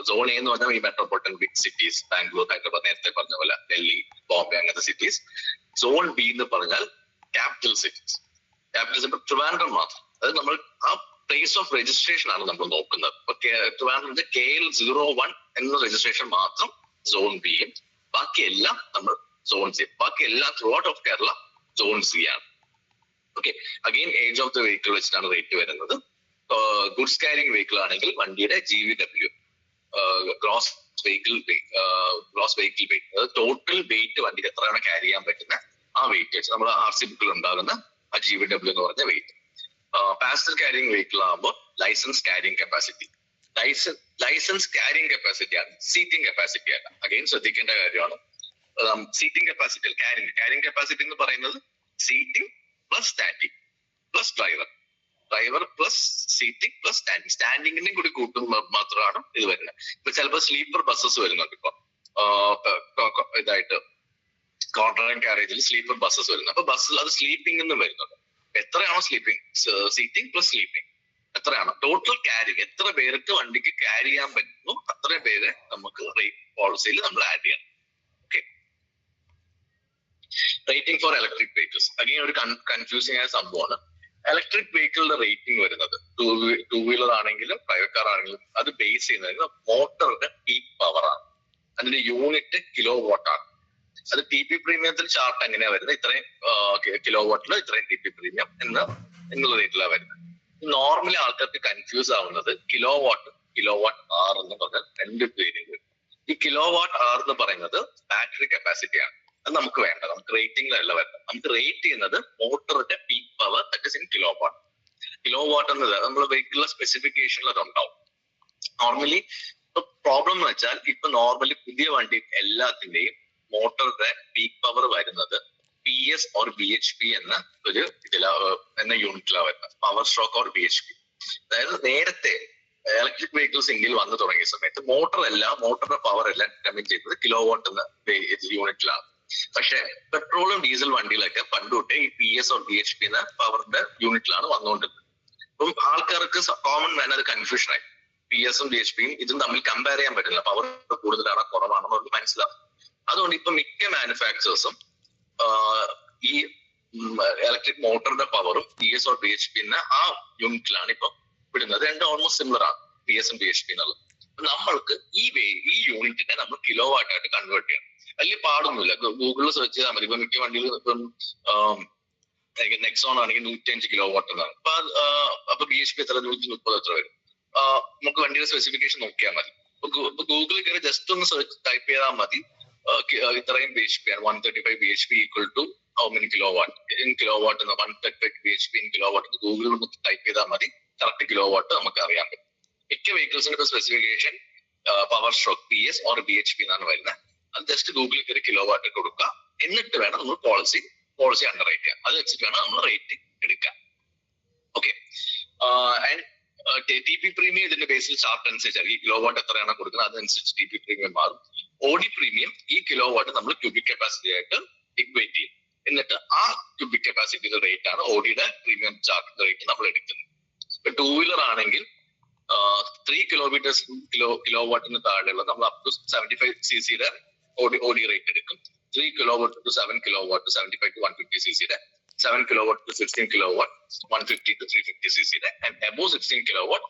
സോൺ എ എന്ന് പറഞ്ഞാൽ ഈ metropolitan big cities, Bangalore, Hyderabad, നേരത്തെ പറഞ്ഞ പോലെ ഡൽഹി, ബോംബെ അങ്ങനത്തെ സിറ്റീസ്. സോൺ ബി എന്ന് പറഞ്ഞാൽ capital cities. Capital city Trivandrum മാത്രം. അതായത് നമ്മൾ ആ പ്ലേസ് ഓഫ് രജിസ്ട്രേഷൻ ആണ് നമ്മൾ നോക്കുന്നത്. ഇപ്പൊ ട്രിവാൻഡ്രം KL01 എന്ന രജിസ്ട്രേഷൻ മാത്രം സോൺ ബിയും, ബാക്കിയെല്ലാം നമ്മൾ സോൺ സി. ബാക്കിയെല്ലാം through out of Kerala zone C ആണ്. Okay, again age of the vehicle വെച്ചിട്ടാണ് റേറ്റ് വരുന്നത്. ഗുഡ്സ് ക്യാരിങ് വെഹിക്കിൾ ആണെങ്കിൽ വണ്ടിയുടെ GVW, ഗ്രോസ് വെഹിക്കിൾ വെയിറ്റ്, അതായത് ടോട്ടൽ വെയിറ്റ് വണ്ടിക്ക് എത്രയാണ് ക്യാരി ചെയ്യാൻ പറ്റുന്ന ആ വെയിറ്റ് വെച്ച് നമ്മൾ RC ബുക്കിൽ ഉണ്ടാകുന്ന ആ GVW എന്ന് പറഞ്ഞ വെയിറ്റ്. പാസഞ്ചർ ക്യാരിങ് വെഹിക്കിൾ ആകുമ്പോൾ licence carrying capacity. Licence carrying capacity ആണ്, സീറ്റിംഗ് കപ്പാസിറ്റി അല്ല. അഗെയിൻ ശ്രദ്ധിക്കേണ്ട കാര്യമാണ്. സീറ്റിംഗ് കപ്പാസിറ്റി, ക്യാരിങ് കപ്പാസിറ്റി എന്ന് പറയുന്നത് seating plus standing plus driver plus seating plus സ്റ്റാൻഡിങ്ങിന്റെ കൂടി കൂട്ടുമ്പോൾ മാത്രമാണ് ഇത് വരുന്നത്. ഇപ്പൊ ചിലപ്പോൾ സ്ലീപ്പർ ബസ്സസ് വരുന്നുണ്ട്. ഇപ്പൊ ഇതായിട്ട് കോർണർ കാരേജിൽ സ്ലീപ്പർ ബസ്സസ് വരുന്നത്. അപ്പൊ ബസ്സിൽ അത് സ്ലീപ്പിംഗ് എന്നും വരുന്നുണ്ട്. എത്രയാണോ സ്ലീപ്പിംഗ്, സീറ്റിംഗ് പ്ലസ് സ്ലീപ്പിംഗ് എത്രയാണോ ടോട്ടൽ ക്യാരിങ്, എത്ര പേർക്ക് വണ്ടിക്ക് ക്യാരി ചെയ്യാൻ പറ്റുന്നു അത്രയും പേര് നമുക്ക് റേറ്റ് പോളിസിയിൽ നമ്മൾ ആഡ് ചെയ്യണം. Okay, rating for electric vehicles again ഒരു കൺഫ്യൂസിംഗ് ആയ സംഭവമാണ്. ഇലക്ട്രിക് വെഹിക്കിളിന്റെ റേറ്റിംഗ് വരുന്നത് ടൂ വീലർ ആണെങ്കിലും പ്രൈവറ്റ് കാർ ആണെങ്കിലും അത് ബേസ് ചെയ്യുന്നത് മോട്ടറിന്റെ പീക്ക് പവർ ആണ്. അതിന്റെ യൂണിറ്റ് കിലോ വാട്ട് ആണ്. അത് TP പ്രീമിയത്തിൽ ചാർട്ട് എങ്ങനെയാ വരുന്നത്, ഇത്രയും കിലോ വാട്ടിൽ ഇത്രയും TP പ്രീമിയം എന്നുള്ള റേറ്റിലാണ് വരുന്നത്. നോർമലി ആൾക്കാർക്ക് കൺഫ്യൂസ് ആവുന്നത് കിലോ വാട്ട് ആർ എന്ന് പറഞ്ഞാൽ 2 പേരുണ്ട്. ഈ കിലോ വാട്ട് ആർ എന്ന് പറയുന്നത് ബാറ്ററി കപ്പാസിറ്റി ആണ്. അത് നമുക്ക് വേണ്ട, നമുക്ക് റേറ്റിംഗിലല്ല വരുന്നത്. നമുക്ക് റേറ്റ് ചെയ്യുന്നത് മോട്ടറിന്റെ peak power that is in kilowatt. Kilowatt എന്നത് നമ്മൾ വെഹിക്കിളിലെ സ്പെസിഫിക്കേഷനിൽ ഉണ്ടാവും. നോർമലി പ്രോബ്ലം എന്ന് വെച്ചാൽ ഇപ്പൊ നോർമലി പുതിയ വണ്ടി എല്ലാത്തിന്റെയും മോട്ടറിന്റെ പീക്ക് പവർ വരുന്നത് PS or BHP എന്ന ഒരു എന്ന യൂണിറ്റിലാണ് വരുന്നത്. Power stroke or BHP. അതായത് നേരത്തെ ഇലക്ട്രിക് വെഹിക്കിൾസ് ഇന്ത്യയിൽ വന്നു തുടങ്ങിയ സമയത്ത് മോട്ടറിന്റെ പവർ എല്ലാം ഡിറ്റർമിൻ ചെയ്യുന്നത് കിലോ വാട്ട് എന്ന യൂണിറ്റിലാണ്. പക്ഷെ പെട്രോളും ഡീസൽ വണ്ടിയിലൊക്കെ പണ്ട് തൊട്ടേ ഈ PS or BHP എന്ന പവറിന്റെ യൂണിറ്റിലാണ് വന്നുകൊണ്ടിരുന്നത്. അപ്പം ആൾക്കാർക്ക് കോമൺ മാൻ അത് കൺഫ്യൂഷനായി. PS-ഉം BHP-യും ഇതും തമ്മിൽ കമ്പയർ ചെയ്യാൻ പറ്റില്ല. പവർ കൂടുതലാണോ കുറവാണോ എന്ന് മനസ്സിലാവും. അതുകൊണ്ട് ഇപ്പൊ മിക്ക മാനുഫാക്ചേഴ്സും ഈ ഇലക്ട്രിക് മോട്ടറിന്റെ പവറും PS or BHP എന്ന ആ യൂണിറ്റിലാണ് ഇപ്പൊ വിടുന്നത്. രണ്ടും ഓൾമോസ്റ്റ് സിമിലർ ആണ്, PS-ഉം BHP എന്നുള്ളത്. നമ്മൾക്ക് ഈ യൂണിറ്റിനെ നമ്മൾ കിലോ വാട്ട് ആയിട്ട് കൺവേർട്ട് ചെയ്യണം. വലിയ പാടൊന്നുമില്ല, ഗൂഗിളിൽ സെർച്ച് ചെയ്താൽ മതി. ഇപ്പൊ മിക്ക വണ്ടിയിൽ ഇപ്പം നെക്സോൺ ആണെങ്കിൽ 105 കിലോ വാട്ട് എന്നാണ്. അപ്പൊ BHP എത്ര 130 എത്ര വരും? നമുക്ക് വണ്ടിയുടെ സ്പെസിഫിക്കേഷൻ നോക്കിയാൽ മതി. ഗൂഗിളിൽ കയറി ജസ്റ്റ് ഒന്ന് സെർച്ച് ടൈപ്പ് ചെയ്താൽ മതി. ഇത്രയും BHP ആണ് 135 BHP equal to how many kilowatt in kilowatt എന്ന് 135 BHP in kilowatt ഗൂഗിളിൽ ഒന്ന് ടൈപ്പ് ചെയ്താൽ മതി, കറക്റ്റ് കിലോവാട്ട് നമുക്ക് അറിയാൻ പറ്റും. മിക്ക വെഹിക്കിൾസിന്റെ specification power stroke PS or BHP എന്നാണ് വരുന്നത്. അത് ജസ്റ്റ് ഗൂഗിളിൽ കയറി കിലോവാട്ട് കൊടുക്കുക, എന്നിട്ട് വേണം നമ്മൾ പോളിസി അണ്ടർ റൈറ്റ് ചെയ്യാം. അത് വെച്ചിട്ട് വേണം നമ്മൾ റേറ്റ് എടുക്കാൻ. ഓക്കെ, ആൻഡ് TP പ്രീമിയം ഇതിന്റെ ബേസിൽ ചാർട്ട് അനുസരിച്ചാണ് ഈ കിലോവാട്ട് എത്രയാണ് കൊടുക്കുന്നത് അതനുസരിച്ച് TP പ്രീമിയം മാറും. OD പ്രീമിയം ഈ കിലോവാട്ട് നമ്മൾ ക്യൂബിക് കപ്പാസിറ്റി ആയിട്ട് ഇക്വേറ്റ് ചെയ്യും, എന്നിട്ട് ആ ക്യൂബിക് കപ്പാസിറ്റിയുടെ റേറ്റ് ആണ് ODയുടെ പ്രീമിയം ചാർട്ട് റേറ്റ് നമ്മൾ എടുക്കുന്നത്. ഇപ്പൊ 2 വീലർ ആണെങ്കിൽ 3 കിലോവാട്ടിന് താഴെയുള്ള നമ്മൾ up to 75 cc OD rate എടുക്കും. 3 kilowatt to 7 kilowatt, 75 to 150 cc, 7 kilowatt to 16 kilowatt, 150 to 350 cc, and above 16 kilowatt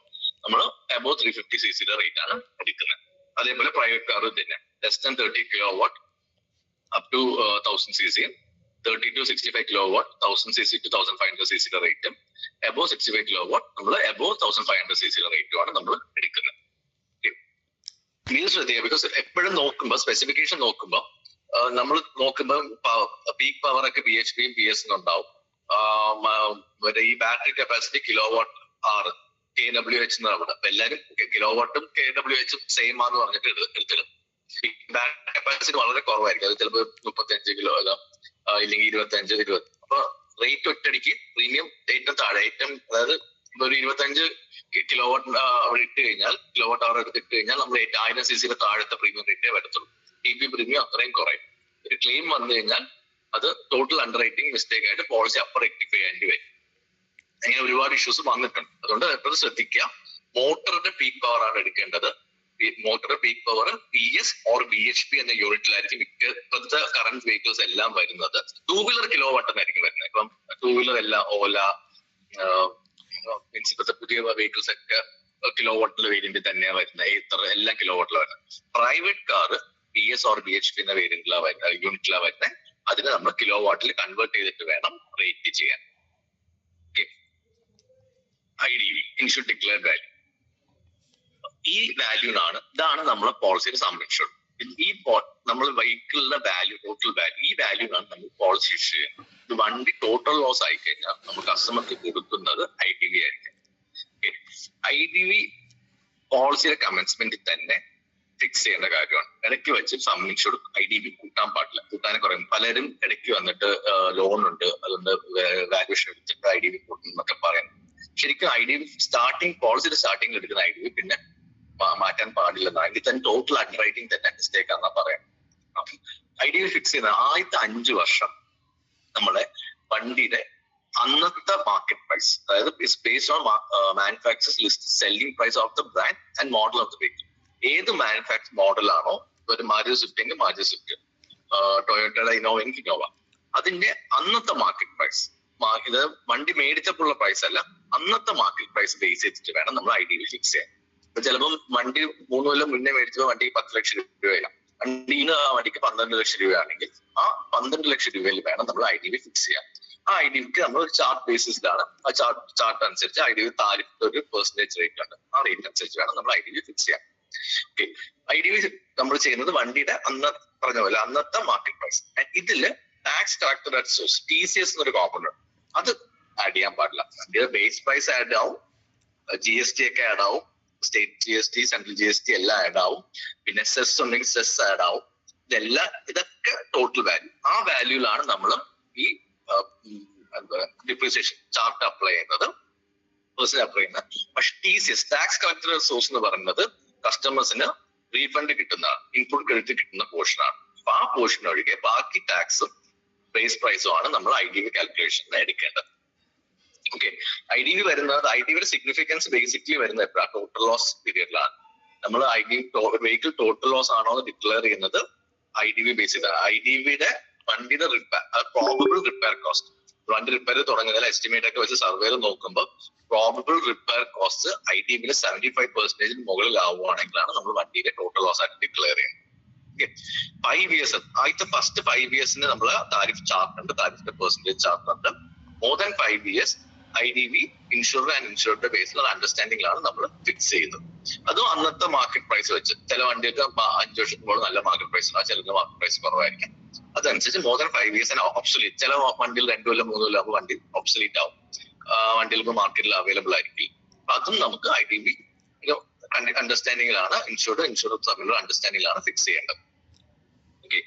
നമ്മൾ above 350 cc റേറ്റ് ആണ് എടുക്കുന്നത്. അതേപോലെ പ്രൈവറ്റ് കാർ തന്നെ less than 30 kilowatt up to 1000 cc, 30 to 65 kilowatt 1000 cc to 1500 cc റേറ്റും, above 65 kilowatt നമ്മൾ above 1500 cc റേറ്റും ആണ് നമ്മൾ എടുക്കുന്നത്. ഇത് ശ്രദ്ധിക്കുക, ബിക്കോസ് എപ്പോഴും നോക്കുമ്പോൾ സ്പെസിഫിക്കേഷൻ നോക്കുമ്പോൾ നമ്മൾ നോക്കുമ്പോൾ പീക്ക് പവർ ഒക്കെ BHPയും PS ഉണ്ടാവും. ഈ battery capacity kilowatt R KWH എന്നാണ്. അപ്പൊ എല്ലാരും കിലോവാട്ടും KWH സെയിം ആണെന്ന് പറഞ്ഞിട്ട് എടുത്തിടും. ബാറ്ററി കപ്പാസിറ്റി വളരെ കുറവായിരിക്കും, അത് ചിലപ്പോൾ 35 കിലോ ഇല്ലെങ്കിൽ 25, 20. അപ്പൊ റേറ്റ് ഒറ്റയടിക്ക് പ്രീമിയം ഏറ്റവും താഴെ അതായത് ഒരു 25 കിലോവാട്ട് അവിടെ ഇട്ട് കഴിഞ്ഞാൽ കിലോവാട്ട് അവർ എടുത്തിട്ട് കഴിഞ്ഞാൽ നമ്മൾ 1000 cc താഴത്തെ പ്രീമിയം റേറ്റേ വരത്തുള്ളൂ. TP പ്രീമിയം അത്രയും കുറയും. ഒരു ക്ലെയിം വന്നു കഴിഞ്ഞാൽ അത് ടോട്ടൽ അണ്ടർ റൈറ്റിംഗ് മിസ്റ്റേക്ക് ആയിട്ട് പോളിസി അപ്പർ റെക്ടിഫൈ ചെയ്യേണ്ടി വരും. അങ്ങനെ ഒരുപാട് ഇഷ്യൂസ് വന്നിട്ടുണ്ട്. അതുകൊണ്ട് എപ്പോഴും ശ്രദ്ധിക്കുക, മോട്ടറിന്റെ പീക്ക് പവർ ആണ് എടുക്കേണ്ടത്. മോട്ടറിന്റെ peak power PS or BHP എന്ന യൂണിറ്റിലായിരിക്കും ഇപ്പോഴത്തെ കറന്റ് വെഹിക്കിൾസ് എല്ലാം വരുന്നത്. 2 വീലർ കിലോവാട്ട് എന്നായിരിക്കും വരുന്നത്. ഇപ്പം 2 വീലർ എല്ലാം ഓല മീൻസ് ഇപ്പോഴത്തെ പുതിയ വെഹിക്കിൾസ് ഒക്കെ കിലോവാട്ടിലെ വേരിയന്റ് തന്നെയാണ് വരുന്നത്. എല്ലാം കിലോവാട്ടിലാണ് വരുന്നത്. Private car PS or BHP എന്ന വേരിയന്റിലാണ് വരുന്നത്, യൂണിറ്റിലാണ് വരുന്നത്. അതിന് നമ്മൾ കിലോവാട്ടിൽ കൺവേർട്ട് ചെയ്തിട്ട് വേണം റേറ്റ് ചെയ്യാൻ. IDV ഇൻഷുർഡ് ഡിക്ലെയർഡ് വാല്യൂ, ഈ വാല്യൂനാണ്, ഇതാണ് നമ്മളെ പോളിസിയുടെ സം ഇൻഷുർഡ്. ഈ നമ്മൾ വെഹിക്കിളിന്റെ വാല്യൂ, ടോട്ടൽ വാല്യൂ, ഈ വാല്യൂനാണ് നമ്മൾ പോളിസി ഇഷ്യൂ ചെയ്യുന്നത്. ഇത് വണ്ടി ടോട്ടൽ ലോസ് ആയി കഴിഞ്ഞാൽ നമ്മൾ കസ്റ്റമർക്ക് കൊടുക്കുന്നത് IDV ആയിരിക്കും. IDV പോളിസിയുടെ കമൻസ്മെന്റിൽ തന്നെ ഫിക്സ് ചെയ്യേണ്ട കാര്യമാണ്. ഇടയ്ക്ക് വെച്ച് സം ഇൻഷുർഡ് IDV കൂട്ടാൻ പാടില്ല. കൂട്ടാനെ കുറയും. പലരും ഇടയ്ക്ക് വന്നിട്ട് ലോൺ ഉണ്ട് അതുകൊണ്ട് വാല്യൂഷൻ എടുത്തിട്ട് IDV കൂട്ടും എന്നൊക്കെ പറയുന്നു. ശരിക്കും IDV സ്റ്റാർട്ടിങ് പോളിസിയുടെ സ്റ്റാർട്ടിംഗിൽ എടുക്കുന്ന IDV പിന്നെ മാറ്റാൻ പാടില്ലെന്നാണ്. ഇതിൽ തന്നെ ടോട്ടൽ അണ്ടർ റൈറ്റിംഗ് തന്നെ മിസ്റ്റേക്ക് ആണെന്നാ പറയാം. IDV ഫിക്സ് ചെയ്യുന്ന ആദ്യത്തെ 5 വർഷം നമ്മളെ വണ്ടിയുടെ അന്നത്തെ മാർക്കറ്റ് പ്രൈസ്, അതായത് based on manufacturers list selling price of the brand and model of the vehicle. ഏത് മാനുഫാക്ചർ മോഡലാണോ, ഒരു മാരുതി സ്വിഫ്റ്റ് എങ്കിൽ മാരുതി സ്വിഫ്റ്റ്, ടൊയോട്ടയുടെ ഇന്നോവ എങ്കിൽ ഇന്നോവ, അതിന്റെ അന്നത്തെ മാർക്കറ്റ് പ്രൈസ്, ഇത് വണ്ടി മേടിച്ചപ്പോഴുള്ള പ്രൈസ് അല്ല, അന്നത്തെ മാർക്കറ്റ് പ്രൈസ് ബേസ് ചെയ്തിട്ട് വേണം നമ്മൾ IDV ഫിക്സ് ചെയ്യാൻ. ഇപ്പൊ ചിലപ്പം വണ്ടി 3 കൊല്ലം മുന്നേ മേടിച്ചപ്പോൾ വണ്ടിക്ക് 10 ലക്ഷം രൂപയാണ്, വണ്ടിന് ആ വണ്ടിക്ക് 12 ലക്ഷം രൂപയാണെങ്കിൽ ആ 12 ലക്ഷം രൂപയിൽ വേണം നമ്മൾ IDV ഫിക്സ് ചെയ്യാൻ. ആ IDVക്ക് നമ്മൾ ഒരു ചാർട്ട് ബേസിസിലാണ്, ആ ചാർട്ട് അനുസരിച്ച് IDV താരിഫ് ഒരു പെർസെന്റേജ് റേറ്റ് ഉണ്ട്, ആ റേറ്റ് അനുസരിച്ച് വേണം നമ്മൾ IDV ഫിക്സ് ചെയ്യാൻ. ഓക്കെ, IDV നമ്മൾ ചെയ്യുന്നത് വണ്ടിയുടെ പറഞ്ഞ പോലെ അന്നത്തെ മാർക്കറ്റ് പ്രൈസ്. ഇതില് tax collector at source TCS എന്നൊരു കോമ്പൗണ്ട് ഉണ്ട്, അത് ആഡ് ചെയ്യാൻ പാടില്ല. വണ്ടിയുടെ ബേസ് പ്രൈസ് ആഡ് ആവും, GST ഒക്കെ ആഡ് ആവും, സ്റ്റേറ്റ് GST, സെൻട്രൽ GST എല്ലാം ആഡ് ആവും, പിന്നെ സെസ് ഉണ്ടെങ്കിൽ സെസ് ആഡ് ആവും. ഇതൊക്കെ ടോട്ടൽ വാല്യൂ. ആ വാല്യൂലാണ് നമ്മൾ ഈ ഡിപ്രീസിയേഷൻ ചാർട്ട് അപ്ലൈ ചെയ്യുന്നത്, അപ്ലൈ ചെയ്യുന്നത്. പക്ഷെ TCS ടാക്സ് കളക്ടർ സോഴ്സ് എന്ന് പറയുന്നത് കസ്റ്റമേഴ്സിന് റീഫണ്ട് കിട്ടുന്ന ഇൻപുട്ട് ക്രെഡിറ്റ് കിട്ടുന്ന പോർഷനാണ്. അപ്പൊ ആ പോർഷൻ ഒഴികെ ബാക്കി ടാക്സും ബേസ് പ്രൈസും ആണ് നമ്മൾ IDV കാൽക്കുലേഷന് എടുക്കേണ്ടത്. ഓക്കെ, IDV വരുന്നത്, IDVയുടെ സിഗ്നിഫിക്കൻസ് ബേസിക്കലി വരുന്നത് എപ്പോഴാണ്? ടോട്ടൽ ലോസ് പീരിയഡിലാണ്. നമ്മൾ വെഹിക്കിൾ ടോട്ടൽ ലോസ് ആണോ എന്ന് ഡിക്ലെയർ ചെയ്യുന്നത് IDV ബേസ് ചെയ്താണ്. IDVയുടെ വണ്ടിയുടെ പ്രോബബിൾ റിപ്പയർ കോസ്റ്റ്, വണ്ടി റിപ്പയർ തുടങ്ങുന്നതിൽ എസ്റ്റിമേറ്റ് ഒക്കെ വെച്ച് സർവേയിൽ നോക്കുമ്പോൾ പ്രോബബിൾ റിപ്പയർ കോസ്റ്റ് IDVയിൽ 75% മുകളിൽ ആവുകയാണെങ്കിലാണ് നമ്മൾ വണ്ടിയുടെ ടോട്ടൽ ലോസ് ആയിട്ട് ഡിക്ലെയർ ചെയ്യുന്നത്. 5 years, ആദ്യത്തെ ഫസ്റ്റ് 5 yearsന് നമ്മൾ താരിഫ് ചാർട്ട് ഉണ്ട്, താരിഫിന്റെ പെർസെന്റേജ് ചാർട്ട് ഉണ്ട്. More than 5 years IDV insurer and ഇൻഷുറുടെ ബേസിലുള്ള അണ്ടർസ്റ്റാൻഡിംഗിലാണ് നമ്മൾ ഫിക്സ് ചെയ്യുന്നത്. അതും അന്നത്തെ മാർക്കറ്റ് പ്രൈസ് വെച്ച്. ചില വണ്ടിയൊക്കെ 5 വർഷത്തിന് നല്ല മാർക്കറ്റ് പ്രൈസ് ഉണ്ടാവും, ചിലത് മാർക്കറ്റ് പ്രൈസ് കുറവായിരിക്കും. അതനുസരിച്ച് മോർ ദാൻ 5 years ഒബ്സൊലീറ്റ്. ചില വണ്ടിയിൽ 2 കൊല്ലം 3 കൊല്ലം ആകുമ്പോൾ വണ്ടി ഒബ്സൊലീറ്റ് ആവും, വണ്ടികൾ ഇപ്പോൾ മാർക്കറ്റിൽ അവൈലബിൾ ആയിരിക്കും. അതും നമുക്ക് IDV അണ്ടർസ്റ്റാൻഡിംഗിലാണ് ഇൻഷുറർ തമ്മിലുള്ള അണ്ടർസ്റ്റാൻഡിംഗിലാണ് ഫിക്സ് ചെയ്യേണ്ടത്. ഓക്കെ,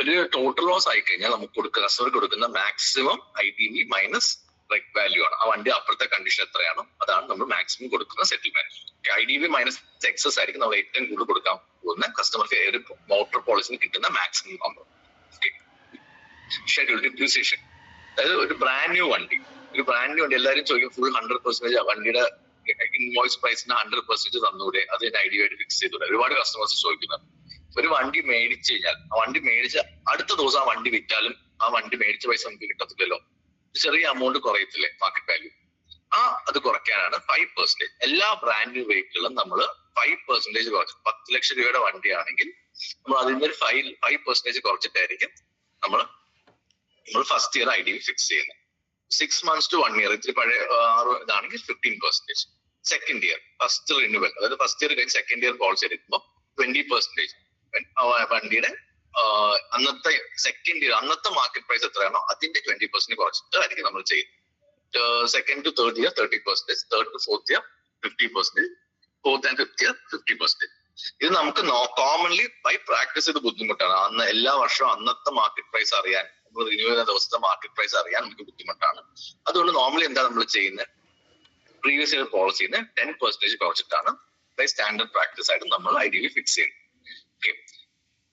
ഒരു ടോട്ടൽ ലോസ് ആയി കഴിഞ്ഞാൽ നമുക്ക് കസ്റ്റമർക്ക് കൊടുക്കുന്ന മാക്സിമം IDV മൈനസ് റെക് വാല്യൂ ആണ്. ആ വണ്ടി അപ്പുറത്തെ കണ്ടീഷൻ എത്രയാണോ അതാണ് നമ്മൾ മാക്സിമം കൊടുക്കുന്ന സെറ്റിൽമെന്റ്. IDV മൈനസ് എക്സസ് ആയിരിക്കും നമ്മൾ ഏറ്റവും കൂടുതൽ കൊടുക്കാൻ പോകുന്ന കസ്റ്റമർക്ക് ഒരു മോട്ടോർ പോളിസിന് കിട്ടുന്ന മാക്സിമം നമ്പർ. ഷെഡ്യൂൾ ഡിപ്രീസിയേഷൻ, അതായത് ഒരു ബ്രാൻഡ് ന്യൂ വണ്ടി എല്ലാവരും ചോദിക്കും ഫുൾ 100% വണ്ടിയുടെ ഇൻവോയ്സ് പ്രൈസിന് 100% തന്നൂടെ, അത് IDV ആയിട്ട് ഫിക്സ് ചെയ്തൂടെ? ഒരുപാട് കസ്റ്റമേഴ്സ് ചോദിക്കുന്നത്. ഒരു വണ്ടി മേടിച്ചു കഴിഞ്ഞാൽ ആ വണ്ടി മേടിച്ച അടുത്ത ദിവസം ആ വണ്ടി വിറ്റാലും ആ വണ്ടി മേടിച്ച പൈസ നമുക്ക് കിട്ടത്തില്ലല്ലോ. ചെറിയ എമൗണ്ട് കുറയത്തില്ലേ മാർക്കറ്റ് വാല്യൂ? അത് കുറയ്ക്കാനാണ് 5%. എല്ലാ ബ്രാൻഡ് ന്യൂ വെഹിക്കിളും നമ്മൾ 5% കുറച്ച്. 10 ലക്ഷം രൂപയുടെ വണ്ടിയാണെങ്കിൽ നമ്മൾ അതിൽ ഒരു 5% കുറച്ചിട്ടായിരിക്കും നമ്മൾ ഫസ്റ്റ് ഇയർ IDV ഫിക്സ് ചെയ്യുന്നത്. 6 months to 1 year ഇത്തിരി പഴയ ഇതാണെങ്കിൽ 15%. സെക്കൻഡ് ഇയർ ഫസ്റ്റ് റിന്യൂവൽ, അതായത് ഫസ്റ്റ് ഇയർ കഴിഞ്ഞ് സെക്കൻഡ് ഇയർ പോളിസി എടുക്കുമ്പോൾ 20%. വണ്ടിയുടെ അന്നത്തെ സെക്കൻഡ് ഇയർ അന്നത്തെ മാർക്കറ്റ് പ്രൈസ് എത്രയാണോ അതിന്റെ 20% കുറച്ചിട്ടായിരിക്കും നമ്മൾ ചെയ്യുന്നത്. Second to third year 30%, third to fourth year 50%, fourth and fifth year 50%. ഇത് നമുക്ക് കോമൺലി ബൈ പ്രാക്ടീസ് ചെയ്ത് ബുദ്ധിമുട്ടാണ്. അന്ന് എല്ലാ വർഷവും അന്നത്തെ മാർക്കറ്റ് പ്രൈസ് അറിയാൻ, നമ്മൾ റിന്യൂ ചെയ്യുന്ന ദിവസത്തെ മാർക്കറ്റ് പ്രൈസ് അറിയാൻ നമുക്ക് ബുദ്ധിമുട്ടാണ്. അതുകൊണ്ട് നോർമലി എന്താ നമ്മൾ ചെയ്യുന്നത്, പ്രീവിയസ് ഇയർ പോളിസിന്ന് 10% കുറച്ചിട്ടാണ് ബൈ സ്റ്റാൻഡേർഡ് പ്രാക്ടീസ് ആയിട്ട് നമ്മൾ IDV ഫിക്സ് ചെയ്യുന്നത്. ഓക്കെ,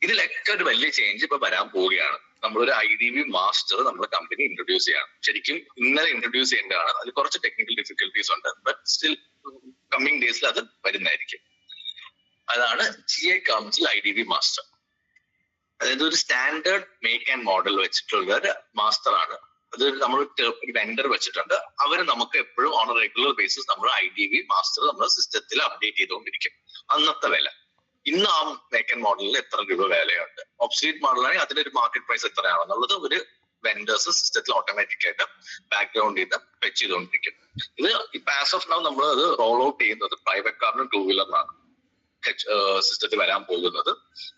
ഇതിലൊക്കെ ഒരു വലിയ ചേഞ്ച് ഇപ്പൊ വരാൻ പോവുകയാണ്. നമ്മളൊരു IDV മാസ്റ്റർ നമ്മുടെ കമ്പനി ഇൻട്രൊഡ്യൂസ് ചെയ്യണം. ശരിക്കും ഇന്നലെ ഇൻട്രൊഡ്യൂസ് ചെയ്യേണ്ടതാണ്. അതിൽ കുറച്ച് ടെക്നിക്കൽ ഡിഫിക്കൽട്ടീസ് ഉണ്ട്, ബട്ട് സ്റ്റിൽ കമ്മിങ് ഡേയ്സിൽ അത് വരുന്നതായിരിക്കും. അതാണ് GI കൗൺസിൽ IDV മാസ്റ്റർ. അതായത് ഒരു സ്റ്റാൻഡേർഡ് മേക്ക് ആൻഡ് മോഡൽ വെച്ചിട്ടുള്ള ഒരു മാസ്റ്റർ ആണ്. അത് നമ്മൾ ഒരു വെണ്ടർ വെച്ചിട്ടുണ്ട്. അവർ നമുക്ക് എപ്പോഴും ഓൺ റെഗുലർ ബേസിസ് നമ്മൾ IDV മാസ്റ്റർ നമ്മുടെ സിസ്റ്റത്തിൽ അപ്ഡേറ്റ് ചെയ്തുകൊണ്ടിരിക്കും. അന്നത്തെ വില ഇന്ന് ആ മേക്ക് ആൻഡ് മോഡലിൽ എത്ര രൂപ വിലയുണ്ട്, ഒബ്സൊലീറ്റ് മോഡലാണെങ്കിൽ അതിന്റെ ഒരു മാർക്കറ്റ് പ്രൈസ് എത്രയാണെന്നുള്ളത് ഒരു വെൻഡേഴ്സ് സിസ്റ്റത്തിൽ ഓട്ടോമാറ്റിക് ആയിട്ട് ബാക്ക്ഗ്രൗണ്ട് ചെയ്ത് ഫെച്ച് ചെയ്തുകൊണ്ടിരിക്കും. ഇത് ഇപ്പൊ ആസ് ഓഫ് നൗ നമ്മൾ അത് റോൾ ഔട്ട് ചെയ്യുന്നത് പ്രൈവറ്റ് കാറിനും 2 വീലറിനാണ് സിസ്റ്റത്തിൽ വരാൻ പോകുന്നത്.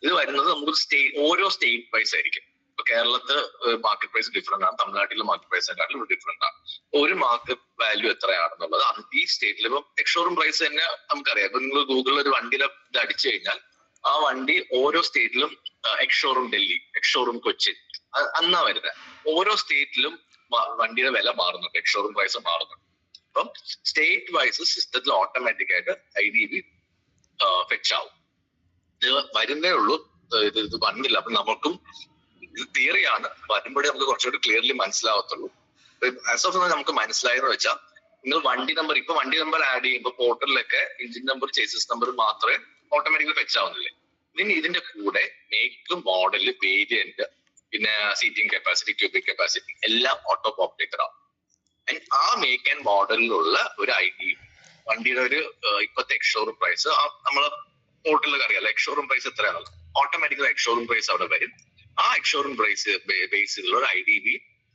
ഇത് വരുന്നത് നമുക്ക് ഓരോ സ്റ്റേറ്റ് വൈസ് ആയിരിക്കും. ഇപ്പൊ കേരളത്തിൽ മാർക്കറ്റ് പ്രൈസ് ഡിഫറെന്റ് ആണ്, തമിഴ്നാട്ടിലെ മാർക്കറ്റ് പ്രൈസിനെക്കാട്ടിലും ഡിഫറെന്റ് ആണ്. ഒരു മാർക്കറ്റ് വാല്യൂ എത്രയാണെന്നുള്ളത് ഈ സ്റ്റേറ്റിൽ ഇപ്പം എക്സ്ഷോറൂം പ്രൈസ് തന്നെ നമുക്കറിയാം. ഇപ്പൊ നിങ്ങൾ ഗൂഗിളിൽ ഒരു വണ്ടിയുടെ ഇത് അടിച്ചു കഴിഞ്ഞാൽ ആ വണ്ടി ഓരോ സ്റ്റേറ്റിലും എക്സ്ഷോറൂം ഡൽഹി, എക്സ്ഷോറൂം കൊച്ചിൻ അന്നാ വരുന്നത്. ഓരോ സ്റ്റേറ്റിലും വണ്ടിയുടെ വില മാറുന്നുണ്ട്, എക്സ്ഷോറൂം പ്രൈസ് മാറുന്നുണ്ട്. അപ്പം സ്റ്റേറ്റ് വൈസ് സിസ്റ്റത്തിൽ ഓട്ടോമാറ്റിക് ആയിട്ട് IDV ഫെച്ച് ആവും. ഇത് വരുന്നേ ഉള്ളൂ, ഇത് വന്നില്ല. അപ്പൊ നമുക്കും ഇത് തിയറിയാണ്, വരുമ്പോഴേ നമുക്ക് കുറച്ചുകൂടി ക്ലിയർലി മനസ്സിലാവത്തുള്ളൂ. ആസ് ഓഫ് നമുക്ക് മനസ്സിലായെന്ന് വെച്ചാൽ നിങ്ങൾ വണ്ടി നമ്പർ ആഡ് ചെയ്യുമ്പോൾ പോർട്ടലിലൊക്കെ എഞ്ചിൻ നമ്പർ, ചേസിസ് നമ്പർ മാത്രമേ ഓട്ടോമാറ്റിക്കലി ഫെച്ച് ആവുന്നില്ലേ. ഇനി ഇതിന്റെ കൂടെ മേക്ക്, മോഡല്, വേരിയന്റ്, പിന്നെ സീറ്റിംഗ് കപ്പാസിറ്റി, ക്യൂബിക് കപ്പാസിറ്റി എല്ലാം ഓട്ടോ പോപ്പുലേറ്റർ ആവും. ആ മേക്ക് ആൻഡ് മോഡലിലുള്ള ഒരു IDV വണ്ടിയുടെ ഒരു ഇപ്പോഴത്തെ എക്സ്ഷോറൂം പ്രൈസ് നമ്മളെ പോർട്ടലിൽ അറിയാലോ. എക്സ്ഷോറൂം പ്രൈസ് എത്രയാണല്ലോ, ഓട്ടോമാറ്റിക്കലി എക്സ്ഷോറൂം പ്രൈസ് അവിടെ വരും. ആ എക്സ്ഷോറൂം പ്രൈസ് ബേസ് ചെയ്തുള്ള ഒരു IDV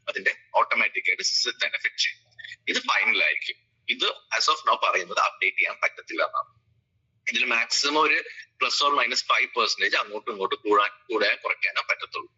അതിന്റെ ഓട്ടോമാറ്റിക് ആയിട്ട് സിസ്റ്റത്തിൽ തന്നെ ഫെച്ച് ചെയ്യും. ഇത് ഫൈനൽ ആയിരിക്കും. ഇത് ആസ് ഓഫ് നൗ പറയുന്നത് അപ്ഡേറ്റ് ചെയ്യാൻ പറ്റത്തില്ല എന്നാണ്. ഇതിൽ മാക്സിമം ഒരു +or-5% അങ്ങോട്ടും ഇങ്ങോട്ടും കൂടെ കുറയ്ക്കാനോ പറ്റത്തുള്ളൂ.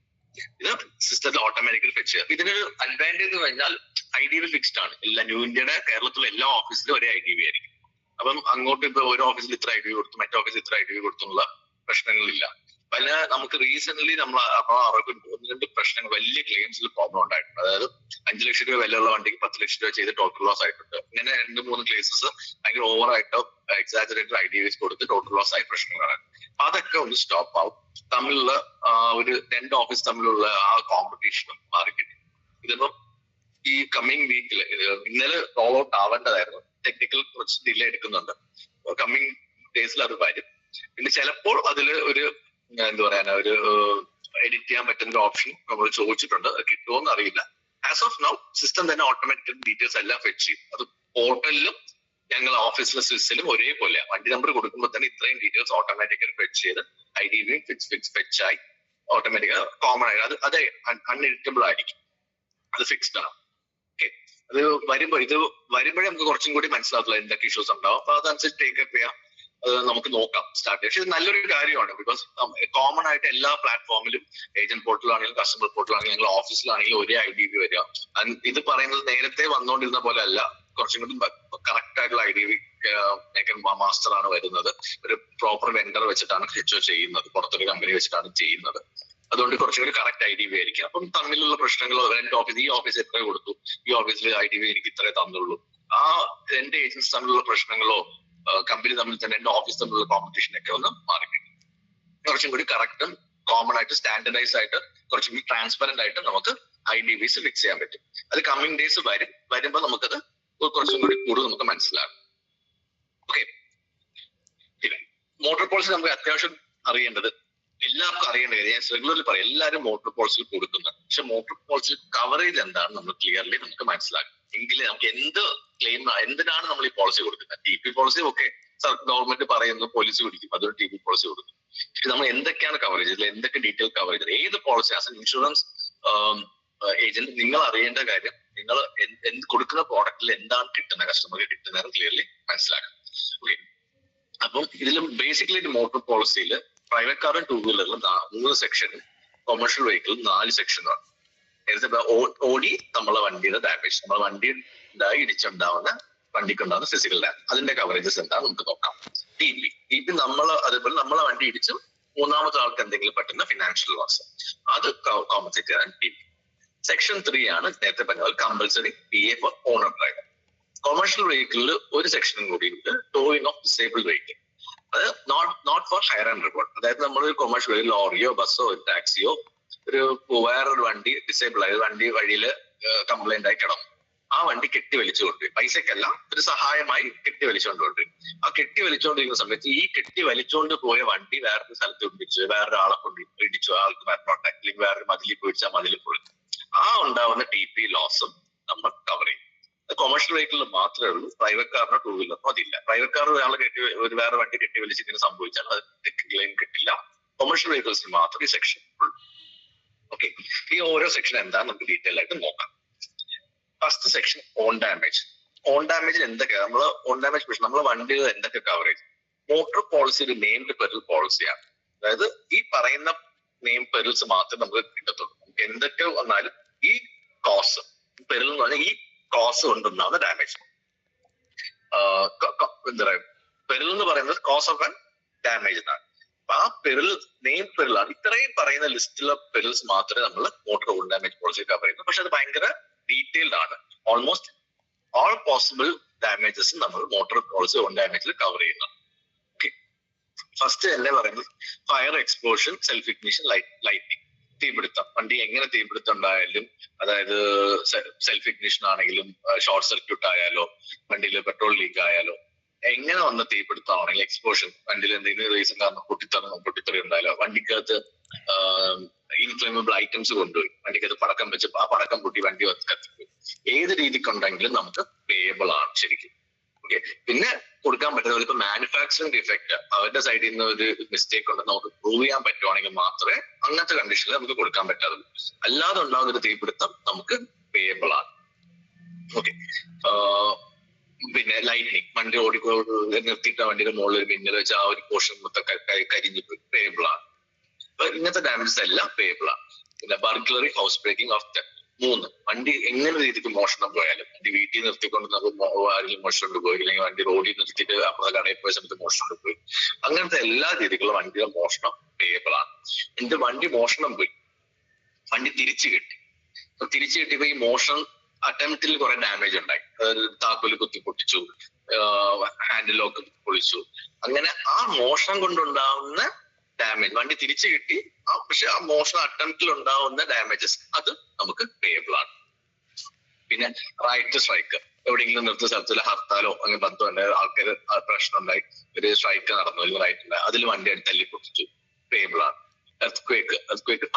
ഇത് സിസ്റ്റത്തിൽ ഓട്ടോമാറ്റിക്കലി ഫെച്ച് ചെയ്യാം. ഇതിനൊരു അഡ്വാൻറ്റേജ് എന്ന് പറഞ്ഞാൽ IDV ഫിക്സ്ഡ് ആണ്. ന്യൂ ഇന്ത്യയുടെ കേരളത്തിലെ എല്ലാ ഓഫീസിലും ഒരേ IDV ആയിരിക്കും. അപ്പം അങ്ങോട്ട് ഇപ്പൊ ഒരു ഓഫീസിൽ ഇത്ര IDV കൊടുത്തു, മറ്റേ ഓഫീസിൽ ഇത്ര IDV കൊടുത്തുള്ള പ്രശ്നങ്ങളില്ല. പല നമുക്ക് റീസെന്റ് നമ്മൾ 1-2 പ്രശ്നങ്ങൾ, വലിയ ക്ലെയിംസിൽ പ്രോബ്ലം ഉണ്ടായിട്ടുണ്ട്. അതായത് 5 ലക്ഷം രൂപ വിലയുള്ള വണ്ടിക്ക് 10 ലക്ഷം രൂപ ചെയ്ത് ടോട്ടൽ ലോസ് ആയിട്ടുണ്ട്. ഇങ്ങനെ 2-3 കേസസ് ഭയങ്കര ഓവറായിട്ടോ എക്സാജറേറ്റഡ് IDVs കൊടുത്ത് ടോട്ടൽ ലോസ് ആയ പ്രശ്നങ്ങളാണ്. അപ്പൊ അതൊക്കെ ഒന്ന് സ്റ്റോപ്പ് ആവും. തമ്മിലുള്ള ഒരു 2 ഓഫീസ് തമ്മിലുള്ള ആ കോമ്പറ്റീഷനും മാറിക്കിട്ടി. ഇതിപ്പോ ഈ കമ്മിങ് വീക്കിൽ ഇന്നലെ റോൾ ഔട്ട് ആവേണ്ടതായിരുന്നു. ടെക്നിക്കൽ കുറച്ച് ഡിലേ എടുക്കുന്നുണ്ട്. കമ്മിങ് ഡേയ്സിൽ അത് വരും. പിന്നെ ചിലപ്പോൾ അതിൽ ഒരു എന്താ പറയാ ഒരു എഡിറ്റ് ചെയ്യാൻ പറ്റുന്ന ഒരു ഓപ്ഷൻ നമ്മൾ ചോദിച്ചിട്ടുണ്ട്. അത് കിട്ടുമോന്ന് അറിയില്ല. ആസ് ഓഫ് നൗ സിസ്റ്റം തന്നെ ഓട്ടോമാറ്റിക്കൽ ഡീറ്റെയിൽസ് എല്ലാം ഫെച്ച് ചെയ്യും. അത് പോർട്ടലിലും ഞങ്ങൾ ഓഫീസിലെ സ്വിസിലും ഒരേപോലെ വണ്ടി നമ്പർ കൊടുക്കുമ്പോൾ തന്നെ ഇത്രയും ഡീറ്റെയിൽസ് ഓട്ടോമാറ്റിക്കലി ഫെച്ച് ചെയ്ത് IDV ഫെച്ച് ആയി ഓട്ടോമാറ്റിക് കോമൺ ആയി അത് അൺഎഡിറ്റബിൾ ആയിരിക്കും. അത് ഫിക്സ്ഡ് ആണ്. ഓക്കെ, അത് വരുമ്പോഴേ നമുക്ക് കുറച്ചും കൂടി മനസ്സിലാകത്തുള്ളൂ എന്തൊക്കെ ഇഷ്യൂസ് ഉണ്ടാവും. അപ്പൊ അതനുസരിച്ച് ടേക്കപ്പ് ചെയ്യാം, നമുക്ക് നോക്കാം സ്റ്റാർട്ട് ചെയ്യാം. പക്ഷെ ഇത് നല്ലൊരു കാര്യമാണ്. ബിക്കോസ് കോമൺ ആയിട്ട് എല്ലാ പ്ലാറ്റ്ഫോമിലും ഏജന്റ് പോർട്ടലാണെങ്കിലും കസ്റ്റമർ പോർട്ടലാണെങ്കിലും ഞങ്ങൾ ഓഫീസിലാണെങ്കിലും ഒരേ IDV വരിക. ഇത് പറയുന്നത് നേരത്തെ വന്നുകൊണ്ടിരുന്ന പോലെ അല്ല, കുറച്ചും കൂടി കറക്റ്റ് ആയിട്ടുള്ള IDV മാസ്റ്റർ ആണ് വരുന്നത്. ഒരു പ്രോപ്പർ വെണ്ടർ വെച്ചിട്ടാണ് HO ചെയ്യുന്നത്, പുറത്തൊരു കമ്പനി വെച്ചിട്ടാണ് ചെയ്യുന്നത്. അതുകൊണ്ട് കുറച്ചും കൂടി കറക്റ്റ് IDV ആയിരിക്കും. അപ്പം തമ്മിലുള്ള പ്രശ്നങ്ങളോ ഈ ഓഫീസ് എത്ര കൊടുത്തു, ഈ ഓഫീസിൽ IDV എനിക്ക് ഇത്രേ തന്നുള്ളൂ, ആ എന്റെ ഏജൻസ് തമ്മിലുള്ള പ്രശ്നങ്ങളോ കമ്പനി തമ്മിൽ തന്നെ എന്റെ ഓഫീസ് തമ്മിലുള്ള കോമ്പറ്റീഷൻ ഒക്കെ ഒന്ന് മാറിക്കിട്ടും. കുറച്ചും കൂടി കറക്റ്റും കോമൺ ആയിട്ട് സ്റ്റാൻഡർഡൈസ് ആയിട്ട് കുറച്ചും കൂടി ട്രാൻസ്പെറന്റ് ആയിട്ട് നമുക്ക് IDVs ഫിക്സ് ചെയ്യാൻ പറ്റും. അത് കമ്മിങ് ഡേയ്സ് വരുമ്പോൾ നമുക്കത് കുറച്ചും കൂടി കൂടുതൽ നമുക്ക് മനസ്സിലാകും. ഓക്കെ, മോട്ടോർ പോളിസി നമുക്ക് അത്യാവശ്യം അറിയേണ്ടത്, എല്ലാവർക്കും അറിയേണ്ട കാര്യം ഞാൻ റെഗുലർലി പറയാം, എല്ലാവരും മോട്ടോർ പോളിസി കൊടുക്കുന്നുണ്ട്. പക്ഷെ മോട്ടോർ പോളിസി കവറേജ് എന്താണ് നമ്മൾ ക്ലിയർലി നമുക്ക് മനസ്സിലാക്കും. എങ്കിലേ നമുക്ക് എന്തിനാണ് നമ്മൾ ഈ പോളിസി കൊടുക്കുന്നത്. TP പോളിസി ഒക്കെ ഗവൺമെന്റ് പറയുന്നു പോളിസി പിടിക്കും, അതൊരു TP പോളിസി കൊടുക്കും. നമ്മൾ എന്തൊക്കെയാണ് കവറേജ്, ഇതിൽ എന്തൊക്കെ ഡീറ്റെയിൽ കവറേജ്, ഏത് policy as an insurance agent നിങ്ങൾ അറിയേണ്ട കാര്യം, നിങ്ങൾ കൊടുക്കുന്ന പ്രോഡക്റ്റിൽ എന്താണ് കിട്ടുന്നത്, കസ്റ്റമർക്ക് കിട്ടുന്നത് ക്ലിയർലി മനസ്സിലാക്കാം. ഓക്കെ, അപ്പം ഇതിൽ ബേസിക്കലി മോട്ടോർ പോളിസിയിൽ പ്രൈവറ്റ് കാറും 2 വീലറിലും 3 സെക്ഷനും, കൊമേഴ്ഷ്യൽ വെഹിക്കിളും 4 സെക്ഷനുമാണ്. ഓടി നമ്മളെ വണ്ടിയുടെ ഡാമേജ്, നമ്മളെ വണ്ടി ഇടിച്ചുണ്ടാവുന്ന വണ്ടിക്കുണ്ടാവുന്ന ഫിസിക്കൽ ഡാമേജ്, അതിന്റെ കവറേജസ് എന്താ നമുക്ക് നോക്കാം. TP അതേപോലെ നമ്മളെ വണ്ടി ഇടിച്ച് 3ാമത്തെ ആൾക്ക് എന്തെങ്കിലും പറ്റുന്ന ഫിനാൻഷ്യൽ ലോസ്, അത് കോമ്പൻസേറ്റ് ചെയ്യാൻ TP. സെക്ഷൻ 3 ആണ് നേരത്തെ പറഞ്ഞ compulsory PA for owner driver. Commercial വെഹിക്കിളിൽ ഒരു സെക്ഷനും കൂടി ഉണ്ട്, ടോയിങ് ഓഫ് ഡിസേബിൾഡ് വെഹിക്കിൾ. അത് not for hire and reward. അതായത് നമ്മളൊരു കൊമേഴ്ഷ്യൽ വെഹിക്കിൾ, ലോറിയോ ബസ്സോ ഒരു ടാക്സിയോ വേറൊരു വണ്ടി ഡിസേബിൾ ആയത് വണ്ടി വഴിയിൽ കംപ്ലൈന്റ് ആയി കിടന്നു, ആ വണ്ടി കെട്ടി വലിച്ചുകൊണ്ടുപോയി, പൈസക്കല്ല ഒരു സഹായമായി കെട്ടി വലിച്ചുകൊണ്ടുപോയി. ആ കെട്ടി വലിച്ചുകൊണ്ടിരിക്കുന്ന സമയത്ത് ഈ കെട്ടി വലിച്ചുകൊണ്ട് പോയ വണ്ടി വേറൊരു സ്ഥലത്ത് ഇടിച്ചു, വേറൊരാളെ കൊണ്ട് ഇടിച്ചു, ആൾക്ക് മരണോട്ടെ, അല്ലെങ്കിൽ വേറൊരു മതിലിൽ പോയിച്ചാൽ മതിലിൽ പോയി, ആ ഉണ്ടാവുന്ന TP ലോസും നമ്മൾ കവർ ചെയ്യും. കൊമേഴ്ഷ്യൽ വെഹിക്കിളിൽ മാത്രമേ ഉള്ളൂ, പ്രൈവറ്റ് കാറിനോ 2 വീലറിനോ അതില്ല. പ്രൈവറ്റ് കാർ ഒരാൾ വേറെ വണ്ടി കെട്ടി വലിച്ച് ഇങ്ങനെ സംഭവിച്ചാൽ അത് ക്ലെയിം കിട്ടില്ല. കൊമേഴ്ഷ്യൽ വെഹിക്കിൾസിന് മാത്രം ഈ സെക്ഷൻ ഉള്ളൂ. ഓക്കെ, ഈ ഓരോ സെക്ഷൻ എന്താ നമുക്ക് ഡീറ്റെയിൽ ആയിട്ട് നോക്കാം. First section own damage. Own ഡാമേജിൽ എന്തൊക്കെ ഓൺ ഡാമേജ് പ്രശ്നം, നമ്മളെ വണ്ടികൾ എന്തൊക്കെ കവറേജ്. മോട്ടോർ പോളിസി ഒരു നെയിംഡ് പെരിൽ പോളിസിയാണ്. അതായത് ഈ പറയുന്ന നെയിം പെരിൽസ് മാത്രമേ നമുക്ക് കിട്ടത്തുള്ളൂ. നമുക്ക് എന്തൊക്കെ വന്നാലും ഈ കോസ് പെരിൽ എന്ന് പറഞ്ഞാൽ ഈ കോസ് കൊണ്ടുണ്ടാവുന്ന ഡാമേജ്, എന്താ പറയുക, പെരിൽ എന്ന് പറയുന്നത് കോസ് ഓഫ് ആൻ ഡാമേജ് എന്നാണ്. അപ്പൊ ആ പെരിൽ നെയിം പെരിലാണ്. ഇത്രയും പറയുന്ന ലിസ്റ്റിലെ പെരിൽസ് മാത്രമേ നമ്മൾ motor on damage policy cover ചെയ്യുന്നു. പക്ഷെ അത് ഭയങ്കര ഡീറ്റെയിൽഡ് ആണ്. ഓൾമോസ്റ്റ് ഓൾ പോസിബിൾ ഡാമേജസ് നമ്മൾ മോട്ടോർ പോളിസി ഓൺ ഡാമേജിൽ കവർ ചെയ്യുന്നു. ഫസ്റ്റ് തന്നെ പറയുന്നത് fire explosion, self ignition, lighting. തീപിടുത്തം, വണ്ടി എങ്ങനെ തീപിടുത്തം ഉണ്ടായാലും, അതായത് സെൽഫ് ഇഗ്നിഷൻ ആണെങ്കിലും ഷോർട്ട് സർക്യൂട്ട് ആയാലോ, വണ്ടിയിൽ പെട്രോൾ ലീക്ക് ആയാലോ, എങ്ങനെ വന്ന തീപിടുത്തമാണെങ്കിൽ എക്സ്പ്ലോഷൻ, വണ്ടിയിൽ എന്തെങ്കിലും റീസൺ കാരണം പൊട്ടിത്തെറി ഉണ്ടായാലോ, വണ്ടിക്കകത്ത് ഇൻഫ്ലേമബിൾ ഐറ്റംസ് കൊണ്ടുപോയി വണ്ടിക്കകത്ത് പടക്കം വെച്ച് ആ പടക്കം പൊട്ടി വണ്ടി കത്തിപ്പോയി, ഏത് രീതിക്കുണ്ടെങ്കിലും നമുക്ക് പേയബിൾ ആണ് ശരിക്കും. ഓക്കെ, പിന്നെ കൊടുക്കാൻ പറ്റുന്ന ഇപ്പൊ മാനുഫാക്ചറിങ് ഡിഫക്ട് അവരുടെ സൈഡിൽ നിന്ന് ഒരു മിസ്റ്റേക്ക് ഉണ്ടെന്ന് നമുക്ക് പ്രൂവ് ചെയ്യാൻ പറ്റുവാണെങ്കിൽ മാത്രമേ അങ്ങനത്തെ കണ്ടീഷനിൽ നമുക്ക് കൊടുക്കാൻ പറ്റാതുള്ളൂ. അല്ലാതെ ഉണ്ടാകുന്ന ഒരു തീപിടുത്തം നമുക്ക് പേയബിൾ ആണ്. ഓക്കെ, പിന്നെ ലൈറ്റ്നിങ്, വണ്ടി നിർത്തിയിട്ട വണ്ടിയുടെ മുകളിൽ ഒരു മിന്നൽ വെച്ച് ആ ഒരു പോർഷൻ മൊത്തം കരിഞ്ഞു പോയി, പേയബിൾ ആണ്. അപ്പൊ ഇങ്ങനത്തെ ഡാമേജസ് എല്ലാം പേയബിൾ ആണ്. പിന്നെ burglary, house breaking of the 3, വണ്ടി എങ്ങനെ രീതിക്ക് മോഷണം പോയാലും, വണ്ടി വീട്ടിൽ നിർത്തിക്കൊണ്ട് ആരെങ്കിലും മോഷണം പോയി, അല്ലെങ്കിൽ വണ്ടി റോഡിൽ നിർത്തിയിട്ട് അപ്പുറത്തെ കടയിൽ പോയ സമയത്ത് മോഷണം പോയി, അങ്ങനത്തെ എല്ലാ രീതിക്കുള്ള വണ്ടിയുടെ മോഷണം പേയബിൾ ആണ്. എന്റെ വണ്ടി മോഷണം പോയി, വണ്ടി തിരിച്ചു കിട്ടിയപ്പോ ഈ മോഷണം അറ്റംപ്റ്റിൽ കുറെ ഡാമേജ് ഉണ്ടായി, താക്കോല് കുത്തി പൊട്ടിച്ചു, ഹാൻഡിൽ ലോക്ക് പൊളിച്ചു, അങ്ങനെ ആ മോഷണം കൊണ്ടുണ്ടാവുന്ന ഡാമേജ്, വണ്ടി തിരിച്ചു കിട്ടി പക്ഷെ ആ മോഷണം അറ്റംപ്റ്റിൽ ഉണ്ടാവുന്ന ഡാമേജസ് അത് നമുക്ക് പേയബിൾ ആണ്. പിന്നെ റൈറ്റ് സ്ട്രൈക്ക്, എവിടെയെങ്കിലും നിർത്തിയ സ്ഥലത്തില് ഹർത്താലോ അങ്ങനെ ബന്ധം ഉണ്ടായി, ആൾക്കാർ പ്രശ്നം ഉണ്ടായി, ഒരു സ്ട്രൈക്ക് നടന്നു, അല്ലെങ്കിൽ റൈറ്റ് ഉണ്ടായി, അതിൽ വണ്ടി തല്ലി പൊട്ടിച്ചു, പേയബിൾ ആണ്. Earth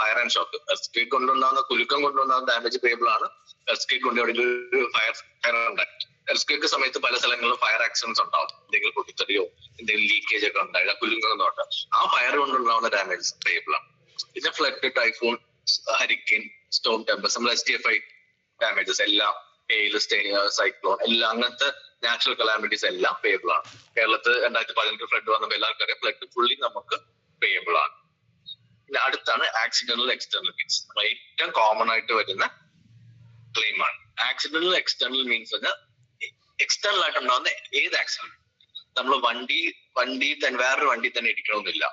fire and shock, earth കൊണ്ടുണ്ടാകുന്ന കുലുക്കം കൊണ്ടുണ്ടാകുന്ന ഡാമേജ് പേയബിൾ ആണ്. എർത്ത് കൊണ്ട് എവിടെയെങ്കിലും ഒരു ഫയർ ഉണ്ടായി, എർത്ത് സമയത്ത് പല സ്ഥലങ്ങളിലും ഫയർ ആക്സിഡൻസ് ഉണ്ടാവും, എന്തെങ്കിലും പൊട്ടിത്തെറിയോ എന്തെങ്കിലും ലീക്കേജ് ഒക്കെ ഉണ്ടായി, കുലുങ്ങുന്നതും ഉണ്ടാവും, ആ ഫയർ കൊണ്ടുണ്ടാവുന്ന ഡാമേജ് പേയബിൾ ആണ്. പിന്നെ flood, typhoon, hurricane, Storm tempers, നമ്മൾ STFI ഡാമേജസ് എല്ലാം, ഹെയിൽ, സൈക്ലോൺ എല്ലാം അങ്ങനത്തെ നാച്ചുറൽ കലാമിറ്റീസ് എല്ലാം പേയബിൾ ആണ്. കേരളത്തിൽ 2018 ഫ്ലഡ് വന്നപ്പോൾ എല്ലാവർക്കും അറിയാം, ഫ്ലഡ് ഫുള്ളി നമുക്ക് പേയബിൾ ആണ്. പിന്നെ അടുത്താണ് ആക്സിഡന്റൽ എക്സ്റ്റേണൽ മീൻസ്. നമ്മൾ ഏറ്റവും കോമൺ ആയിട്ട് വരുന്ന ക്ലെയിം ആണ് ആക്സിഡന്റൽ എക്സ്റ്റേണൽ മീൻസ്. എക്സ്റ്റേണൽ ആയിട്ട് ഉണ്ടാകുന്ന ഏത് ആക്സിഡന്റ്, നമ്മൾ വണ്ടി തന്നെ വേറൊരു വണ്ടി തന്നെ ഇടിക്കണമെന്നില്ല.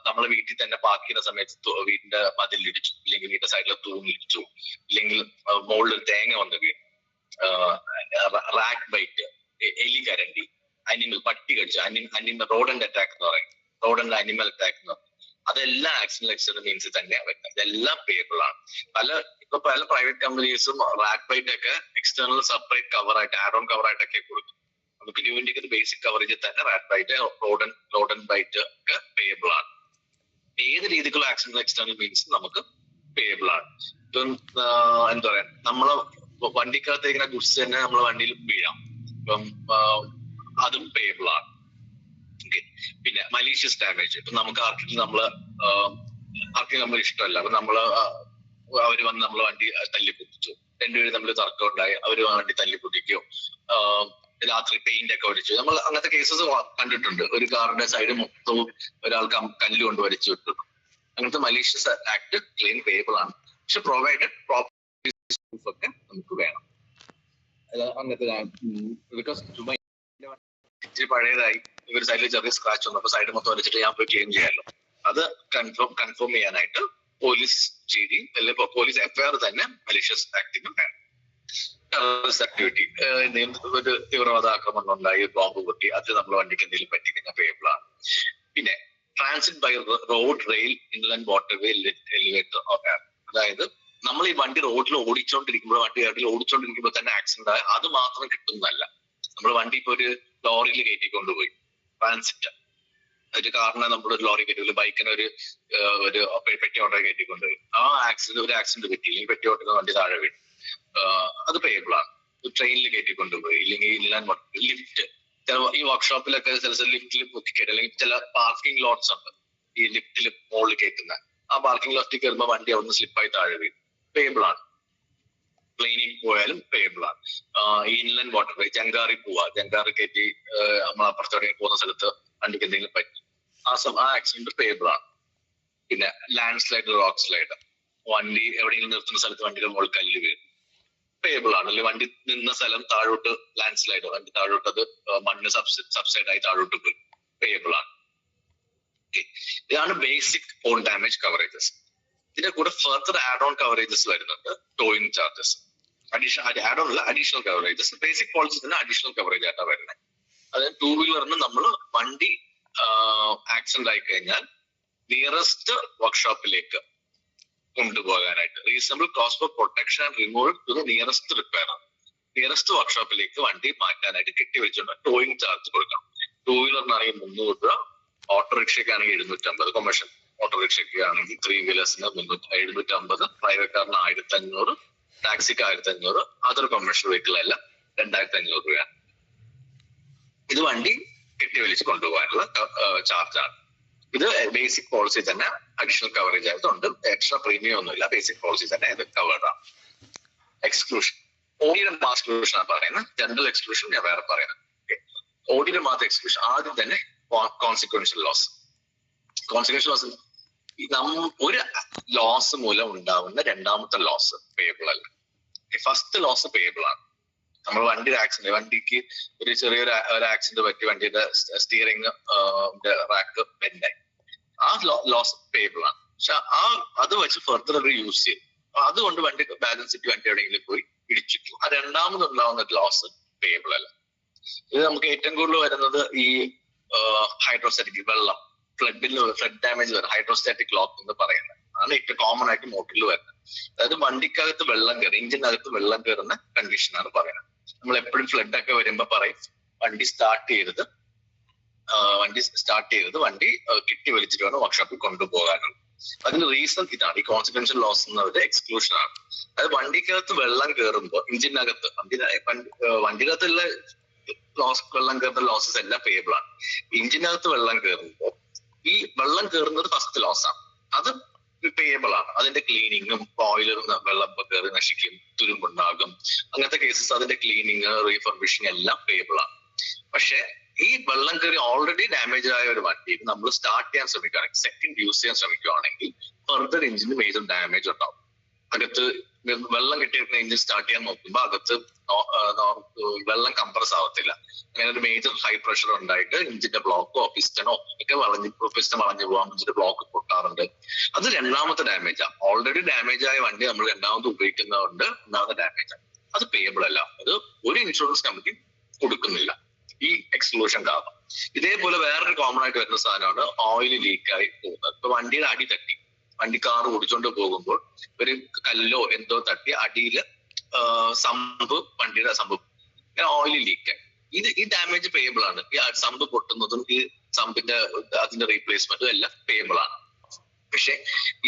നമ്മളെ വീട്ടിൽ തന്നെ പാർക്ക് ചെയ്യുന്ന സമയത്ത് വീടിന്റെ മതിലിടിച്ചു, ഇല്ലെങ്കിൽ വീടിന്റെ സൈഡിലെ തൂണിടിച്ചു, ഇല്ലെങ്കിൽ മുകളിൽ തേങ്ങ വന്ന് വീണു, റാക്ക് ബൈറ്റ്, എലി കരണ്ടി, അനിമൽ പട്ടി കടിച്ചു, അനിമൽ റോഡന്റ് അറ്റാക്ക് എന്ന് പറയും, റോഡന്റ് അനിമൽ അറ്റാക്ക് എന്ന് പറയും. അതെല്ലാം ആക്സിഡന്റൽ എക്സ്റ്റേണൽ മീൻസ് തന്നെയാണ് വരുന്നത്. ഇതെല്ലാം പേയബിൾ ആണ്. പല പ്രൈവറ്റ് കമ്പനീസും റാക്ക് ബൈറ്റ് ഒക്കെ എക്സ്റ്റേണൽ സെപ്പറേറ്റ് കവർ ആയിട്ട്, ആഡ് ഓൺ കവർ ആയിട്ടൊക്കെ കൊടുക്കും. നമുക്ക് ന്യൂവിന്റെ ബേസിക് കവറേജിൽ തന്നെ റാക്ക് ബൈറ്റ്, റോഡന്റ് ബൈറ്റ് ഒക്കെ പേയബിൾ ആണ്. ഏത് രീതിക്കുള്ള ആക്സിഡന്റൽ എക്സ്റ്റേണൽ മീൻസ് നമുക്ക് പേയബിൾ ആണ്. ഇപ്പം എന്താ പറയാ, നമ്മളെ വണ്ടിക്കകത്തേക്കുന്ന ഗുഡ്സ് തന്നെ നമ്മളെ വണ്ടിയിൽ വീഴാം, ഇപ്പം അതും പേയബിൾ ആണ്. പിന്നെ മലീഷ്യസ് ഡാമേജ്, ഇപ്പൊ നമുക്ക് ആർക്കെങ്കിലും നമ്മൾ ഇഷ്ടമല്ല, അപ്പൊ അവര് വന്ന് നമ്മളെ വണ്ടി തല്ലിപ്പൊട്ടിച്ചു, രണ്ടുപേരും തമ്മിൽ തർക്കം ഉണ്ടായി, അവര് വണ്ടി തല്ലിപ്പൊട്ടിക്കോ, രാത്രി പെയിന്റ് ഒക്കെ ഒഴിച്ചു, നമ്മൾ അങ്ങനത്തെ കേസസ് കണ്ടിട്ടുണ്ട്. ഒരു കാറിന്റെ സൈഡ് മൊത്തവും ഒരാൾക്ക് കല്ല് കൊണ്ട് വരച്ചു വിട്ടു. അങ്ങനത്തെ മലീഷ്യസ് ആക്ട് ക്ലെയിം പേയബിൾ ആണ്. പക്ഷെ പ്രൊവൈഡഡ് പ്രോപ്പർട്ടി പ്രൂഫ് ഒക്കെ നമുക്ക് വേണം. അങ്ങനത്തെ ബിക്കോസ് ഇച്ചിരി പഴയതായി, ഇവർ സൈഡിൽ ചെറിയ സ്ക്രാച്ച് വന്നു, അപ്പൊ സൈഡ് മൊത്തം വരച്ചിട്ട് ഞാൻ പോയി ക്ലെയിം ചെയ്യാമല്ലോ. അത് കൺഫേം ചെയ്യാനായിട്ട് പോലീസ് GD അല്ലെങ്കിൽ പോലീസ് FIR തന്നെ മലീഷ്യസ് ആക്ടിന് വേണം. ടെററിസ്റ്റ് ആക്ടിവിറ്റി, ഒരു തീവ്രവാദ ആക്രമണം ഉണ്ടായി, ബോംബ് പൊട്ടി, അത് നമ്മൾ വണ്ടിക്ക് എന്തെങ്കിലും പറ്റിക്കഴിഞ്ഞാൽ പേയബിൾ ആണ്. പിന്നെ transit by road, rail, inland waterway, elevator, അതായത് നമ്മൾ ഈ വണ്ടി റോഡിൽ ഓടിച്ചോണ്ടിരിക്കുമ്പോൾ തന്നെ ആക്സിഡന്റ് ആയ അത് മാത്രം കിട്ടുന്നതല്ല. നമ്മൾ വണ്ടി ഇപ്പൊ ഒരു ലോറിയിൽ കയറ്റി കൊണ്ടുപോയി, ട്രാൻസിറ്റ് ഒരു കാറിനെ നമ്മളൊരു ലോറി കയറ്റി, ബൈക്കിനെ ഒരു പെട്ടി ഓട്ടോ കയറ്റി കൊണ്ടുപോയി, ആ ഒരു ആക്സിഡന്റ് പറ്റി, ഇല്ലെങ്കിൽ പെട്ടി ഓട്ടുന്ന വണ്ടി താഴെ വീണു, അത് പേയബിൾ ആണ്. ട്രെയിനിൽ കയറ്റി കൊണ്ടുപോയി, ഇല്ലെങ്കിൽ ലിഫ്റ്റ്, ഈ വർക്ക്ഷോപ്പിലൊക്കെ ചില ലിഫ്റ്റിൽ പൊക്കിക്കയറ്റും, അല്ലെങ്കിൽ ചില പാർക്കിംഗ് ലോട്ട്സ് ഉണ്ട് ഈ ലിഫ്റ്റിൽ മുകളിൽ കയറ്റുന്ന, ആ പാർക്കിംഗ് ലോട്ടിൽ കയറുമ്പോൾ വണ്ടി അവിടുന്ന് സ്ലിപ്പായി താഴെ വീഴും, പേയബിൾ ആണ്. പ്ലെയിനിൽ പോയാലും പേയബിൾ ആണ്. ഈ ഇൻലാൻഡ് വാട്ടർവേ, ജങ്കാറി പോവാ, ജങ്കാറി കയറ്റി നമ്മൾ അപ്പുറത്തോടെ പോകുന്ന സ്ഥലത്ത് വണ്ടിക്ക് എന്തെങ്കിലും പറ്റി, ആ ആക്സിഡന്റ് പേയബിൾ ആണ്. പിന്നെ ലാൻഡ് സ്ലൈഡ്, റോക്ക് സ്ലൈഡ്, വണ്ടി എവിടെയെങ്കിലും നിർത്തുന്ന സ്ഥലത്ത് വണ്ടിയുടെ മുകളിൽ കല്ല് വീഴും, പേയബിൾ ആണ്. അല്ലെങ്കിൽ വണ്ടി നിന്ന സ്ഥലം താഴോട്ട് ലാൻഡ് സ്ലൈഡ്, വണ്ടി താഴോട്ട് അത് മണ്ണ് സബ്സൈഡ് ആയി താഴോട്ട് പോയി, പേയബിൾ ആണ്. ഇതാണ് ബേസിക് ഓൺ ഡാമേജ് കവറേജസ്. ഇതിന്റെ കൂടെ ഫർദർ ആഡ് ഓൺ കവറേജസ് വരുന്നുണ്ട്, ടോയിങ് ചാർജസ്, ആഡ് ഓൺ ഉള്ള അഡീഷണൽ കവറേജസ്. ബേസിക് പോളിസി തന്നെ അഡീഷണൽ കവറേജ് ആയിട്ടാണ് വരുന്നത്. അതായത് 2 വീലറിന് നമ്മൾ വണ്ടി ആക്സിഡന്റ് ആയി കഴിഞ്ഞാൽ നിയറസ്റ്റ് വർക്ക്ഷോപ്പിലേക്ക് കൊണ്ടുപോകാനായിട്ട് reasonable cost for protection and removal to the nearest repairer, nearest വർക്ക്ഷോപ്പിലേക്ക് വണ്ടി മാറ്റാനായിട്ട് കെട്ടിവെച്ചുകൊണ്ട് ടോയിങ് ചാർജ് കൊടുക്കണം. 2 വീലറിനാണെങ്കിൽ 300 രൂപ, ഓട്ടോറിക്ഷയ്ക്കാണെങ്കിൽ 750, കൊമേഴ്ഷ്യൽ ഓട്ടോറിക്ഷയ്ക്ക് ആണെങ്കിൽ 3 വീലേഴ്സിന് 750, പ്രൈവറ്റ് കാറിന് 1500, ടാക്സിക്ക് 1500, അതർ കൊമേഴ്ഷ്യൽ വെഹിക്കിൾ എല്ലാം 2500 രൂപയാണ്. ഇത് വണ്ടി കെട്ടിവലിച്ച് കൊണ്ടുപോകാനുള്ള ചാർജാണ്. ഇത് ബേസിക് പോളിസി തന്നെ അഡീഷണൽ കവറേജ് ആയതുകൊണ്ട് എക്സ്ട്രാ പ്രീമിയം ഒന്നുമില്ല, ബേസിക് പോളിസി തന്നെ ഇത് കവേർഡ് ആണ്. എക്സ്ക്ലൂഷൻ, ഓഡിയുടെ മാത്രം എക്സ്ക്ലൂഷൻ ആണ് പറയുന്നത്, ജനറൽ എക്സ്ക്ലൂഷൻ ഞാൻ വേറെ പറയുന്നത്. ഓഡിയുടെ മാത്രം എക്സ്ക്ലൂഷൻ. ആദ്യം തന്നെ കോൺസിക്വൻഷ്യൽ ലോസ്. കോൺസിക്വൻഷ്യൽ ലോസ് ഒരു ലോസ് മൂലം ഉണ്ടാവുന്ന രണ്ടാമത്തെ ലോസ് പേയബിൾ അല്ല. ഫസ്റ്റ് ലോസ് പേയബിൾ ആണ്. നമ്മൾ വണ്ടിക്ക് ഒരു ചെറിയൊരു ആക്സിഡന്റ് പറ്റി, വണ്ടിയുടെ സ്റ്റിയറിംഗ് റാക്ക് ബെൻഡായി, ആ ലോസ് പേയബിൾ ആണ്. പക്ഷെ അത് വെച്ച് ഫർദർ അവർ യൂസ് ചെയ്യും, അതുകൊണ്ട് വണ്ടി ബാലൻസ് ഇട്ട് വണ്ടി എവിടെയെങ്കിലും പോയി ഇടിച്ചിട്ടു, ആ രണ്ടാമതുണ്ടാവുന്ന ലോസ് പേയബിൾ അല്ല. ഇത് നമുക്ക് ഏറ്റവും കൂടുതൽ വരുന്നത് ഈ ഹൈഡ്രോസ്റ്റാറ്റിക്, വെള്ളം, ഫ്ലഡ് ഡാമേജ് വരുന്നത് ഹൈഡ്രോസ്റ്റാറ്റിക് ലോക്ക് എന്ന് പറയുന്നത് ആണ് ഏറ്റവും കോമൺ ആയിട്ട് മോട്ടറിൽ വരുന്നത്. അതായത് വണ്ടിക്കകത്ത് വെള്ളം കയറി, എഞ്ചിനകത്ത് വെള്ളം കയറുന്ന കണ്ടീഷനാണ് പറയുന്നത്. നമ്മൾ എപ്പോഴും ഫ്ലഡ് ഒക്കെ വരുമ്പോ പറയും വണ്ടി സ്റ്റാർട്ട് ചെയ്തത് വണ്ടി കെട്ടി വലിച്ചിട്ട് വേണം വർക്ക്ഷോപ്പിൽ കൊണ്ടുപോകാനുള്ളത്. അതിന് റീസൺ ഇതാണ്, ഈ കോൺസിക്വൻഷ്യൽ ലോസ് എന്നത് എക്സ്ക്ലൂഷൻ ആണ്. അതായത് വണ്ടിക്കകത്ത് വെള്ളം കയറുമ്പോൾ എഞ്ചിനകത്ത് വണ്ടിക്കകത്തുള്ള വെള്ളം കയറുന്ന ലോസസ് എല്ലാം പേയബിൾ ആണ്. എഞ്ചിനകത്ത് വെള്ളം കയറുമ്പോൾ ഈ വെള്ളം കയറുന്നത് ഫസ്റ്റ് ലോസ് ആണ്, അത് പേയബിൾ ആണ്. അതിന്റെ ക്ലീനിങ്ങും ഓയിലും വെള്ളം കയറി നശിക്കും, തുരുമ്പുണ്ടാകും, അങ്ങനത്തെ കേസസ് അതിന്റെ ക്ലീനിങ് റീഫർബിഷിങ് എല്ലാം പേയബിൾ ആണ്. പക്ഷെ ഈ വെള്ളം കയറി ഓൾറെഡി ഡാമേജ് ആയ ഒരു വണ്ടി നമ്മൾ സ്റ്റാർട്ട് ചെയ്യാൻ ശ്രമിക്കുകയാണെങ്കിൽ, സെക്കൻഡ് യൂസ് ചെയ്യാൻ ശ്രമിക്കുകയാണെങ്കിൽ ഫർദർ എഞ്ചിന് മേജർ ഡാമേജ് ഉണ്ടാവും. അകത്ത് വെള്ളം കെട്ടിയിരുന്ന എഞ്ചിൻ സ്റ്റാർട്ട് ചെയ്യാൻ നോക്കുമ്പോൾ അകത്ത് വെള്ളം കംപ്രസ് ആവത്തില്ല. അങ്ങനെ ഒരു മേജർ ഹൈ പ്രഷർ ഉണ്ടായിട്ട് എഞ്ചിന്റെ ബ്ലോക്കോ പിസ്റ്റനോ ഒക്കെ പിസ്റ്റൻ വളഞ്ഞു പോകാം, എഞ്ചിന്റെ ബ്ലോക്ക് പൊട്ടാറുണ്ട്. അത് രണ്ടാമത്തെ ഡാമേജാണ്. ഓൾറെഡി ഡാമേജ് ആയ വണ്ടി നമ്മൾ രണ്ടാമത് ഉപയോഗിക്കുന്നതുകൊണ്ട് ഉണ്ടാകുന്ന ഡാമേജാണ്. അത് പേയബിൾ അല്ല. അത് ഒരു ഇൻഷുറൻസ് കമ്പനി കൊടുക്കുന്നില്ല ഈ എക്സ്ക്ലൂഷൻ കാരണം. ഇതേപോലെ വേറൊരു കോമൺ ആയിട്ട് വരുന്ന സാധനമാണ് ഓയിൽ ലീക്കായി പോകുന്നത്. ഇപ്പൊ വണ്ടിയുടെ അടി തട്ടി, വണ്ടി കാർ ഓടിച്ചോണ്ട് പോകുമ്പോൾ ഒരു കല്ലോ എന്തോ തട്ടി അടിയില് വണ്ടിയുടെ സമ്പ് ഓയിൽ ലീക്ക്. ഈ ഡാമേജ് പേയബിൾ ആണ്. ഈ സമ്പ് പൊട്ടുന്നതും ഈ സമ്പിന്റെ അതിന്റെ റീപ്ലേസ്മെന്റും എല്ലാം പേയബിൾ ആണ്. പക്ഷെ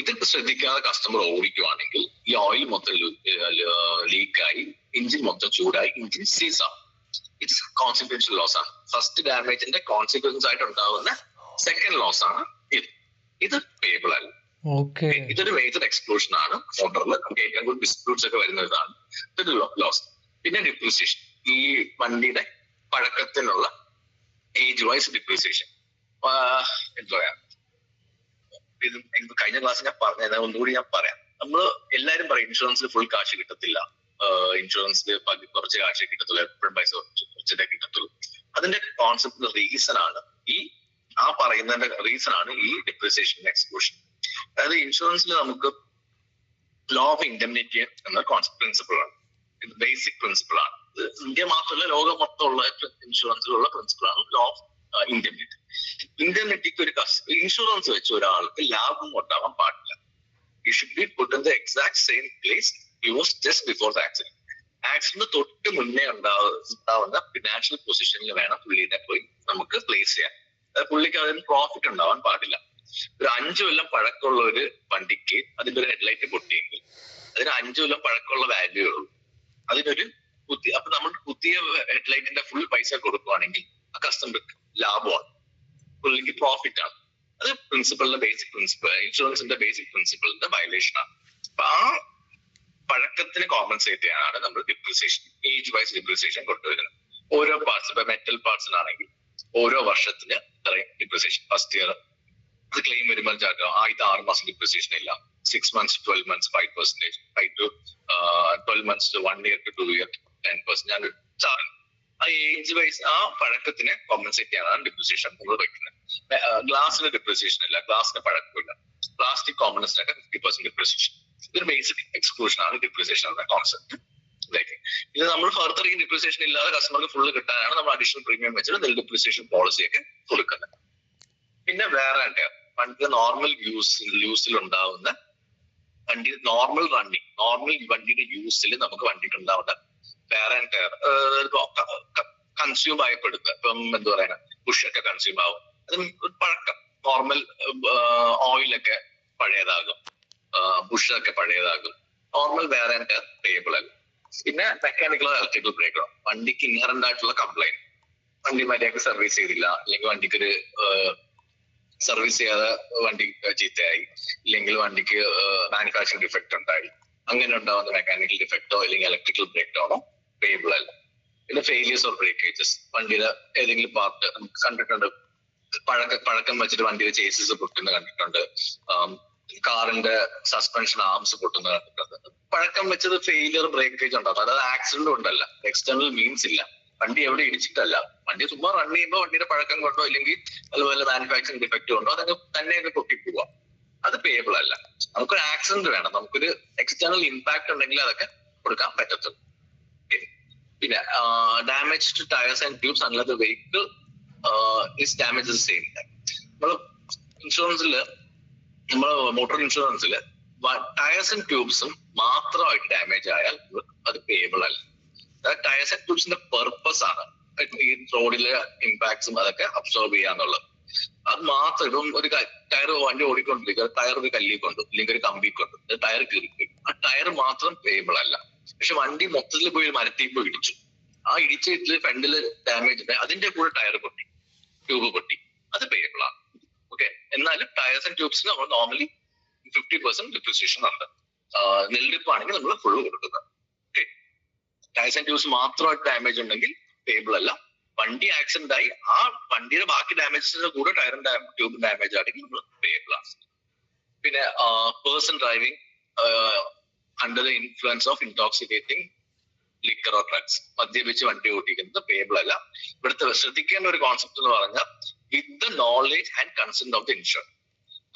ഇത് ശ്രദ്ധിക്കാതെ കസ്റ്റമർ ഓടിക്കുവാണെങ്കിൽ ഈ ഓയിൽ മൊത്തം ലീക്കായി എഞ്ചിൻ മൊത്തം ചൂടായി എഞ്ചിൻ സീസ് ആവും. ഇറ്റ്സ് കോൺസിക്വൻഷ്യൽ ലോസ് ആണ്. ഫസ്റ്റ് ഡാമേജിന്റെ കോൺസിക്വൻസ് ആയിട്ട് ഉണ്ടാവുന്ന സെക്കൻഡ് ലോസ് ആണ് ഇത് പേയബിൾ അല്ല. ഇതൊരു മേജർ എക്സ്പ്ലോഷൻ ആണ് മോട്ടറിൽ. നമുക്ക് ഏറ്റവും കൂടുതൽ ഡിസ്പ്യൂട്ട്സ് ഒക്കെ വരുന്ന ഇതാണ് ഇതൊരു ലോസ്. പിന്നെ ഡിപ്രീസിയേഷൻ, ഈ വണ്ടിയുടെ പഴക്കത്തിനുള്ള ഏജ് വൈസ് ഡിപ്രീസിയേഷൻ. എന്താ പറയാ, ഇത് കഴിഞ്ഞ ക്ലാസ് ഞാൻ പറഞ്ഞത് ഒന്നുകൂടി ഞാൻ പറയാം. നമ്മള് എല്ലാരും പറയും ഇൻഷുറൻസിൽ ഫുൾ കാശ് കിട്ടത്തില്ല, ഇൻഷുറൻസിൽ കുറച്ച് കാശ് കിട്ടത്തുള്ളൂ, എപ്പോഴും പൈസ കുറച്ചേ കിട്ടത്തുള്ളൂ. അതിന്റെ കോൺസെപ്റ്റ് റീസൺ ആണ് ആ പറയുന്നതിന്റെ റീസൺ ആണ് ഈ ഡിപ്രീസിയേഷൻ എക്സ്ക്ലൂഷൻ. അതായത് ഇൻഷുറൻസിൽ നമുക്ക് ലോ ഓഫ് ഇൻഡെംനിറ്റി എന്ന പ്രിൻസിപ്പിൾ ആണ്. ഇത് ബേസിക് പ്രിൻസിപ്പിൾ ആണ്. ഇത് ഇന്ത്യ മാത്രമല്ല ലോകം മൊത്തമുള്ള ഇൻഷുറൻസിലുള്ള പ്രിൻസിപ്പിൾ ആണ് ലോ ഓഫ് ഇൻഡെംനിറ്റി. ഇൻഡെംനിറ്റിക്ക് ഒരു ഇൻഷുറൻസ് വെച്ച് ഒരാൾക്ക് ലാഭം ഉണ്ടാവാൻ പാടില്ല. You should be put in the exact same place you was just before the accident. Accident തൊട്ട് മുന്നേ ഉണ്ടാവുന്ന ഫിനാൻഷ്യൽ പൊസിഷനിൽ വേണം പുള്ളിനെ പോയി നമുക്ക് പ്ലേസ് ചെയ്യാൻ. പുള്ളിക്ക് അതിന് പ്രോഫിറ്റ് ഉണ്ടാവാൻ പാടില്ല. ഒരു 5 കൊല്ലം പഴക്കമുള്ള ഒരു വണ്ടിക്ക് അതിന്റെ ഒരു ഹെഡ്ലൈറ്റ് പൊട്ടിയെങ്കിൽ അതിന് 5 കൊല്ലം പഴക്കമുള്ള വാല്യൂ ഉള്ളൂ. അതിനൊരു അപ്പൊ നമ്മൾ പുതിയ ഹെഡ്ലൈറ്റിന്റെ ഫുൾ പൈസ കൊടുക്കുവാണെങ്കിൽ ആ കസ്റ്റമർക്ക് ലാഭമാണ്, പുള്ളിക്ക് പ്രോഫിറ്റ് ആണ്. അത് പ്രിൻസിപ്പളിന്റെ ബേസിക് പ്രിൻസിപ്പിൾ, ഇൻഷുറൻസിന്റെ ബേസിക് പ്രിൻസിപ്പിളിന്റെ വയലേഷൻ ആണ്. അപ്പൊ ആ പഴക്കത്തിന് കോമ്പൻസേറ്റ് ചെയ്യാനാണ് നമ്മൾ ഡിപ്രീസിയേഷൻ, ഏജ് വൈസ് ഡിപ്രീസിയേഷൻ കൊണ്ടുവരുന്നത്. ഓരോ പാർട്സ്, ഇപ്പൊ മെറ്റൽ പാർട്സിനാണെങ്കിൽ ഓരോ വർഷത്തിന് ഇത്രയും ഡിപ്രീസിയേഷൻ. ഫസ്റ്റ് ഇയർ അത് ക്ലെയിം വരുമ്പോൾ ആദ്യത്തെ 6 മാസം ഡിപ്രീസിയേഷൻ ഇല്ല, 6 months 12 months 5%, 5 to 12 months to 1 year to 2 year 10%. ഞാൻ ആ ഏജ് വൈസ് ആ പഴക്കത്തിനെ കോമ്പൻസേറ്റ് ചെയ്യാനാണ് ഡിപ്രീസിയേഷൻ നമ്മൾ വെക്കുന്നത്. ഗ്ലാസിന് ഡിപ്രീസിയേഷൻ ഇല്ല, ഗ്ലാസിന് പഴക്കമില്ല. പ്ലാസ്റ്റിക് കോമ്പണൻസിനൊക്കെ 50% ഡിപ്രീസിയേഷൻ. ഇതൊരു ബേസിക് എക്സ്ക്ലൂഷൻ ആണ് ഡിപ്രീസിയേഷൻ എന്ന കോൺസെപ്റ്റ്. ഇത് നമ്മൾ ഫർദർ ഈ ഡിപ്രീസിയേഷൻ ഇല്ലാതെ കസ്റ്റമർക്ക് ഫുള്ള് കിട്ടാനാണ് നമ്മൾ അഡീഷണൽ പ്രീമിയം വെച്ചിട്ട് ഡിപ്രീസിയേഷൻ പോളിസിയൊക്കെ കൊടുക്കുന്നത്. പിന്നെ വേറെ വണ്ടി നോർമൽ യൂസിൽ ഉണ്ടാവുന്ന വണ്ടി, നോർമൽ വണ്ടിയുടെ യൂസിൽ നമുക്ക് വണ്ടിക്ക് ഉണ്ടാവുന്ന വേറെ കൺസ്യൂം ആയപ്പെടുക. ഇപ്പം എന്താ പറയുക, ബുഷൊക്കെ കൺസ്യൂം ആവും, അതിന് പഴക്കം. നോർമൽ ഓയിലൊക്കെ പഴയതാകും, ബുഷൊക്കെ പഴയതാകും. നോർമൽ വേറെ പേയബിൾ അല്ല. പിന്നെ മെക്കാനിക്കലോ ഇലക്ട്രിക്കൽ ബ്രേക്കോ, വണ്ടിക്ക് ഇൻഹറന്റ് ആയിട്ടുള്ള കംപ്ലൈന്റ്, വണ്ടി മര്യാദക്ക് സർവീസ് ചെയ്തില്ല, അല്ലെങ്കിൽ വണ്ടിക്ക് ഒരു സർവീസ് ചെയ്യാതെ വണ്ടി ചീത്തയായി, ഇല്ലെങ്കിൽ വണ്ടിക്ക് മാനുഫാക്ചറിംഗ് ഡിഫക്റ്റ് ഉണ്ടായി, അങ്ങനെ ഉണ്ടാവുന്ന മെക്കാനിക്കൽ ഡിഫക്റ്റോ അല്ലെങ്കിൽ ഇലക്ട്രിക്കൽ ബ്രേക്ക് ഡൗണോ പേയബിൾ അല്ല. പിന്നെ ഫെയിലിയേഴ്സ് ഓർ ബ്രേക്കേജസ്, വണ്ടിയുടെ ഏതെങ്കിലും പാർട്ട് കണ്ടിട്ടുണ്ട്, പഴക്കം വെച്ചിട്ട് വണ്ടിയുടെ ചേസിസ് പൊട്ടുന്ന കണ്ടിട്ടുണ്ട്, കാറിന്റെ സസ്പെൻഷൻ ആംസ് പൊട്ടുന്ന കണ്ടിട്ടുണ്ട്. പഴക്കം വെച്ചത് ഫെയിലിയർ ബ്രേക്കേജ് ഉണ്ടാകും. അതായത് ആക്സിഡന്റ് കൊണ്ടല്ല, എക്സ്റ്റേണൽ മീൻസ് ഇല്ല, വണ്ടി എവിടെ ഇടിച്ചിട്ടല്ല, വണ്ടി ചുമ്മാ റൺ ചെയ്യുമ്പോൾ വണ്ടിയുടെ പഴക്കം കൊണ്ടോ ഇല്ലെങ്കിൽ അതുപോലെ മാനുഫാക്ചറിംഗ് ഡിഫക്റ്റ് കൊണ്ടോ അതൊക്കെ തന്നെ പൊട്ടിപ്പോവാം. അത് പേയബിൾ അല്ല. നമുക്കൊരു ആക്സിഡന്റ് വേണം, നമുക്കൊരു എക്സ്റ്റേണൽ ഇമ്പാക്ട് ഉണ്ടെങ്കിൽ അതൊക്കെ കൊടുക്കാൻ പറ്റത്തുള്ളൂ. പിന്നെ damage to tyres and tubes അല്ലാതെ vehicle is damage same time. നമ്മൾ ഇൻഷുറൻസിൽ, നമ്മൾ മോട്ടോർ ഇൻഷുറൻസിൽ ടയർസ് ആൻഡ് ട്യൂബ്സും മാത്രമായിട്ട് ഡാമേജ് ആയാൽ അത് പേയബിൾ അല്ല. ടയർസ് ആൻഡ് ട്യൂബ്സിന്റെ പെർപ്പസ് ആണ് ഈ റോഡിലെ ഇമ്പാക്ട്സും അതൊക്കെ അബ്സോർബ് ചെയ്യാന്നുള്ളത്. അത് മാത്രം. ഇപ്പം ഒരു ടയർ വണ്ടി ഓടിക്കൊണ്ടിരിക്കുക, ടയർ ഒരു കല്ലിൽ കൊണ്ടു ഇല്ലെങ്കിൽ ഒരു കമ്പി കൊണ്ടു, ടയർ കീറിപ്പോയി, ആ ടയർ മാത്രം പേയബിൾ അല്ല. പക്ഷെ വണ്ടി മൊത്തത്തിൽ പോയി മരത്തിൽ പോയി ഇടിച്ചു, ആ ഇടിച്ചിട്ട് ഫ്രണ്ടില് ഡാമേജ് ഉണ്ട്, അതിന്റെ കൂടെ ടയർ പൊട്ടി, ട്യൂബ് പൊട്ടി, അത് പേയബിൾ ആണ്. ഓക്കെ. എന്നാലും ടയർസ് ആൻഡ് ട്യൂബ്സിന് നമ്മൾ നോർമലി 50% ഡിപ്രിസിയേഷൻ ഉണ്ട്. നെൽഡിപ്പാണെങ്കിൽ നമ്മൾ ഫുള്ള് കൊടുക്കുന്നത്. ഓക്കെ, ടയർസ് ആൻഡ് ട്യൂബ്സ് മാത്രമായിട്ട് ഡാമേജ് ഉണ്ടെങ്കിൽ പേബിൾ അല്ല. വണ്ടി ആക്സിഡന്റ് ആയി ആ വണ്ടിയുടെ ബാക്കി ഡാമേജസിന്റെ കൂടെ ടയറും ട്യൂബും ഡാമേജ് ആണെങ്കിൽ നമ്മൾ പേബിൾ ആണ്. പിന്നെ person driving under the influence of intoxicating liquor or drugs, മദ്യപിച്ച് വണ്ടി ഓടിക്കുന്നത് പേബിൾ അല്ല. ഇവിടുത്തെ ശ്രദ്ധിക്കേണ്ട ഒരു കോൺസെപ്റ്റ് എന്ന് പറഞ്ഞാൽ വിത്ത് the knowledge and consent of the insured.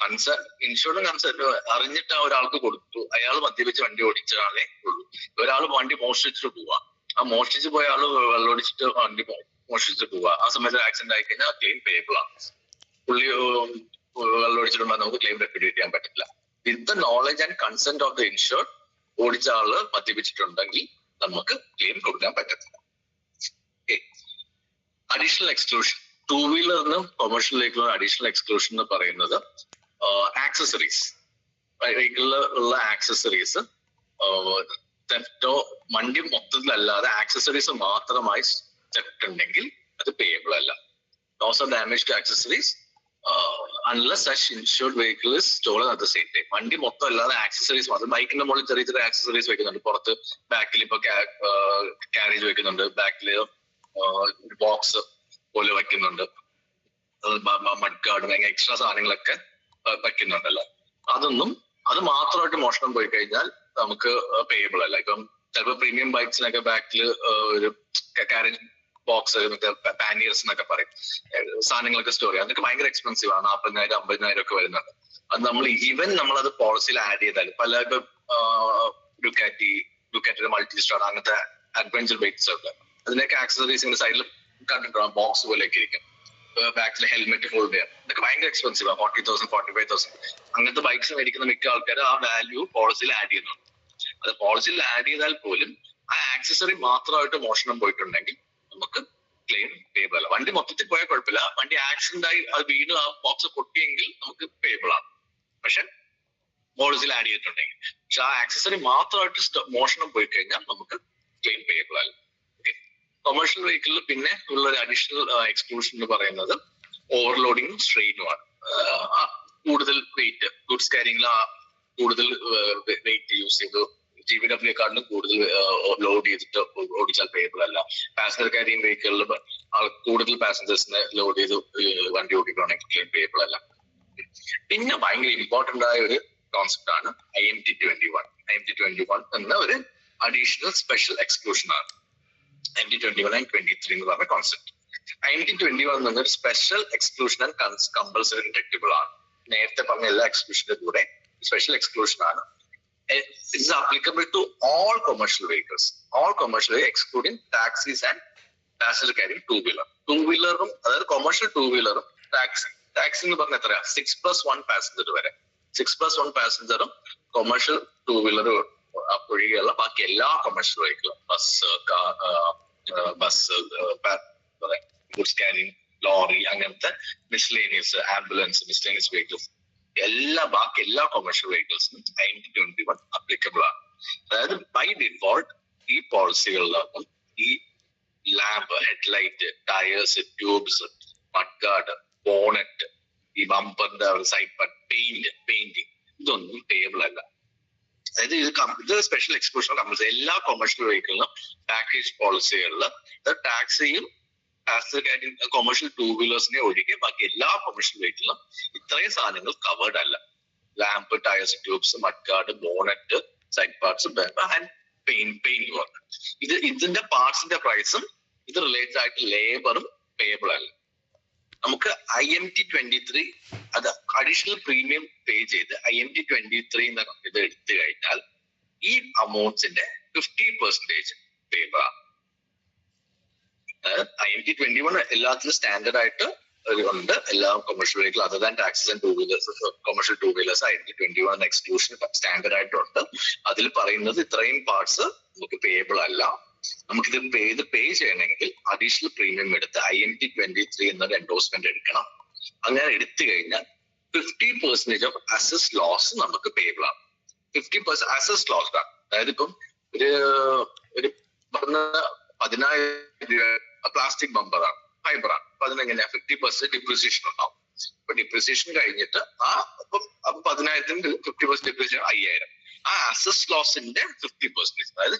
Insurance consent അറിഞ്ഞിട്ട് ആ ഒരാൾക്ക് കൊടുത്തു, അയാൾ മദ്യപിച്ച് വണ്ടി ഓടിച്ചാലേ ഉള്ളൂ. ഒരാൾ വണ്ടി മോഷ്ടിച്ചിട്ട് പോവാ, ആ മോഷ്ടിച്ച് പോയ ആള് വെള്ളമൊടിച്ചിട്ട് വണ്ടി മോഷ്ടിച്ചിട്ട് പോവാ, ആ സമയത്ത് ആക്സിഡന്റ് ആയി കഴിഞ്ഞാൽ ക്ലെയിം പേബിൾ ആണ്. പുള്ളി വെള്ളമൊടിച്ചിട്ടുണ്ടെങ്കിൽ നമുക്ക് ക്ലെയിം റെക്യൂഡേറ്റ് ചെയ്യാൻ പറ്റില്ല. With the knowledge and consent of the insured ഓടിച്ച ആള് മദ്യപിച്ചിട്ടുണ്ടെങ്കിൽ നമുക്ക് ക്ലെയിം കൊടുക്കാൻ പറ്റത്തില്ല. അഡീഷണൽ എക്സ്ക്ലൂഷൻ, ടൂ വീലറിനും കൊമേഴ്ഷ്യൽ വെഹിക്കിളിനും അഡീഷണൽ എക്സ്ക്ലൂഷൻ എന്ന് പറയുന്നത് ആക്സസറീസ്, വെഹിക്കിളിൽ ഉള്ള ആക്സസറീസ് തെഫ്റ്റോ വണ്ടി മൊത്തത്തിലല്ലാതെ ആക്സസറീസ് മാത്രമായി തെഫ്റ്റ് ഉണ്ടെങ്കിൽ അത് പേയബിൾ അല്ല. Loss of damage to accessories unless such insured vehicle is stolen at the same time. വണ്ടി മൊത്തം അല്ലാതെ ആക്സസറീസ് മാത്രം, ബൈക്കിന്റെ മുകളിൽ ചെറിയ ചെറിയ ആക്സസറീസ് വെക്കുന്നുണ്ട്, പുറത്ത് ബാക്കിൽ ഇപ്പൊ കാരേജ് വെക്കുന്നുണ്ട്, ബാക്കിൽ ബോക്സ് പോലെ വെക്കുന്നുണ്ട്, മഡ് ഗാർഡ് അങ്ങനെ എക്സ്ട്രാ സാധനങ്ങളൊക്കെ വെക്കുന്നുണ്ടല്ലോ, അത് മാത്രമായിട്ട് മോഷണം പോയി കഴിഞ്ഞാൽ നമുക്ക് പേയബിൾ അല്ല. ഇപ്പം ചിലപ്പോൾ പ്രീമിയം ബൈക്സിനൊക്കെ ബാക്കിൽ ഒരു കാരേജ് ബോക്സ്, പാനിയേഴ്സ് എന്നൊക്കെ പറയും, സാധനങ്ങളൊക്കെ സ്റ്റോർ ചെയ്യാം. അതൊക്കെ ഭയങ്കര എക്സ്പെൻസീവ് ആണ്, 40,000 50,000 ഒക്കെ വരുന്നുണ്ട്. അത് നമ്മളത് പോളിസിയിൽ ആഡ് ചെയ്താൽ പല ഡുക്കാറ്റിയുടെ മൾട്ടി സ്റ്റാർ അങ്ങനത്തെ അഡ്വഞ്ചർ ബൈക്സ് ഉണ്ട്, അതിനൊക്കെ ആക്സസറീസിന്റെ സൈഡിൽ കണ്ടിട്ടുണ്ടാകും, ബോക്സ് പോലെയൊക്കെ ഇരിക്കും, ബാക്കിൽ ഹെൽമെറ്റ് ഹോൾഡ് ചെയ്യാം. ഇതൊക്കെ ഭയങ്കര എക്സ്പെൻസീവ് ആണ്, 40,000 45,000. അങ്ങനത്തെ ബൈക്സ് മേടിക്കുന്ന മിക്ക ആൾക്കാർ ആ വാല്യൂ പോളിസിയിൽ ആഡ് ചെയ്യുന്നുണ്ട്. അത് പോളിസിയിൽ ആഡ് ചെയ്താൽ പോലും ആ ആക്സസറി മാത്രമായിട്ട് മോഷണം പോയിട്ടുണ്ടെങ്കിൽ നമുക്ക് ക്ലെയിം പേബിൾ അല്ല. വണ്ടി മൊത്തത്തിൽ പോയാൽ കുഴപ്പമില്ല, വണ്ടി ആക്സിഡന്റ് ആയി അത് വീണ് ആ ബോക്സ് പൊട്ടിയെങ്കിൽ നമുക്ക് പേബിൾ ആണ്. പക്ഷെ പോളിസിയിൽ ആഡ് ചെയ്തിട്ടുണ്ടെങ്കിൽ, പക്ഷെ ആ ആക്സസറി മാത്രമായിട്ട് മോഷണം പോയി കഴിഞ്ഞാൽ നമുക്ക് ക്ലെയിം പേബിൾ അല്ല. ഓക്കെ, കൊമേഴ്ഷ്യൽ വെഹിക്കിളിൽ പിന്നെ ഉള്ള ഒരു അഡീഷണൽ എക്സ്ക്ലൂഷൻ എന്ന് പറയുന്നത് ഓവർലോഡിങ്ങും സ്ട്രെയിനുമാണ്. കൂടുതൽ വെയിറ്റ്, ഗുഡ്സ് ക്യാരിങ്ങിൽ കൂടുതൽ വെയിറ്റ് യൂസ് ചെയ്തു GVW-ക്കാട്ടിലും കൂടുതൽ ലോഡ് ചെയ്തിട്ട് ഓടിച്ചാൽ പേബിൾ അല്ല. പാസഞ്ചർ ക്യാരിങ് വെഹിക്കിളിൽ കൂടുതൽ പാസഞ്ചേഴ്സിനെ ലോഡ് ചെയ്ത് വണ്ടി ഓടിക്കുകയാണെങ്കിൽ ക്ലെയിം പേബിൾ അല്ല. പിന്നെ ഭയങ്കര ഇമ്പോർട്ടന്റ് ആയ ഒരു കോൺസെപ്റ്റ് ആണ് IMT 21. IMT 21 എന്ന ഒരു അഡീഷണൽ സ്പെഷ്യൽ എക്സ്ക്ലൂഷൻ ആണ്. IMT 21 and 23 എന്ന് പറഞ്ഞ കോൺസെപ്റ്റ്. IMT 21 എന്നൊരു special exclusion and compulsory detectable ആണ്. നേരത്തെ പറഞ്ഞ എല്ലാ എക്സ്ക്ലൂഷന്റെ കൂടെ സ്പെഷ്യൽ എക്സ്ക്ലൂഷൻ ആണ്. It is applicable to all commercial vehicles, excluding taxis and passenger carrying two-wheeler. Two-wheeler-ഉം അതായത് commercial two-wheeler-ഉം taxi എന്ന് പറഞ്ഞാൽ എത്രയാ 6+1 passenger വരെ. 6+1 passenger-ഉം commercial two-wheeler ഒഴികെയുള്ള ബാക്കി എല്ലാ commercial vehicle, bus, goods carrying, lorry, അങ്ങനത്തെ മിസ്ലേനിയസ്, ആംബുലൻസ്, മിസ്ലേനിയസ് വെഹിക്കിൾസ് ബാക്കി എല്ലാ കൊമേഴ്ഷ്യൽ വെഹിക്കിൾസിനും IMT 21 അപ്ലിക്കബിൾ ആണ്. അതായത് ബൈ ഡിഫോൾട്ട് ഈ പോളിസികളിലൊന്നും ഈ lamp, headlight, tyres, tubes, mudguard, bonnet, ഈ ബമ്പറിന്റെ സൈഡ് പെയിന്റിങ് ഇതൊന്നും പേയബിൾ അല്ല. അതായത് ഇത് സ്പെഷ്യൽ എക്സ്ക്ലൂഷൻ കമ്പൽസറി എല്ലാ കൊമേഴ്ഷ്യൽ വെഹിക്കിളിനും പാക്കേജ് പോളിസികളിൽ ടാക്സിയും പാസഞ്ചർ ക്യാരിങ് കൊമേഴ്ഷ്യൽ ടൂ വീലേഴ്സിനെ ഒഴികെ ബാക്കി എല്ലാ കൊമേഴ്ഷ്യൽ വെഹിക്കിളിലും ഇത്രയും സാധനങ്ങൾ കവേർഡ് അല്ല. Lamp, tyres, tubes, mudguard, bonnet, side parts and paint work. ഇതിന്റെ പാർട്സിന്റെ പ്രൈസും ഇത് റിലേറ്റഡ് ആയിട്ട് ലേബറും പേയബിൾ അല്ല. നമുക്ക് IMT 23 അത് അഡീഷണൽ പ്രീമിയം പേ ചെയ്ത് IMT 23 എന്ന ഇത് എടുത്തു കഴിഞ്ഞാൽ ഈ അമൗണ്ട്സിന്റെ 50% പേയബിൾ ആണ്. IMT 21 എല്ലാത്തിലും സ്റ്റാൻഡേർഡ് ആയിട്ട് ഉണ്ട്. എല്ലാ commercial vehicle other than taxes and two wheelers, commercial two wheelers IMT 21 exclusion standard ആയിട്ടുണ്ട്. അതിൽ പറയുന്നത് ഇത്രയും പാർട്സ് നമുക്ക് പേയബിൾ അല്ല. നമുക്കിത് പേ ചെയ്യണമെങ്കിൽ അഡീഷണൽ പ്രീമിയം എടുത്ത് IMT 23 എന്നൊരു എൻഡോഴ്സ്മെന്റ് എടുക്കണം. അങ്ങനെ എടുത്തു കഴിഞ്ഞാൽ 50% ഓഫ് അസസ് ലോസ് നമുക്ക് പേയബിൾ ആണ്. 50% അസസ് ലോസ് ആണ്. അതായത് ഇപ്പം ഒരു 10,000 രൂപ പ്ലാസ്റ്റിക് ബമ്പറാണ്, ഫൈബറാണ്, അപ്പൊ അതിനെങ്ങനെയാ 50% ഡിപ്രിസിയേഷൻ ഉണ്ടാവും. അപ്പൊ ഡിപ്രിസിയേഷൻ കഴിഞ്ഞിട്ട് അപ്പൊ 10,000 50% ഡിപ്രിസിയേഷൻ 5,000. ആ അസസ് ലോസിന്റെ 50%, അതായത്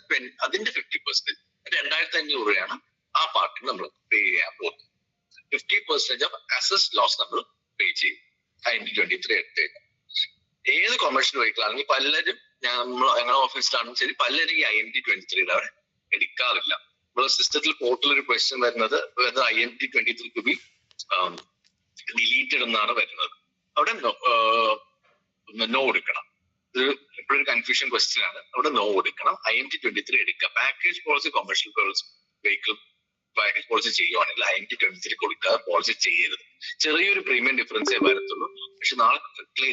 അതിന്റെ 50%, 2,500 രൂപയാണ് ആ പാർട്ടിന് നമ്മൾ പേ ചെയ്യാൻ പോകുന്നത്. 50% ഓഫ് അസസ് ലോസ് നമ്മൾ പേ ചെയ്യും IMT-23 എടുത്ത് കഴിഞ്ഞാൽ. ഏത് കൊമേഴ്ഷ്യൽ വെഹിക്കിൾ ആണെങ്കിൽ പലരും ഞങ്ങളുടെ ഓഫീസിലാണെങ്കിലും ശരി, പലരും ഈ IMT-23 അവിടെ എടുക്കാറില്ല. നമ്മുടെ സിസ്റ്റത്തിൽ പോർട്ടൽ ഒരു ക്വസ്റ്റ്യൻ വരുന്നത് IMT-23 ടു ബി ഡിലീറ്റഡ് എന്നാണ് വരുന്നത്. അവിടെ നോ കൊടുക്കണം. ഇത് എപ്പോഴൊരു കൺഫ്യൂഷൻ ക്വസ്റ്റ്യൻ ആണ്. അവിടെ നോ കൊടുക്കണം. IMT-23 എടുക്കുക. Package policy commercial vehicle package policy ചെയ്യുവാണെങ്കിൽ IMT-23 കൊടുക്കാതെ പോളിസി ചെയ്യരുത്. ചെറിയൊരു പ്രീമിയം ഡിഫറൻസേ വരത്തുള്ളൂ. പക്ഷെ നാളെ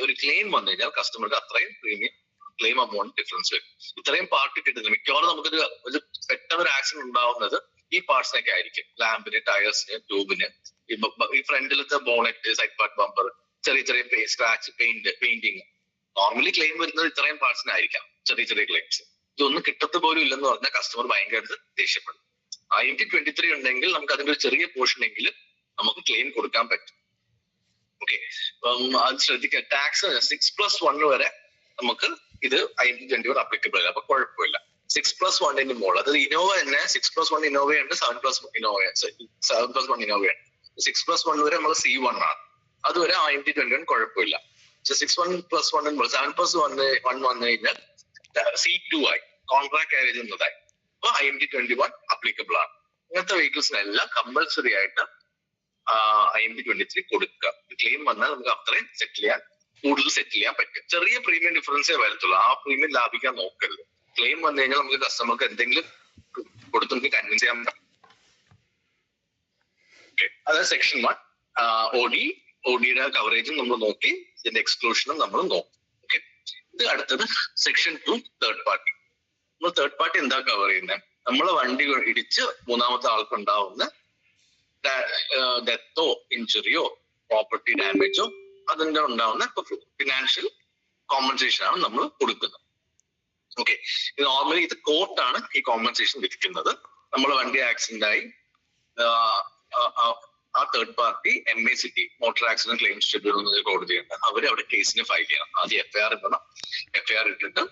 ഒരു ക്ലെയിം വന്നു കഴിഞ്ഞാൽ കസ്റ്റമർക്ക് അത്രയും പ്രീമിയം ക്ലെയിം അമൗണ്ട് ഡിഫറൻസ് വരും. ഇത്രയും പാർട്ട് കിട്ടുന്നത് മിക്കവാറും നമുക്കൊരു പെട്ടെന്ന് ഒരു ആക്സിഡന്റ് ഉണ്ടാവുന്നത് ഈ പാർട്സിനൊക്കെ ആയിരിക്കും. ലാമ്പിന്, ടയേഴ്സിന്, ട്യൂബിന്, ഈ ഫ്രണ്ടിലത്തെ ബോണറ്റ്, സൈഡ് പാർട്ട് ബമ്പർ, ചെറിയ ചെറിയ സ്ക്രാച്ച്, പെയിന്റിങ്. നോർമലി ക്ലെയിം വരുന്നത് ഇത്രയും പാർട്സിനായിരിക്കാം, ചെറിയ ചെറിയ ക്ലെയിംസ്. ഇതൊന്നും കിട്ടത്ത് പോലും ഇല്ലെന്ന് പറഞ്ഞാൽ കസ്റ്റമർ ഭയങ്കര ദേഷ്യപ്പെടും. IMT-23 ഉണ്ടെങ്കിൽ നമുക്ക് അതിന്റെ ഒരു ചെറിയ പോർഷൻ എങ്കിലും നമുക്ക് ക്ലെയിം കൊടുക്കാൻ പറ്റും. ഓക്കെ, അത് ശ്രദ്ധിക്കുക. ടാക്സ് 6+1 വരെ നമുക്ക് ഇത് IMT-21 അപ്ലിക്കബിൾ അല്ല. അപ്പൊ കുഴപ്പമില്ല. 6+1 മോൾ, അത് ഇന്നോവ തന്നെ 6+1 ഇന്നോവയുണ്ട്, 7+1 ഇന്നോവയുണ്ട്. 6+1 വരെ നമ്മൾ C1 ആണ്. അതുവരെ IMT-21 കുഴപ്പമില്ല. 6+1 7+1 വന്നു കഴിഞ്ഞാൽ C2 ആയി, കോൺട്രാക്ട് കാരേജ് എന്നതായി. അപ്പൊ IMT-21 അപ്ലിക്കബിൾ ആണ്. ഇങ്ങനത്തെ വെഹിക്കിൾസിനെല്ലാം കമ്പൽസറി ആയിട്ട് IMT-23 കൊടുക്കുക. ക്ലെയിം വന്നാൽ നമുക്ക് അത്രയും കൂടുതൽ സെറ്റിൽ ചെയ്യാൻ പറ്റും. ചെറിയ പ്രീമിയം ഡിഫറൻസേ വരത്തുള്ളൂ. ആ പ്രീമിയം ലാഭിക്കാൻ നോക്കരുത്. ക്ലെയിം വന്നു കഴിഞ്ഞാൽ നമുക്ക് കസ്റ്റമർക്ക് എന്തെങ്കിലും കൊടുത്ത് നമുക്ക് കൺവിൻസ് ചെയ്യാൻ പറ്റും. അതായത് സെക്ഷൻ 1 ODയുടെ കവറേജും നമ്മൾ നോക്കി, ഇതിന്റെ എക്സ്ക്ലൂഷനും നമ്മൾ നോക്കി. ഓക്കെ, ഇത് അടുത്തത് സെക്ഷൻ 2 തേർഡ് പാർട്ടി. നമ്മൾ തേർഡ് പാർട്ടി എന്താ കവർ ചെയ്യുന്നത്? നമ്മളെ വണ്ടി ഇടിച്ച് മൂന്നാമത്തെ ആൾക്ക് ഉണ്ടാവുന്ന ഡെത്തോ ഇഞ്ചുറിയോ പ്രോപ്പർട്ടി ഡാമേജോ അതിന്റെ ഉണ്ടാവുന്ന ഫിനാൻഷ്യൽ കോമ്പൻസേഷൻ ആണ് നമ്മൾ കൊടുക്കുന്നത്. ഓക്കെ, നോർമലി ഇത് കോർട്ടാണ് ഈ കോമ്പൻസേഷൻ വിധിക്കുന്നത്. നമ്മളെ വണ്ടി ആക്സിഡന്റ് ആയി ആ third party MACT, motor accident claims tribunal എന്നൊരു കോടതിയുണ്ട്. അവര് അവിടെ കേസിന് ഫയൽ ചെയ്യണം. ആദ്യം FIR ഇടണം. FIR ഇട്ടിട്ട്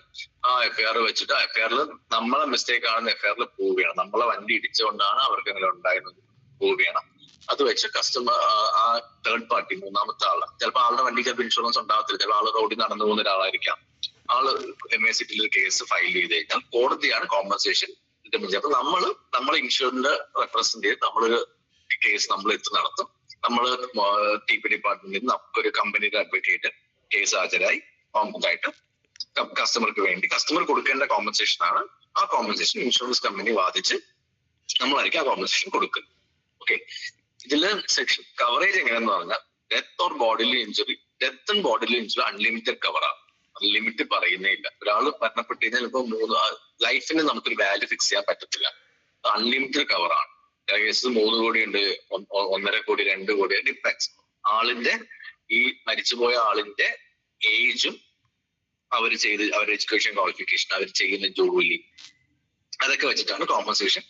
ആ FIR വെച്ചിട്ട് FIR നമ്മളെ മിസ്റ്റേക്ക് ആണെന്ന് FIR പ്രൂവ് ചെയ്യണം. നമ്മളെ വണ്ടി ഇടിച്ചുകൊണ്ടാണ് അവർക്ക് അങ്ങനെ ഉണ്ടായിരുന്നത് പ്രൂവ് ചെയ്യണം. അത് വെച്ച് കസ്റ്റമർ ആ തേർഡ് പാർട്ടി മൂന്നാമത്തെ ആള്, ചിലപ്പോൾ ആളുടെ വണ്ടിക്ക് ഇൻഷുറൻസ് ഉണ്ടാകത്തില്ല, ചിലപ്പോൾ ആള് റോഡിൽ നടന്നു പോകുന്ന ഒരാളായിരിക്കാം, ആള് MACTയിൽ ഒരു കേസ് ഫയൽ ചെയ്ത് കഴിഞ്ഞാൽ കോടതിയാണ് കോമ്പൻസേഷൻ ഡിറ്റർമിൻ. അപ്പൊ നമ്മളെ ഇൻഷുറൻസിന്റെ റെപ്രസെന്റ് ചെയ്ത് നമ്മളൊരു കേസ് നമ്മൾ നടത്തും. നമ്മൾ TP ഡിപ്പാർട്ട്മെന്റിൽ നിന്ന് നമുക്കൊരു കമ്പനിയുടെ അഡ്വക്കേറ്റ് കേസ് ഹാജരായി ആയിട്ട് കസ്റ്റമർക്ക് വേണ്ടി കസ്റ്റമർ കൊടുക്കേണ്ട കോമ്പൻസേഷൻ ആണ്. ആ കോമ്പൻസേഷൻ ഇൻഷുറൻസ് കമ്പനി വാദിച്ച് നമ്മളായിരിക്കും ആ കോമ്പൻസേഷൻ കൊടുക്കുന്നത്. ഓക്കെ, ഇതില് സെക്ഷൻ കവറേജ് എങ്ങനെയാന്ന് പറഞ്ഞാൽ death or bodily injury, death and bodily injury unlimited കവറാണ്. അത് ലിമിറ്റ് പറയുന്നേ ഇല്ല. ഒരാൾ മരണപ്പെട്ട് കഴിഞ്ഞാൽ ഇപ്പൊ ലൈഫിന് നമുക്കൊരു വാല്യൂ ഫിക്സ് ചെയ്യാൻ പറ്റത്തില്ല. അൺലിമിറ്റഡ് കവറാണ്. കേസസ് 3 കോടി ഉണ്ട്, 1.5 കോടി, 2 കോടി, ഡിപ്പെൻസ്. ആളിന്റെ ഈ മരിച്ചുപോയ ആളിന്റെ ഏജും അവരുടെ എഡ്യൂക്കേഷൻ ക്വാളിഫിക്കേഷൻ, അവർ ചെയ്യുന്ന ജോലി, അതൊക്കെ വെച്ചിട്ടാണ് കോമ്പൻസേഷൻ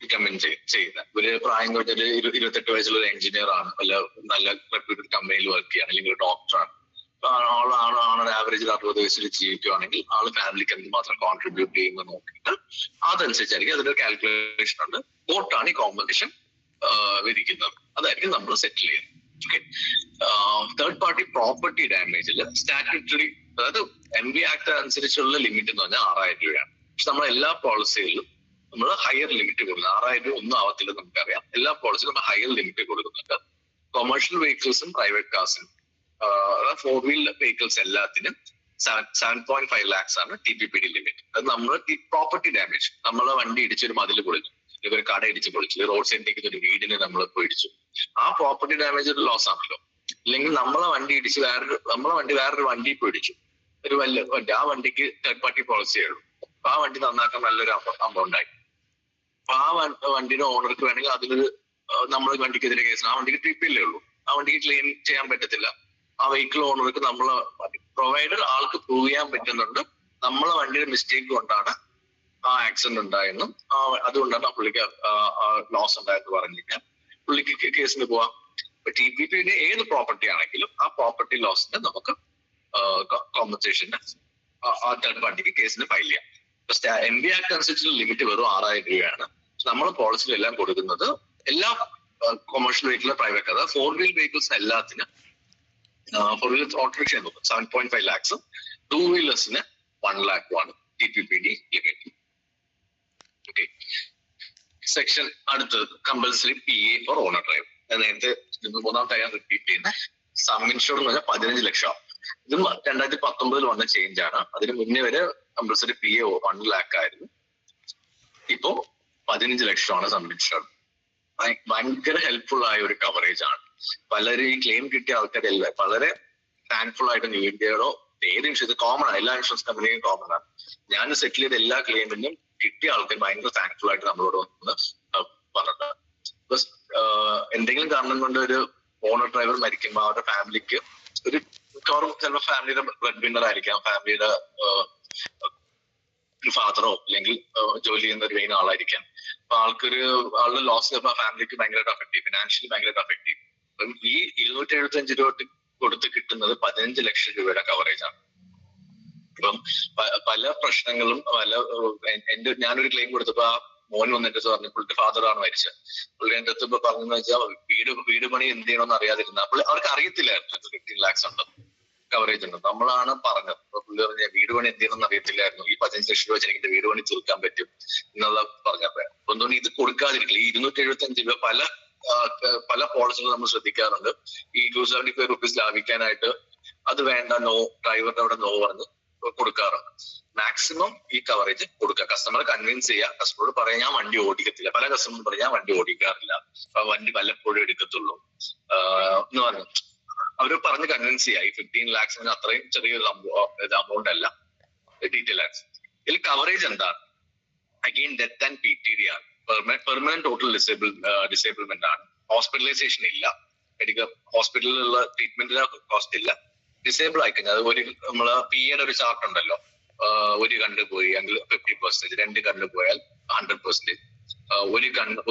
ഡിറ്റർമിൻ ചെയ്യുന്നത്. ഒരു പ്രായം കുറഞ്ഞൊരു 28 വയസ്സുള്ള ഒരു എഞ്ചിനീയർ ആണ്, നല്ല റെപ്യൂട്ടഡ് കമ്പനിയിൽ വർക്ക് ചെയ്യാണ്, അല്ലെങ്കിൽ ഒരു ഡോക്ടറാണ്. ആളൊരു ആവറേജിൽ 60 വയസ്സിൽ ജീവിക്കുകയാണെങ്കിൽ ആള് ഫാമിലിക്ക് എന്തുമാത്രം കോൺട്രിബ്യൂട്ട് ചെയ്യുന്നത് നോക്കിയിട്ട് അതനുസരിച്ചായിരിക്കും അതിന്റെ കാൽക്കുലേഷൻ ഉണ്ട്. കോർട്ടാണ് ഈ കോമ്പൻസേഷൻ വിധിക്കുന്നത്. അതായിരിക്കും നമ്മൾ സെറ്റിൽ ചെയ്യുന്നത്. ഓക്കെ, തേർഡ് പാർട്ടി പ്രോപ്പർട്ടി ഡാമേജിൽ സ്റ്റാറ്റ്യൂട്ടറി, അതായത് MV ആക്ട് അനുസരിച്ചുള്ള ലിമിറ്റ് എന്ന് പറഞ്ഞാൽ 6,000 രൂപയാണ്. പക്ഷെ നമ്മൾ എല്ലാ പോളിസികളിലും നമ്മൾ ഹയർ ലിമിറ്റ് കൊടുക്കുന്നത് 6,000 രൂപ ഒന്നും ആവത്തില്ല, നമുക്കറിയാം. എല്ലാ പോളിസിലും നമ്മൾ ഹയർ ലിമിറ്റ് കൊടുക്കുന്നുണ്ട്. കൊമേഴ്ഷ്യൽ വെഹിക്കിൾസും പ്രൈവറ്റ് കാർസിനും 4 വീൽ വെഹിക്കിൾസ് എല്ലാത്തിനും 7.5 lakhs ആണ് TPPD ലിമിറ്റ്. അത് നമ്മൾ പ്രോപ്പർട്ടി ഡാമേജ്, നമ്മളെ വണ്ടി ഇടിച്ചൊരു മതിൽ പൊളിച്ചു, അല്ലെങ്കിൽ ഒരു കട ഇടിച്ച് പൊളിച്ചു, റോഡ് സൈഡിൽ നിൽക്കുന്ന ഒരു വീടിനെ നമ്മൾ ഇടിച്ചു, ആ പ്രോപ്പർട്ടി ഡാമേജ് ഒരു ലോസ് ആണല്ലോ. അല്ലെങ്കിൽ നമ്മളെ വണ്ടി ഇടിച്ച് വേറൊരു വണ്ടി ഇടിച്ചു, ഒരു വലിയ വണ്ടി, ആ വണ്ടിക്ക് തേർഡ് പാർട്ടി പോളിസിയേ ഉള്ളൂ. അപ്പൊ ആ വണ്ടി നന്നാക്കാൻ നല്ലൊരു അമൗണ്ട് ആയി. അപ്പൊ ആ വണ്ടിയുടെ ഓണർക്ക് വേണമെങ്കിൽ അതിലൊരു നമ്മളെ വണ്ടിക്കെതിരെ കേസ്, ആ വണ്ടിക്ക് TPL ഉള്ളൂ, ആ വണ്ടിക്ക് ക്ലെയിം ചെയ്യാൻ പറ്റത്തില്ല. ആ വെഹിക്കിൾ ഓണർക്ക് നമ്മളെ പ്രൊവൈഡർ ആൾക്ക് പ്രൂവ് ചെയ്യാൻ പറ്റുന്നുണ്ട് നമ്മളെ വണ്ടിയുടെ മിസ്റ്റേക്ക് കൊണ്ടാണ് ആ ആക്സിഡന്റ് ഉണ്ടായെന്നും അതുകൊണ്ടാണ് പുള്ളിക്ക് ലോസ് ഉണ്ടായെന്ന് പറഞ്ഞു കഴിഞ്ഞാൽ പുള്ളിക്ക് കേസിന് പോവാം. TPP ഏത് പ്രോപ്പർട്ടി ആണെങ്കിലും ആ പ്രോപ്പർട്ടി ലോസിന് നമുക്ക് കോമ്പൻസേഷന് ആ തേർഡ് പാർട്ടിക്ക് കേസിന് ഫയൽ ചെയ്യാം. MB ആക്ട് അനുസരിച്ചുള്ള ലിമിറ്റ് വെറും 6000 രൂപയാണ്. നമ്മുടെ പോളിസിയിലെല്ലാം കൊടുക്കുന്നത് എല്ലാ കൊമേഴ്ഷ്യൽ വെഹിക്കിൾ, പ്രൈവറ്റ്, അതായത് 4 വീൽ വെഹിക്കിൾസിന് എല്ലാത്തിന് 4 വീലർ ഓട്ടോറിക്ഷ 7.5 lakhs, 2 വീലേഴ്സിന് 1 lakh ആണ് TPPD ലിമിറ്റ്. ഓക്കെ. സെക്ഷൻ അടുത്തത് compulsory PA for owner driver. നേരത്തെ 3-ാമത്തെ ഞാൻ റിപ്പീറ്റ് ചെയ്യുന്ന സം ഇൻഷുർഡ് എന്ന് പറഞ്ഞാൽ 15 ലക്ഷം. ഇത് 2019 വന്ന ചേഞ്ച് ആണ്. അതിന് മുന്നേ വരെ കമ്പൽസറി PA 1 lakh ആയിരുന്നു. ഇപ്പോ 15 ലക്ഷമാണ് സം ഇൻഷുർഡ്. ഭയങ്കര ഹെൽപ്ഫുൾ ആയ ഒരു കവറേജ് ആണ്. പലരും ഈ ക്ലെയിം കിട്ടിയ ആൾക്കാരെല്ലാം വളരെ താങ്ക്ഫുൾ ആയിട്ട് ഇന്ത്യയോടോ ഏത് ഇൻഷുറൻസ് കോമൺ ആണ്, എല്ലാ ഇൻഷുറൻസ് കമ്പനിയും കോമൺ ആണ്. ഞാൻ സെറ്റിൽ ചെയ്ത എല്ലാ ക്ലെയിമിനും കിട്ടിയ ആൾക്കാർ ഭയങ്കര താങ്ക്ഫുൾ ആയിട്ട് നമ്മളോട് ഒന്ന് പറഞ്ഞിട്ടുണ്ട്. ബസ് എന്തെങ്കിലും കാരണം കൊണ്ട് ഒരു ഓണർ ഡ്രൈവർ മരിക്കുമ്പോൾ അവരുടെ ഫാമിലിക്ക് ഒരു ചിലപ്പോൾ ഫാമിലിയുടെ ബ്രെഡ് വിന്നർ ആയിരിക്കാം, ഫാമിലിയുടെ ഒരു ഫാദറോ അല്ലെങ്കിൽ ജോലി ചെയ്യുന്ന ഒരു മെയിൻ ആളായിരിക്കാം. അപ്പൊ ആളുടെ ലോസ് ചിലപ്പോൾ ഫാമിലിക്ക് ഭയങ്കരമായിട്ട് അഫക്ട് ചെയ്യും, ഫിനാൻഷ്യലി ഭയങ്കരമായിട്ട് അഫക്ട് ചെയ്യും. അപ്പം ഈ 275 രൂപ കൊടുത്ത് കിട്ടുന്നത് 15 ലക്ഷം രൂപയുടെ കവറേജ് ആണ്. ഇപ്പം പല പ്രശ്നങ്ങളും ഞാനൊരു ക്ലെയിം കൊടുത്തപ്പോ ആ മോൻ വന്നിട്ട് പറഞ്ഞു പുള്ളിയുടെ ഫാദർ ആണ് മരിച്ചത്. പുള്ളി എന്റെ അടുത്ത് ഇപ്പൊ പറഞ്ഞെന്ന് വെച്ചാൽ വീട് പണി എന്ത് ചെയ്യണമെന്ന് അറിയാതിരുന്ന അപ്പോൾ അവർക്ക് അറിയത്തില്ലായിരുന്നു 15 lakhs ഉണ്ടെന്ന്, കവറേജ് ഉണ്ട്. നമ്മളാണ് പറഞ്ഞത്. അപ്പൊ പുള്ളി പറഞ്ഞ വീട് പണി എന്ത് ചെയ്യണമെന്ന് അറിയത്തില്ലായിരുന്നു, ഈ 15 ലക്ഷം രൂപ വെച്ച് എനിക്ക് വീട് പണി തീർക്കാൻ പറ്റും എന്നുള്ള പറഞ്ഞപ്പോ ഒന്നുകൊണ്ട് ഇത് കൊടുക്കാതിരിക്കില്ല. ഈ 275 രൂപ പല പോളിസികളും നമ്മൾ ശ്രദ്ധിക്കാറുണ്ട്. ഈ 275 rupees ലാഭിക്കാനായിട്ട് അത് വേണ്ട, നോ, ഡ്രൈവറുടെ അവിടെ നോ പറഞ്ഞ് കൊടുക്കാറുണ്ട്. മാക്സിമം ഈ കവറേജ് കൊടുക്കുക. കസ്റ്റമറെ കൺവിൻസ് ചെയ്യുക. കസ്റ്റമറോട് പറയാൻ ഞാൻ വണ്ടി ഓടിക്കത്തില്ല. പല കസ്റ്റമറും പറയാൻ ഞാൻ വണ്ടി ഓടിക്കാറില്ല, വണ്ടി വല്ലപ്പോഴും എടുക്കത്തുള്ളൂ എന്ന് പറഞ്ഞു. അവർ പറഞ്ഞ് കൺവിൻസ് ചെയ്യുക. ഈ 15 lakhs അത്രയും ചെറിയൊരു amount അല്ല. ഡീറ്റെയിൽ ആക്സ് ഇതിൽ കവറേജ് എന്താണ്? അഗെയിൻ ഡെത്ത് ആൻഡ് PTD ആണ്. പെർമനന്റ് ടോട്ടൽ ഡിസേബിൾമെന്റ് ആണ്. ഹോസ്പിറ്റലൈസേഷൻ ഇല്ല, മെഡിക്കൽ ഹോസ്പിറ്റലിലുള്ള ട്രീറ്റ്മെന്റിന് കോസ്റ്റ് ഇല്ല. ഡിസേബിൾ ആയിക്കഴിഞ്ഞാൽ അത് നമ്മള് PAയുടെ ഒരു ചാർട്ട് ഉണ്ടല്ലോ, ഒരു കണ്ണ് പോയി എങ്കിൽ 50%, 2 കണ്ണ് പോയാൽ 100%,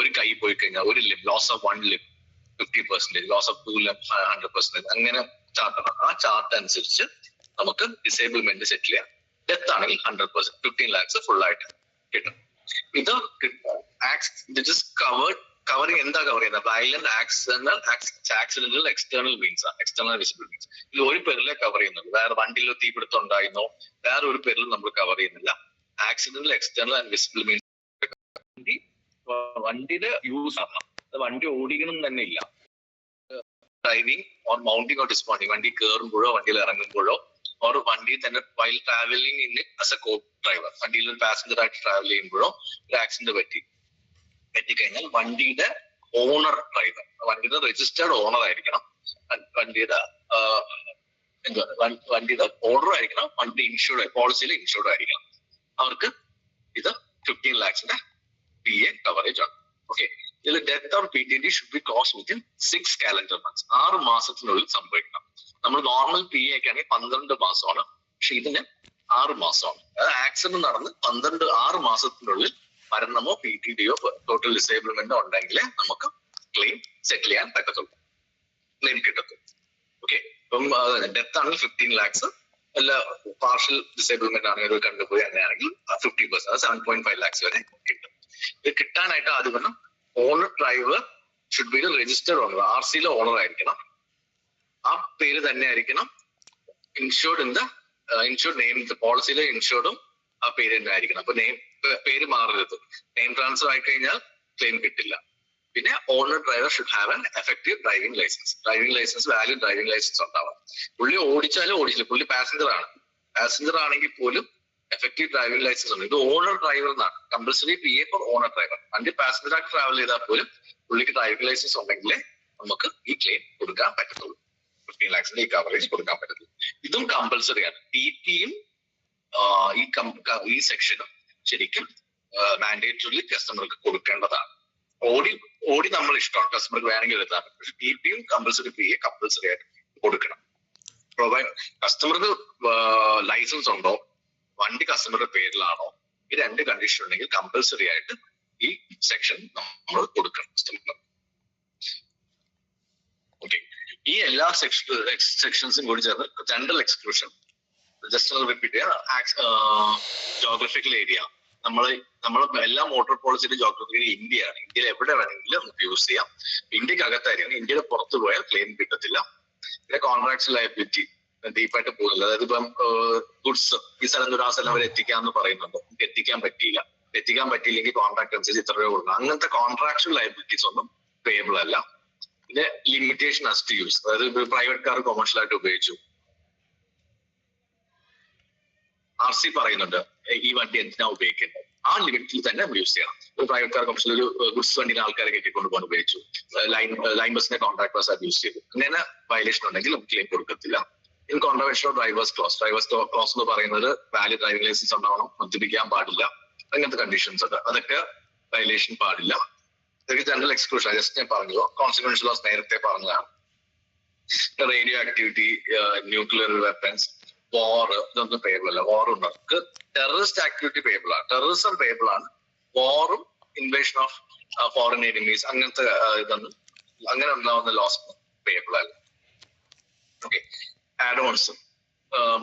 ഒരു കൈ പോയി കഴിഞ്ഞാൽ ഒരു limb, loss of 1 limb 50%, loss of 2 limbs 100%, അങ്ങനെ ചാർട്ടാണ്. ആ ചാർട്ട് അനുസരിച്ച് നമുക്ക് ഡിസേബിൾമെന്റ് സെറ്റിൽ ചെയ്യാം. ഡെത്ത് ആണെങ്കിൽ 100%, 15 lakhs ഫുൾ ആയിട്ട് കിട്ടും. ഇത് കവറിങ് എന്താ കവർ ചെയ്യുന്നത്? വയലന്റ് ആക്സിഡന്റൽ എക്സ്റ്റേണൽ മീൻസ് ആണ്, എക്സ്റ്റേണൽ വിസിബിൾ മീൻസ്. ഇതിൽ ഒരു പേരിലെ കവർ ചെയ്യുന്നുള്ളൂ. വേറെ വണ്ടിയിൽ തീപിടുത്തം ഉണ്ടായിരുന്നോ വേറെ ഒരു പേരിൽ നമ്മൾ കവർ ചെയ്യുന്നില്ല. Accidental external and visible means വണ്ടിയുടെ യൂസ് ആണ്. വണ്ടി ഓടിക്കണം തന്നെ ഇല്ല. Driving or mounting or dismounting, വണ്ടി കയറുമ്പോഴോ വണ്ടിയിൽ ഇറങ്ങുമ്പോഴോ ഓർ വണ്ടിയിൽ തന്നെ while travelling in as A co driver, വണ്ടിയിൽ ഒരു പാസഞ്ചർ ആയിട്ട് ട്രാവൽ ചെയ്യുമ്പോഴോ ഒരു ആക്സിഡന്റ് പറ്റിക്കഴിഞ്ഞാൽ വണ്ടിയുടെ ഓണർ ഡ്രൈവർ, വണ്ടിയുടെ രജിസ്റ്റേർഡ് ഓണർ ആയിരിക്കണം, വണ്ടിയുടെ ഓണർ ആയിരിക്കണം, വണ്ടി ഇൻഷുർഡ്, പോളിസിയിൽ ഇൻഷുർഡ് ആയിരിക്കണം. അവർക്ക് ഇത് 15 lakhs PA കവറേജ് ആണ്. ഓക്കെ. ഇതിൽ death or PTD should be cause within 6 calendar months, 6 മാസത്തിനുള്ളിൽ സംഭവിക്കണം. നമ്മൾ നോർമൽ PA ഒക്കെ ആണെങ്കിൽ 12 മാസമാണ്, പക്ഷെ ഇതിന് 6 മാസമാണ്. അതായത് ആക്സിഡന്റ് നടന്ന് 6 മാസത്തിനുള്ളിൽ മരണമോ PTDയോ ടോട്ടൽ ഡിസേബിൾമെന്റോ ഉണ്ടെങ്കിലേ നമുക്ക് ക്ലെയിം സെറ്റിൽ ചെയ്യാൻ പറ്റത്തുള്ളൂ, ക്ലെയിം കിട്ടത്തുള്ളൂ. ഓക്കെ. ഇപ്പം ഡെത്ത് ആണെങ്കിൽ 15 lakhs, അല്ല പാർഷ്യൽ ഡിസേബിൾമെന്റ് ആണെങ്കിൽ ഒരു കണ്ടുപോയി അങ്ങനെയാണെങ്കിൽ 50%, 7.5 lakhs വരെ കിട്ടും. ഇത് കിട്ടാനായിട്ട് ആദ്യം വേണം owner driver should be registered owner, RCയിലെ ഓണർ ആയിരിക്കണം. ആ പേര് തന്നെ ആയിരിക്കണം. Insured in the insured name, പോളിസിയിലെ ഇൻഷുർഡും ആ പേര് തന്നെ ആയിരിക്കണം. അപ്പൊ പേര് മാറരുത്. നെയിം ട്രാൻസ്ഫർ ആയി കഴിഞ്ഞാൽ ക്ലെയിം കിട്ടില്ല. പിന്നെ owner driver should have an effective driving licence. Driving licence, valid driving licence ഉണ്ടാവാം. പുള്ളി ഓടിച്ചാലും ഓടിച്ചില്ല, പുള്ളി പാസഞ്ചർ ആണെങ്കിൽ പോലും എഫക്റ്റീവ് ഡ്രൈവിംഗ് ലൈസൻസ് ഉണ്ട്. ഇത് ഓണർ ഡ്രൈവർ എന്നാണ്. Compulsory PA for owner driver. വണ്ടി പാസഞ്ചർ ആയിട്ട് ട്രാവൽ ചെയ്താൽ പോലും പുള്ളിക്ക് ഡ്രൈവിംഗ് ലൈസൻസ് ഉണ്ടെങ്കിലേ നമുക്ക് ഈ ക്ലെയിം കൊടുക്കാൻ പറ്റത്തുള്ളൂ. 15 lakhs ഈ കവറേജ് കൊടുക്കാൻ പറ്റത്തുള്ളൂ. ഇതും കമ്പൽസറി ആണ്. TPയും ഈ സെക്ഷനും ശരിക്കും മാൻഡേറ്ററിലി കസ്റ്റമർക്ക് കൊടുക്കേണ്ടതാണ്. ഓടി നമ്മൾ ഇഷ്ടമാണ്, കസ്റ്റമർക്ക് വേണമെങ്കിൽ എടുത്താൽ മതി. പക്ഷെ TPയും കമ്പൽസറി PA കമ്പൽസറി ആയിട്ട് കൊടുക്കണം. കസ്റ്റമർക്ക് ലൈസൻസ് ഉണ്ടോ, വണ്ടി കസ്റ്റമറുടെ പേരിലാണോ, ഈ 2 കണ്ടീഷൻ ഉണ്ടെങ്കിൽ കമ്പൽസറി ആയിട്ട് ഈ സെക്ഷൻ നമ്മൾ കൊടുക്കണം കസ്റ്റമറിന്. ഈ എല്ലാ സെക്ഷൻസും കൂടി ചേർന്ന് ജനറൽ എക്സ്ക്ലൂഷൻ, ജസ്റ്റ് റിപ്പീറ്റ് ചെയ്യാം, ജോഗ്രഫിക്കൽ ഏരിയ. നമ്മൾ എല്ലാ മോട്ടോർ പോളിസിയുടെ ജോഗ്രഫിക്കൽ ഇന്ത്യയാണ്. ഇന്ത്യയിൽ എവിടെ വേണമെങ്കിലും നമുക്ക് യൂസ് ചെയ്യാം. ഇന്ത്യക്ക് അകത്തായിരിക്കും, ഇന്ത്യയുടെ പുറത്ത് പോയാൽ ക്ലെയിം കിട്ടത്തില്ല. പിന്നെ കോൺട്രാക്ച്വൽ ലയബിലിറ്റി ഡീപ്പായിട്ട് പോകുന്നില്ല. അതായത് ഇപ്പം ഗുഡ്സ് ഈ സ്ഥലം ഒരു ആ സ്ഥലം വരെ എത്തിക്കാന്ന് പറയുന്നുണ്ട്, എത്തിക്കാൻ പറ്റിയില്ലെങ്കിൽ കോൺട്രാക്ട് അനുസരിച്ച് ഇത്ര രൂപ കൊടുക്കണം. അങ്ങനത്തെ കോൺട്രാക്ച്വൽ ലയബിലിറ്റീസ് ഒന്നും പേയബിൾ അല്ല. പിന്നെ ലിമിറ്റേഷൻ ആസ് ടു യൂസ്, അതായത് പ്രൈവറ്റ് കാർ കൊമേഴ്ഷ്യൽ ആയിട്ട് ഉപയോഗിച്ചു, RC പറയുന്നുണ്ട് ഈ വണ്ടി എന്തിനാ ഉപയോഗിക്കേണ്ടത്, ആ ലിമിറ്റിൽ തന്നെ നമ്മൾ യൂസ് ചെയ്യണം. ഒരു പ്രൈവറ്റ് കാർ കൊമേഴ്ഷ്യൽ ഒരു ഗുഡ്സ് വണ്ടിയിൽ ആൾക്കാരെ കെട്ടിക്കൊണ്ട് പോകാൻ ഉപയോഗിച്ചു, ലൈൻ ബസിനെ കോൺട്രാക്ട് ബസ് ആയിട്ട് യൂസ് ചെയ്തു, അങ്ങനെ വയലേഷൻ ഉണ്ടെങ്കിൽ നമുക്ക് ക്ലെയിം കൊടുക്കത്തില്ല. ഇൻ കോൺട്രവേഷൻ ഓഫ് ഡ്രൈവേഴ്സ് ക്ലോസ് എന്ന് പറയുന്നത് വാലിഡ് ഡ്രൈവിംഗ് ലൈസൻസ് ഉണ്ടാവണം, മദ്യപിക്കാൻ പാടില്ല, അങ്ങനത്തെ കണ്ടീഷൻസ് ഉണ്ട്. അതൊക്കെ വയലേഷൻ പാടില്ല. ഇതൊക്കെ ജനറൽ എക്സ്ക്ലൂഷൻ ജസ്റ്റ് ഞാൻ പറഞ്ഞു. കോൺസിക്വൻഷ്യൽ ലോസ് നേരത്തെ പറഞ്ഞതാണ്. റേഡിയോ ആക്ടിവിറ്റി, ന്യൂക്ലിയർ വെപ്പൺസ്, വാർ, ഇതൊന്നും പേബിൾ അല്ല. വാർ ഉണ്ട്. ടെററിസ്റ്റ് ആക്ടിവിറ്റി പേബിൾ ആണ്, ടെററിസം പേബിൾ ആണ്. വാറും ഇൻവേഷൻ ഓഫ് ഫോറിൻ എനിമീസ് അങ്ങനത്തെ ഇതൊന്നും അങ്ങനെ ഉണ്ടാവുന്ന ലോസ് പേബിൾ അല്ല. ഓക്കെ, ആഡോൺസ്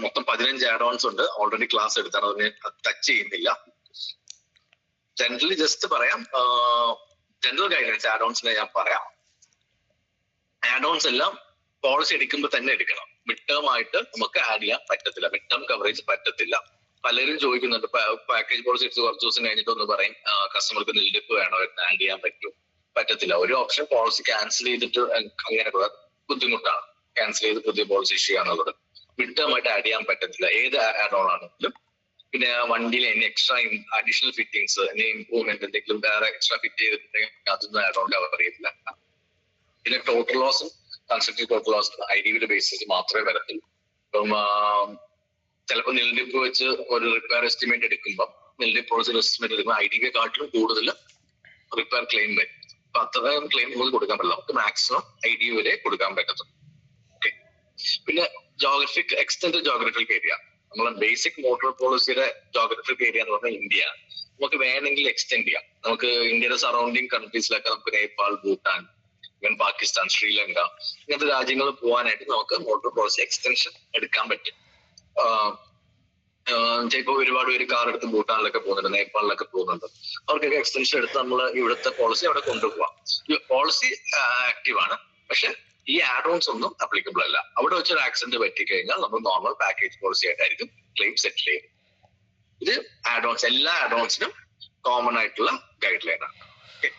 മൊത്തം 15 ആഡോൺസ് ഉണ്ട്. ഓൾറെഡി ക്ലാസ് എടുത്താണ്, അതിനെ ടച്ച് ചെയ്യുന്നില്ല. ജനറലി ജസ്റ്റ് പറയാം, ജനറൽ ഗൈഡൻസ് ആഡോൺസിനെ ഞാൻ പറയാം. ആഡോൺസ് എല്ലാം പോളിസി എടുക്കുമ്പോൾ തന്നെ എടുക്കണം. മിഡ് ടേം ആയിട്ട് നമുക്ക് ആഡ് ചെയ്യാൻ പറ്റത്തില്ല, മിഡ് ടേം കവറേജ് പറ്റത്തില്ല. പലരും ചോദിക്കുന്നുണ്ട്, പാക്കേജ് പോളിസി എടുത്ത് കുറച്ച് ദിവസം കഴിഞ്ഞിട്ട് ഒന്ന് പറയും കസ്റ്റമർക്ക് നിൽഡിപ്പ് വേണോ, ആഡ് ചെയ്യാൻ പറ്റത്തില്ല. ഒരു ഓപ്ഷൻ പോളിസി ക്യാൻസൽ ചെയ്തിട്ട് അങ്ങനെ ബുദ്ധിമുട്ടാണ്, ക്യാൻസൽ ചെയ്ത് പുതിയ പോളിസി ഇഷ്യൂ ചെയ്യാന്നുള്ളത്. മിഡ് ടേം ആയിട്ട് ആഡ് ചെയ്യാൻ പറ്റത്തില്ല ഏത് ആഡ് ഓൺ ആണെങ്കിലും. പിന്നെ വണ്ടിയിൽ ഇനി എക്സ്ട്രാ അഡീഷണൽ ഫിറ്റിംഗ്സ്, ഇനി ഇംപ്രൂവ്മെന്റ് എന്തെങ്കിലും വേറെ എക്സ്ട്രാ ഫിറ്റ് ചെയ്തിട്ടുണ്ടെങ്കിൽ അതൊന്നും ആഡ് ഓൺ കവർ ചെയ്യില്ല. പിന്നെ ടോട്ടൽ ലോസും കൺസ്ട്രക്റ്റീവ് ടോട്ടൽ ലോസ് IDVയുടെ ബേസിസ് മാത്രമേ വരത്തുള്ളൂ. ഇപ്പം ചിലപ്പോൾ നിൽഡിപ്പ് വെച്ച് ഒരു റിപ്പയർ എസ്റ്റിമേറ്റ് എടുക്കുമ്പോൾ, നിൽഡിപ്പ് പോളിസി എസ്റ്റിമേറ്റ് എടുക്കുമ്പോൾ IDVയെക്കാട്ടിലും കൂടുതൽ റിപ്പയർ ക്ലെയിം വരും. അപ്പൊ അത്രയും ക്ലെയിം നമുക്ക് കൊടുക്കാൻ പറ്റില്ല, നമുക്ക് മാക്സിമം IDV വരെ കൊടുക്കാൻ പറ്റത്തുള്ളൂ. ഓക്കെ, പിന്നെ എക്സ്റ്റൻഡ് ജോഗ്രഫിക് ഏരിയ, നമ്മളെ ബേസിക് മോട്ടോർ പോളിസിയുടെ ജോഗ്രഫിക് ഏരിയ എന്ന് പറഞ്ഞാൽ ഇന്ത്യയാണ്. നമുക്ക് വേണമെങ്കിൽ എക്സ്റ്റെൻഡ് ചെയ്യാം. നമുക്ക് ഇന്ത്യയുടെ സറൗണ്ടിങ് കൺട്രീസിലൊക്കെ നമുക്ക് നേപ്പാൾ, ഭൂട്ടാൻ, ഇവൻ പാകിസ്ഥാൻ, ശ്രീലങ്ക ഇങ്ങനത്തെ രാജ്യങ്ങളിൽ പോകാനായിട്ട് നമുക്ക് മോട്ടോർ പോളിസി എക്സ്റ്റൻഷൻ എടുക്കാൻ പറ്റും. ചിലപ്പോൾ ഒരുപാട് പേര് കാർ എടുത്ത് ഭൂട്ടാനിലൊക്കെ പോകുന്നുണ്ട്, നേപ്പാളിലൊക്കെ പോകുന്നുണ്ട്. അവർക്കൊക്കെ എക്സ്റ്റൻഷൻ എടുത്ത് നമ്മൾ ഇവിടുത്തെ പോളിസി അവിടെ കൊണ്ടുപോകാം. പോളിസി ആക്റ്റീവ് ആണ്, പക്ഷെ ഈ ആഡോൺസ് ഒന്നും അപ്ലിക്കബിൾ അല്ല. അവിടെ വെച്ചൊരു ആക്സിഡന്റ് പറ്റിക്കഴിഞ്ഞാൽ നമ്മൾ നോർമൽ പാക്കേജ് പോളിസി ആയിട്ടായിരിക്കും ക്ലെയിം സെറ്റിൽ ചെയ്യും. ഇത് ആഡോൺസ്, എല്ലാ ആഡോൺസിനും കോമൺ ആയിട്ടുള്ള ഗൈഡ് ലൈൻ ആണ്. ഓക്കെ,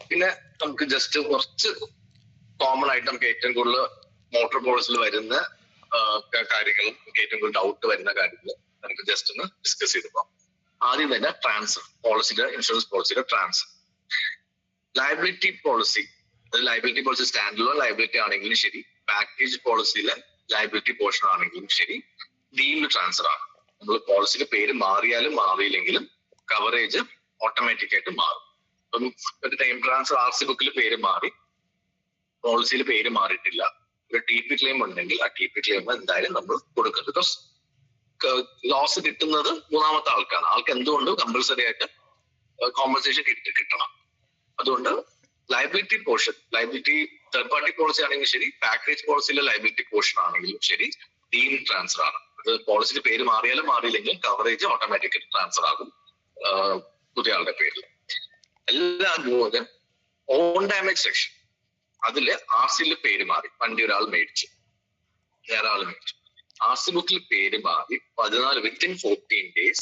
പിന്നെ നമുക്ക് ജസ്റ്റ് കുറച്ച് കോമൺ ആയിട്ട് നമുക്ക് ഏറ്റവും കൂടുതൽ മോട്ടോർ പോളിസിയിൽ വരുന്ന കാര്യങ്ങളും ഏറ്റവും കൂടുതൽ ഡൗട്ട് വരുന്ന കാര്യങ്ങളും നമുക്ക് ജസ്റ്റ് ഒന്ന് ഡിസ്കസ് ചെയ്ത് പോകാം. ആദ്യം തന്നെ ട്രാൻസ്ഫർ പോളിസിയുടെ, ഇൻഷുറൻസ് പോളിസിയുടെ transfer. Liability policy stand loan liability ആണെങ്കിലും ശരി, പാക്കേജ് പോളിസിയിലെ ലയബിലിറ്റി പോർഷൻ ആണെങ്കിലും ശരി, ഡീംഡ് ട്രാൻസ്ഫർ ആണ്. നമ്മൾ പോളിസിയുടെ പേര് മാറിയാലും മാറിയില്ലെങ്കിലും കവറേജ് ഓട്ടോമാറ്റിക് ആയിട്ട് മാറും. ഇപ്പം ഒരു ടൈം ട്രാൻസ്ഫർ RC ബുക്കിൽ പേര് മാറി, പോളിസിയിൽ പേര് മാറിയിട്ടില്ല, ഒരു TP ക്ലെയിം ഉണ്ടെങ്കിൽ ആ TP ക്ലെയിം എന്തായാലും നമ്മൾ കൊടുക്കും. ബിക്കോസ് ലോസ് കിട്ടുന്നത് മൂന്നാമത്തെ ആൾക്കാണ്. ആൾക്ക് എന്തുകൊണ്ടും കമ്പൽസറി ആയിട്ട് കോമ്പൻസേഷൻ കിട്ടണം. അതുകൊണ്ട് liability portion, liability third party policy ആണെങ്കിലും ശരി, പാക്കേജ് പോളിസിയിലെ ലയബിലിറ്റി പോർഷൻ ആണെങ്കിലും ശരി, ഡീം ട്രാൻസ്ഫർ ആണ്. അത് പോളിസിയുടെ പേര് മാറിയാലും മാറിയില്ലെങ്കിലും കവറേജ് ഓട്ടോമാറ്റിക്കലി ട്രാൻസ്ഫർ ആകും പുതിയ ആളുടെ പേരിൽ. എല്ലാം പോലെ ഓൺ ഡാമേജ് സെക്ഷൻ, അതില് RCയിൽ പേര് മാറി, വണ്ടി ഒരാൾ മേടിച്ചു, വേറെ ആൾ മേടിച്ചു, RC ബുക്കിൽ പേര് മാറി 14 days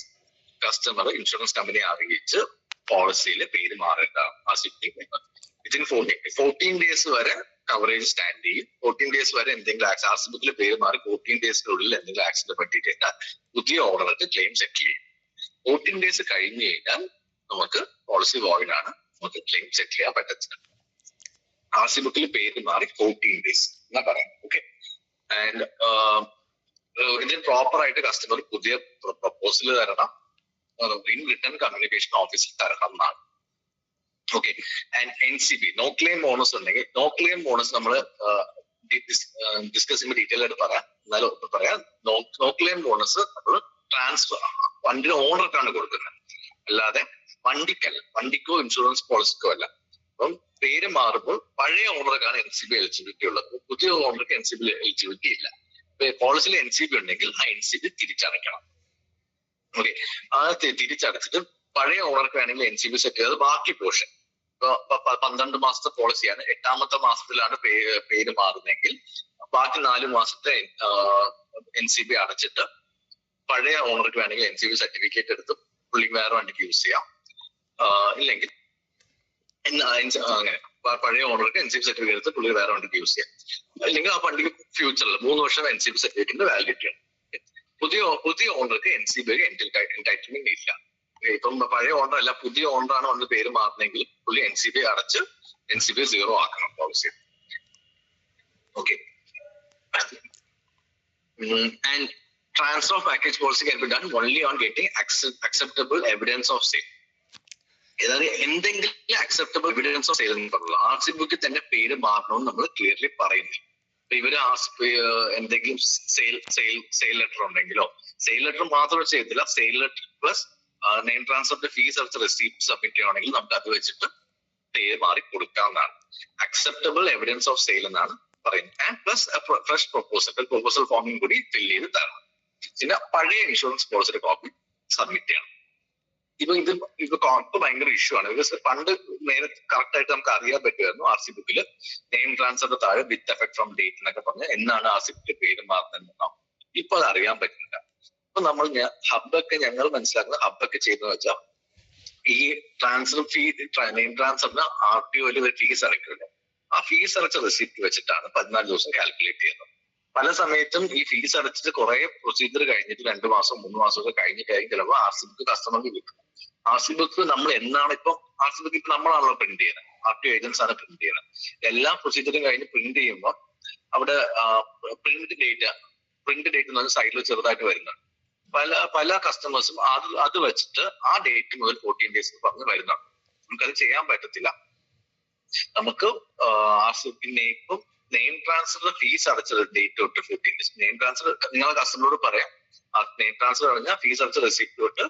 കസ്റ്റമർ ഇൻഷുറൻസ് കമ്പനിയെ അറിയിച്ച് പോളിസിയിൽ പേര് മാറേണ്ടതാണ്. RC ബുക്കിൽ വിത്തിൻ 14 days വരെ കവറേജ് സ്റ്റാൻഡ് ചെയ്യും. 14 days വരെ എന്തെങ്കിലും RC ബുക്കിൽ പേര് മാറി 14 daysനുള്ളിൽ എന്തെങ്കിലും ആക്സിഡന്റ് പറ്റിയിട്ട് പുതിയ ഓർഡർക്ക് ക്ലെയിം സെറ്റിൽ ചെയ്യും. 14 days കഴിഞ്ഞു കഴിഞ്ഞാൽ നമുക്ക് പോളിസി വോയിഡ് ആണ്, നമുക്ക് ക്ലെയിം സെറ്റിൽ ചെയ്യാൻ പറ്റത്തില്ല. RC ബുക്കിൽ പേര് മാറി 14 days എന്നാ പറയാം. ഓക്കെ, ആൻഡ് ഇതിന് പ്രോപ്പർ ആയിട്ട് കസ്റ്റമർ പുതിയ പ്രപ്പോസൽ തരണം, ഇൻ റിട്ടേൺ കമ്മ്യൂണിക്കേഷൻ ഓഫീസിൽ തരണം എന്നാണ്. Okay, and NCB no claim bonus ഉണ്ടെങ്കിൽ, നോ ക്ലെയിം ബോണസ് നമ്മൾ ഡിസ്കസ് ചെയ്യുമ്പോൾ ഡീറ്റെയിൽ ആയിട്ട് പറയാം. എന്നാലും പറയാം, നോ ക്ലെയിം ബോണസ് നമ്മൾ ട്രാൻസ്ഫർ വണ്ടിയുടെ ഓണർക്കാണ് കൊടുക്കുന്നത്, അല്ലാതെ വണ്ടിക്കല്ല, വണ്ടിക്കോ ഇൻഷുറൻസ് പോളിസിക്കോ അല്ല. അപ്പം പേര് മാറുമ്പോൾ പഴയ ഓണർക്കാണ് NCB എലിജിബിലിറ്റി ഉള്ളത്, പുതിയ ഓണർക്ക് NCB എലിജിബിലിറ്റി ഇല്ല. പോളിസിയിൽ NCB ഉണ്ടെങ്കിൽ ആ NCB തിരിച്ചടയ്ക്കണം. ഓക്കെ, ആ തിരിച്ചടച്ചിട്ട് പഴയ ഓണർക്ക് വേണമെങ്കിൽ NCB സെറ്റ് ചെയ്തത് ബാക്കി പോർഷൻ 12 മാസത്തെ പോളിസിയാണ്, 8ാമത്തെ മാസത്തിലാണ് പേര് മാറുന്നതെങ്കിൽ ബാക്കി 4 മാസത്തെ NCB അടച്ചിട്ട് പഴയ ഓണർക്ക് വേണമെങ്കിൽ NCB സർട്ടിഫിക്കറ്റ് എടുത്ത് പുള്ളിക്ക് വേറെ വണ്ടിക്ക് യൂസ് ചെയ്യാം. ഇല്ലെങ്കിൽ അങ്ങനെ പഴയ ഓണർക്ക് NCB സർട്ടിഫിക്കറ്റ് എടുത്ത് പുള്ളിക്ക് വേറെ വണ്ടിക്ക് യൂസ് ചെയ്യാം. അല്ലെങ്കിൽ ആ വണ്ടിക്ക് ഫ്യൂച്ചറിൽ 3 വർഷം NCB സർട്ടിഫിക്കറ്റിന്റെ വാലിഡിറ്റി ആണ്. പുതിയ ഓണർക്ക് NCB എൻടൈറ്റിൽമെന്റ് ഇല്ല. ഇപ്പം പഴയ ഓണർ അല്ല, പുതിയ ഓണറാണ് വന്ന് പേര് മാറുന്നെങ്കിൽ പുള്ളി NCB അടച്ച് NCB 0 ആക്കണം policy. Okay, and transfer of package policy can be done only on getting acceptable evidence of sale. ഏതായത് എന്തെങ്കിലും അക്സെപ്റ്റബിൾ എവിഡൻസ് ഓഫ് സെയിൽ എന്ന് പറയുള്ളൂ. RC ബുക്കിൽ തന്നെ പേര് മാറണമെന്ന് നമ്മൾ ക്ലിയർലി പറയുന്നില്ല. ഇവര് എന്തെങ്കിലും സെയിൽ ലെറ്റർ ഉണ്ടെങ്കിലോ, സെയിൽ ലെറ്റർ മാത്രം ചെയ്തില്ല, സെയിൽ ലെറ്റർ പ്ലസ് നെയിം ട്രാൻസ്ഫറിന്റെ ഫീസ് അടച്ച റെസിപ്റ്റ് സബ്മിറ്റ് ചെയ്യണമെങ്കിൽ നമുക്ക് അത് വെച്ചിട്ട് പേര് മാറി കൊടുക്കാവുന്നതാണ്. അക്സെപ്റ്റബിൾ എവിഡൻസ് ഓഫ് സെയിൽ എന്നാണ് പറയുന്നത്. ആൻഡ് പ്ലസ് ഫ്രഷ് പ്രൊപ്പോസൽ ഫോമിൽ കൂടി ഫില്ല് ചെയ്ത് തരണം. പിന്നെ പഴയ ഇൻഷുറൻസ് പോളിസിയുടെ കോപ്പി സബ്മിറ്റ് ചെയ്യണം. ഇപ്പൊ കോപ്പ് ഭയങ്കര ഇഷ്യൂ ആണ്. ബിക്കോസ് പണ്ട് നേരെ കറക്റ്റ് ആയിട്ട് നമുക്ക് അറിയാൻ പറ്റുമായിരുന്നു RC ബുക്കിൽ നെയിം ട്രാൻസ്ഫറിന്റെ താഴെ വിത്ത് എഫക്ട് ഫ്രം ഡേറ്റ് എന്നൊക്കെ പറഞ്ഞ് എന്നാണ് RC ബുക്കിൽ പേര് മാറുന്നതെന്നുണ്ടാവും. ഇപ്പൊ അത് അറിയാൻ പറ്റുന്നില്ല. ഇപ്പൊ ഹബ്ബൊക്കെ ഞങ്ങൾ മനസ്സിലാക്കുന്ന ഹബ്ബൊക്കെ ചെയ്തെന്ന് വെച്ചാൽ ഈ ട്രാൻസ്ഫർ ഫീ നെയിം ട്രാൻസ്ഫറിന് RTOയിൽ ഒരു ഫീസ് അടയ്ക്കുമല്ലോ, ആ ഫീസ് അടച്ച റെസിപ്റ്റ് വെച്ചിട്ടാണ് 14 ദിവസം കാൽക്കുലേറ്റ് ചെയ്യുന്നത്. പല സമയത്തും ഈ ഫീസ് അടച്ചിട്ട് കുറെ പ്രൊസീജിയർ കഴിഞ്ഞിട്ട് 2 മാസം 3 മാസം ഒക്കെ കഴിഞ്ഞിട്ടായിരിക്കും ചിലപ്പോൾ RC ബുക്ക് കസ്റ്റമർക്ക് കിട്ടും. RC ബുക്ക് നമ്മൾ എന്നാണ് ഇപ്പൊ RC ബുക്ക് ഇപ്പൊ നമ്മളാണല്ലോ പ്രിന്റ് ചെയ്യുന്നത്, RTO ഏജൻസ് ആണ് പ്രിന്റ് ചെയ്യുന്നത്. എല്ലാ പ്രൊസീജിയറും കഴിഞ്ഞ് പ്രിന്റ് ചെയ്യുമ്പോൾ അവിടെ പ്രിന്റ് ഡേറ്റ് എന്ന് പറഞ്ഞ സൈഡിൽ ചെറുതായിട്ട് വരുന്നുണ്ട്. പല കസ്റ്റമേഴ്സും അത് വെച്ചിട്ട് ആ ഡേറ്റ് മുതൽ 14 ഡേയ്സ് പറഞ്ഞ് വരുന്നുണ്ട്. നമുക്കത് ചെയ്യാൻ പറ്റത്തില്ല. നമുക്ക് RC പിന്നെ ഇപ്പം നെയിം ട്രാൻസ്ഫർ ഫീസ് അടച്ചത് ഡേറ്റ് തൊട്ട് 15 ഡേയ്സ് നെയിം ട്രാൻസ്ഫർ നിങ്ങളെ കസ്റ്റമറോട് പറയാം. നെയിം ട്രാൻസ്ഫർ കഴിഞ്ഞാൽ ഫീസ് അടച്ച റെസിപ്റ്റ് തൊട്ട്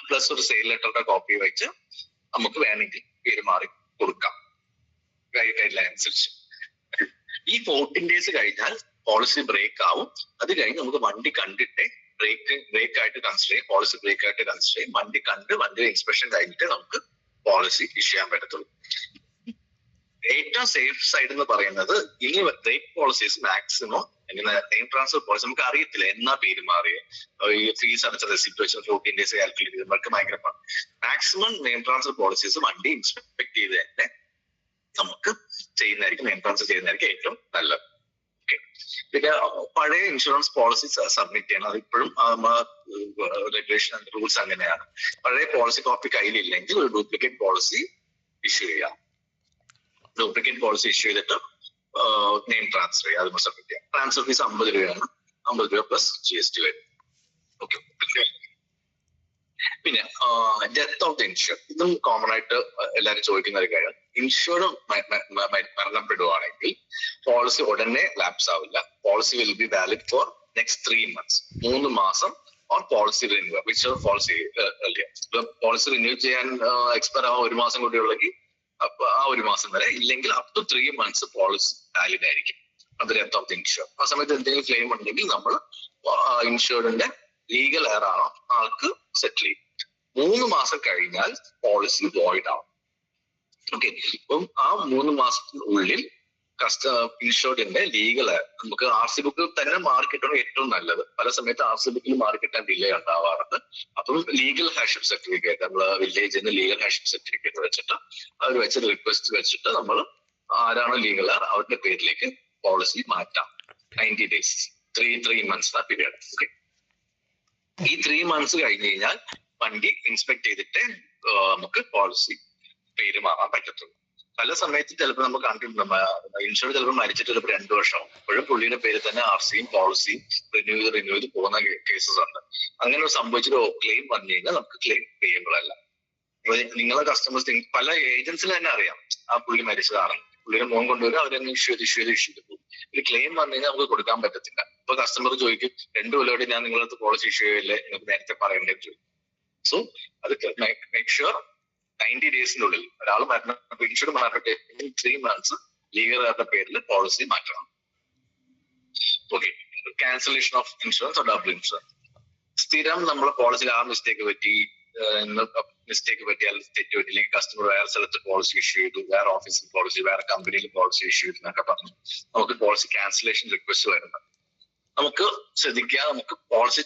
പ്ലസ് ഒരു സെയിൽ ലെറ്ററിന്റെ കോപ്പി വെച്ച് നമുക്ക് വേണമെങ്കിൽ പേര് മാറി കൊടുക്കാം ഗൈഡ് ലൈൻ അനുസരിച്ച്. ഈ 14 ഡേയ്സ് കഴിഞ്ഞാൽ പോളിസി ബ്രേക്ക് ആവും. അത് കഴിഞ്ഞ് നമുക്ക് വണ്ടി കണ്ടിട്ടേ ബ്രേക്ക് ആയിട്ട് കൺസിഡർ ചെയ്യും, പോളിസി ബ്രേക്ക് ആയിട്ട് കൺസിഡർ ചെയ്യും. വണ്ടി കണ്ട് വണ്ടി ഇൻസ്പെക്ഷൻ കഴിഞ്ഞിട്ട് നമുക്ക് പോളിസി ഇഷ്യൂ ചെയ്യാൻ പറ്റത്തുള്ളൂ. ഏറ്റവും സേഫ് സൈഡ് എന്ന് പറയുന്നത് ഇനി ബ്രേക്ക് പോളിസീസ് മാക്സിമം ഇങ്ങനെ നെയിം ട്രാൻസ്ഫർ പോളിസി നമുക്ക് അറിയത്തില്ല എന്നാ പേര് മാറിയ ഈ ഫീസ് അടച്ച റെസിപ്റ്റ് വെച്ച് 14 ഡേയ്സ് കാൽക്കുലേറ്റ് ചെയ്യുന്നവർക്ക് ഭയങ്കര മാക്സിമം നെയിം ട്രാൻസ്ഫർ പോളിസീസ് വണ്ടി ഇൻസ്പെക്ട് ചെയ്ത് തന്നെ നമുക്ക് ചെയ്യുന്നതായിരിക്കും, നെയിം ട്രാൻസ്ഫർ ചെയ്യുന്നതായിരിക്കും ഏറ്റവും നല്ലത്. ഓക്കെ, പിന്നെ പഴയ ഇൻഷുറൻസ് പോളിസി സബ്മിറ്റ് ചെയ്യണം. അതിപ്പോഴും റെഗുലേഷൻ റൂൾസ് അങ്ങനെയാണ്. പഴയ പോളിസി കോപ്പി കയ്യിലില്ലെങ്കിൽ ഒരു ഡ്യൂപ്ലിക്കേറ്റ് പോളിസി ഇഷ്യൂ ചെയ്യാം. ഡ്യൂപ്ലിക്കേറ്റ് പോളിസി ഇഷ്യൂ ചെയ്തിട്ട് നെയിം ട്രാൻസ്ഫർ ചെയ്യാം, അത് സബ്മിറ്റ് ചെയ്യാം. ട്രാൻസ്ഫർ ഫീസ് 50 രൂപയാണ്, 50 രൂപ പ്ലസ് GST വരും. ഓക്കെ, പിന്നെ ഡെത്ത് ഓഫ് ദ ഇൻഷുർ, ഇതും കോമൺ ആയിട്ട് എല്ലാവരും ചോദിക്കുന്ന ഒരു കാര്യം. ഇൻഷുർ മരണപ്പെടുവാണെങ്കിൽ പോളിസി ഉടനെ ലാപ്സ് ആവില്ല. Policy will be valid for next 3 months, 3 മാസം. Or policy renew which policy policy renew ചെയ്യാൻ എക്സ്പയർ ആവാൻ 1 മാസം കൂടി ഉള്ളെങ്കിൽ അപ്പൊ ആ 1 മാസം വരെ, ഇല്ലെങ്കിൽ up to 3 months policy valid ആയിരിക്കും. അത് ഡെത്ത് ഓഫ് ദി ഇൻഷുർ. ആ സമയത്ത് എന്തെങ്കിലും ക്ലെയിം ഉണ്ടെങ്കിൽ നമ്മൾ ഇൻഷുർഡിന്റെ ലീഗൽ എയർ ആണോ ആൾക്ക് സെറ്റിൽ ചെയ്യും. 3 മാസം കഴിഞ്ഞാൽ പോളിസി വോയിഡ് ആവും. ഓക്കെ, അപ്പം ആ 3 മാസത്തിനുള്ളിൽ ഇൻഷുർഡിന്റെ ലീഗൽ എയർ നമുക്ക് RC ബുക്ക് തന്നെ മാർക്കിട്ടാണ് ഏറ്റവും നല്ലത്. പല സമയത്ത് RC ബുക്കിൽ മാർക്കിട്ടാൻ ഡിലേ ഉണ്ടാവാറുണ്ട്. അപ്പം ലീഗൽ ഹാർഷിപ്പ് സർട്ടിഫിക്കറ്റ്, നമ്മൾ വില്ലേജിൽ നിന്ന് ലീഗൽ ഹാർഷിപ്പ് സർട്ടിഫിക്കറ്റ് വെച്ചിട്ട് അവർ വെച്ച് റിക്വസ്റ്റ് വെച്ചിട്ട് നമ്മൾ ആരാണോ ലീഗൽ എയർ അവരുടെ പേരിലേക്ക് പോളിസി മാറ്റാം. 90 days, 3 months പീരിയഡ്. ഓക്കെ, ഈ 3 months കഴിഞ്ഞ് കഴിഞ്ഞാൽ വണ്ടി ഇൻസ്പെക്ട് ചെയ്തിട്ട് നമുക്ക് പോളിസി പേര് മാറാൻ പറ്റത്തുള്ളൂ. പല സമയത്ത് ചിലപ്പോൾ നമുക്ക് കണ്ടിട്ടുണ്ട് ഇൻഷുർ ചിലപ്പോൾ മരിച്ചിട്ട് ചിലപ്പോൾ 2 വർഷം അപ്പോഴും പുള്ളിയുടെ പേര് തന്നെ RCയും പോളിസിയും റിന്യൂ ചെയ്ത് പോകുന്ന കേസസ് ഉണ്ട്. അങ്ങനെ സംഭവിച്ചിട്ട് ക്ലെയിം വന്നു കഴിഞ്ഞാൽ നമുക്ക് ക്ലെയിം പേയബിൾ അല്ല. നിങ്ങളെ കസ്റ്റമേഴ്സ് പല ഏജൻസിൽ തന്നെ അറിയാം ആ പുള്ളി മരിച്ചതാണ്, പുള്ളിയുടെ മോൻ കൊണ്ടുവരും, അവരങ്ങ് ഇഷ്യൂ ചെയ്ത് പോകും. ഒരു ക്ലെയിം വന്നു കഴിഞ്ഞാൽ നമുക്ക് കൊടുക്കാൻ പറ്റത്തില്ല. ഇപ്പൊ കസ്റ്റമർ ചോദിക്കും 2 കൊല്ലമായിട്ട് ഞാൻ നിങ്ങളടുത്ത് പോളിസി ഇഷ്യൂ ചെയ്യില്ലേ, നിങ്ങൾക്ക് നേരത്തെ പറയേണ്ടത് ചോദിക്കും. സോ അത് മേക്ക് ഷുവർ 90 ഡേയ്സിനുള്ളിൽ ഒരാൾ ഇൻഷുർഡ് മരണപ്പെട്ട് 3 months ലീഗറുടെ പേരിൽ പോളിസി മാറ്റണം. Okay, cancellation of insurance double insurance. സ്ഥിരം നമ്മൾ പോളിസിയിൽ ആ മിസ്റ്റേക്ക് പറ്റി, അല്ലെങ്കിൽ തെറ്റ് പറ്റില്ലെങ്കിൽ കസ്റ്റമർ വേറെ സ്ഥലത്ത് പോളിസി ഇഷ്യൂ ചെയ്തു, വേറെ ഓഫീസിൽ പോളിസി, വേറെ കമ്പനിയിൽ പോളിസി ഇഷ്യൂ ചെയ്തു എന്നൊക്കെ പറഞ്ഞു നമുക്ക് പോളിസി ക്യാൻസലേഷൻ റിക്വസ്റ്റ് വരുന്നത്. നമുക്ക് ശ്രദ്ധിക്കുക, നമുക്ക് പോളിസി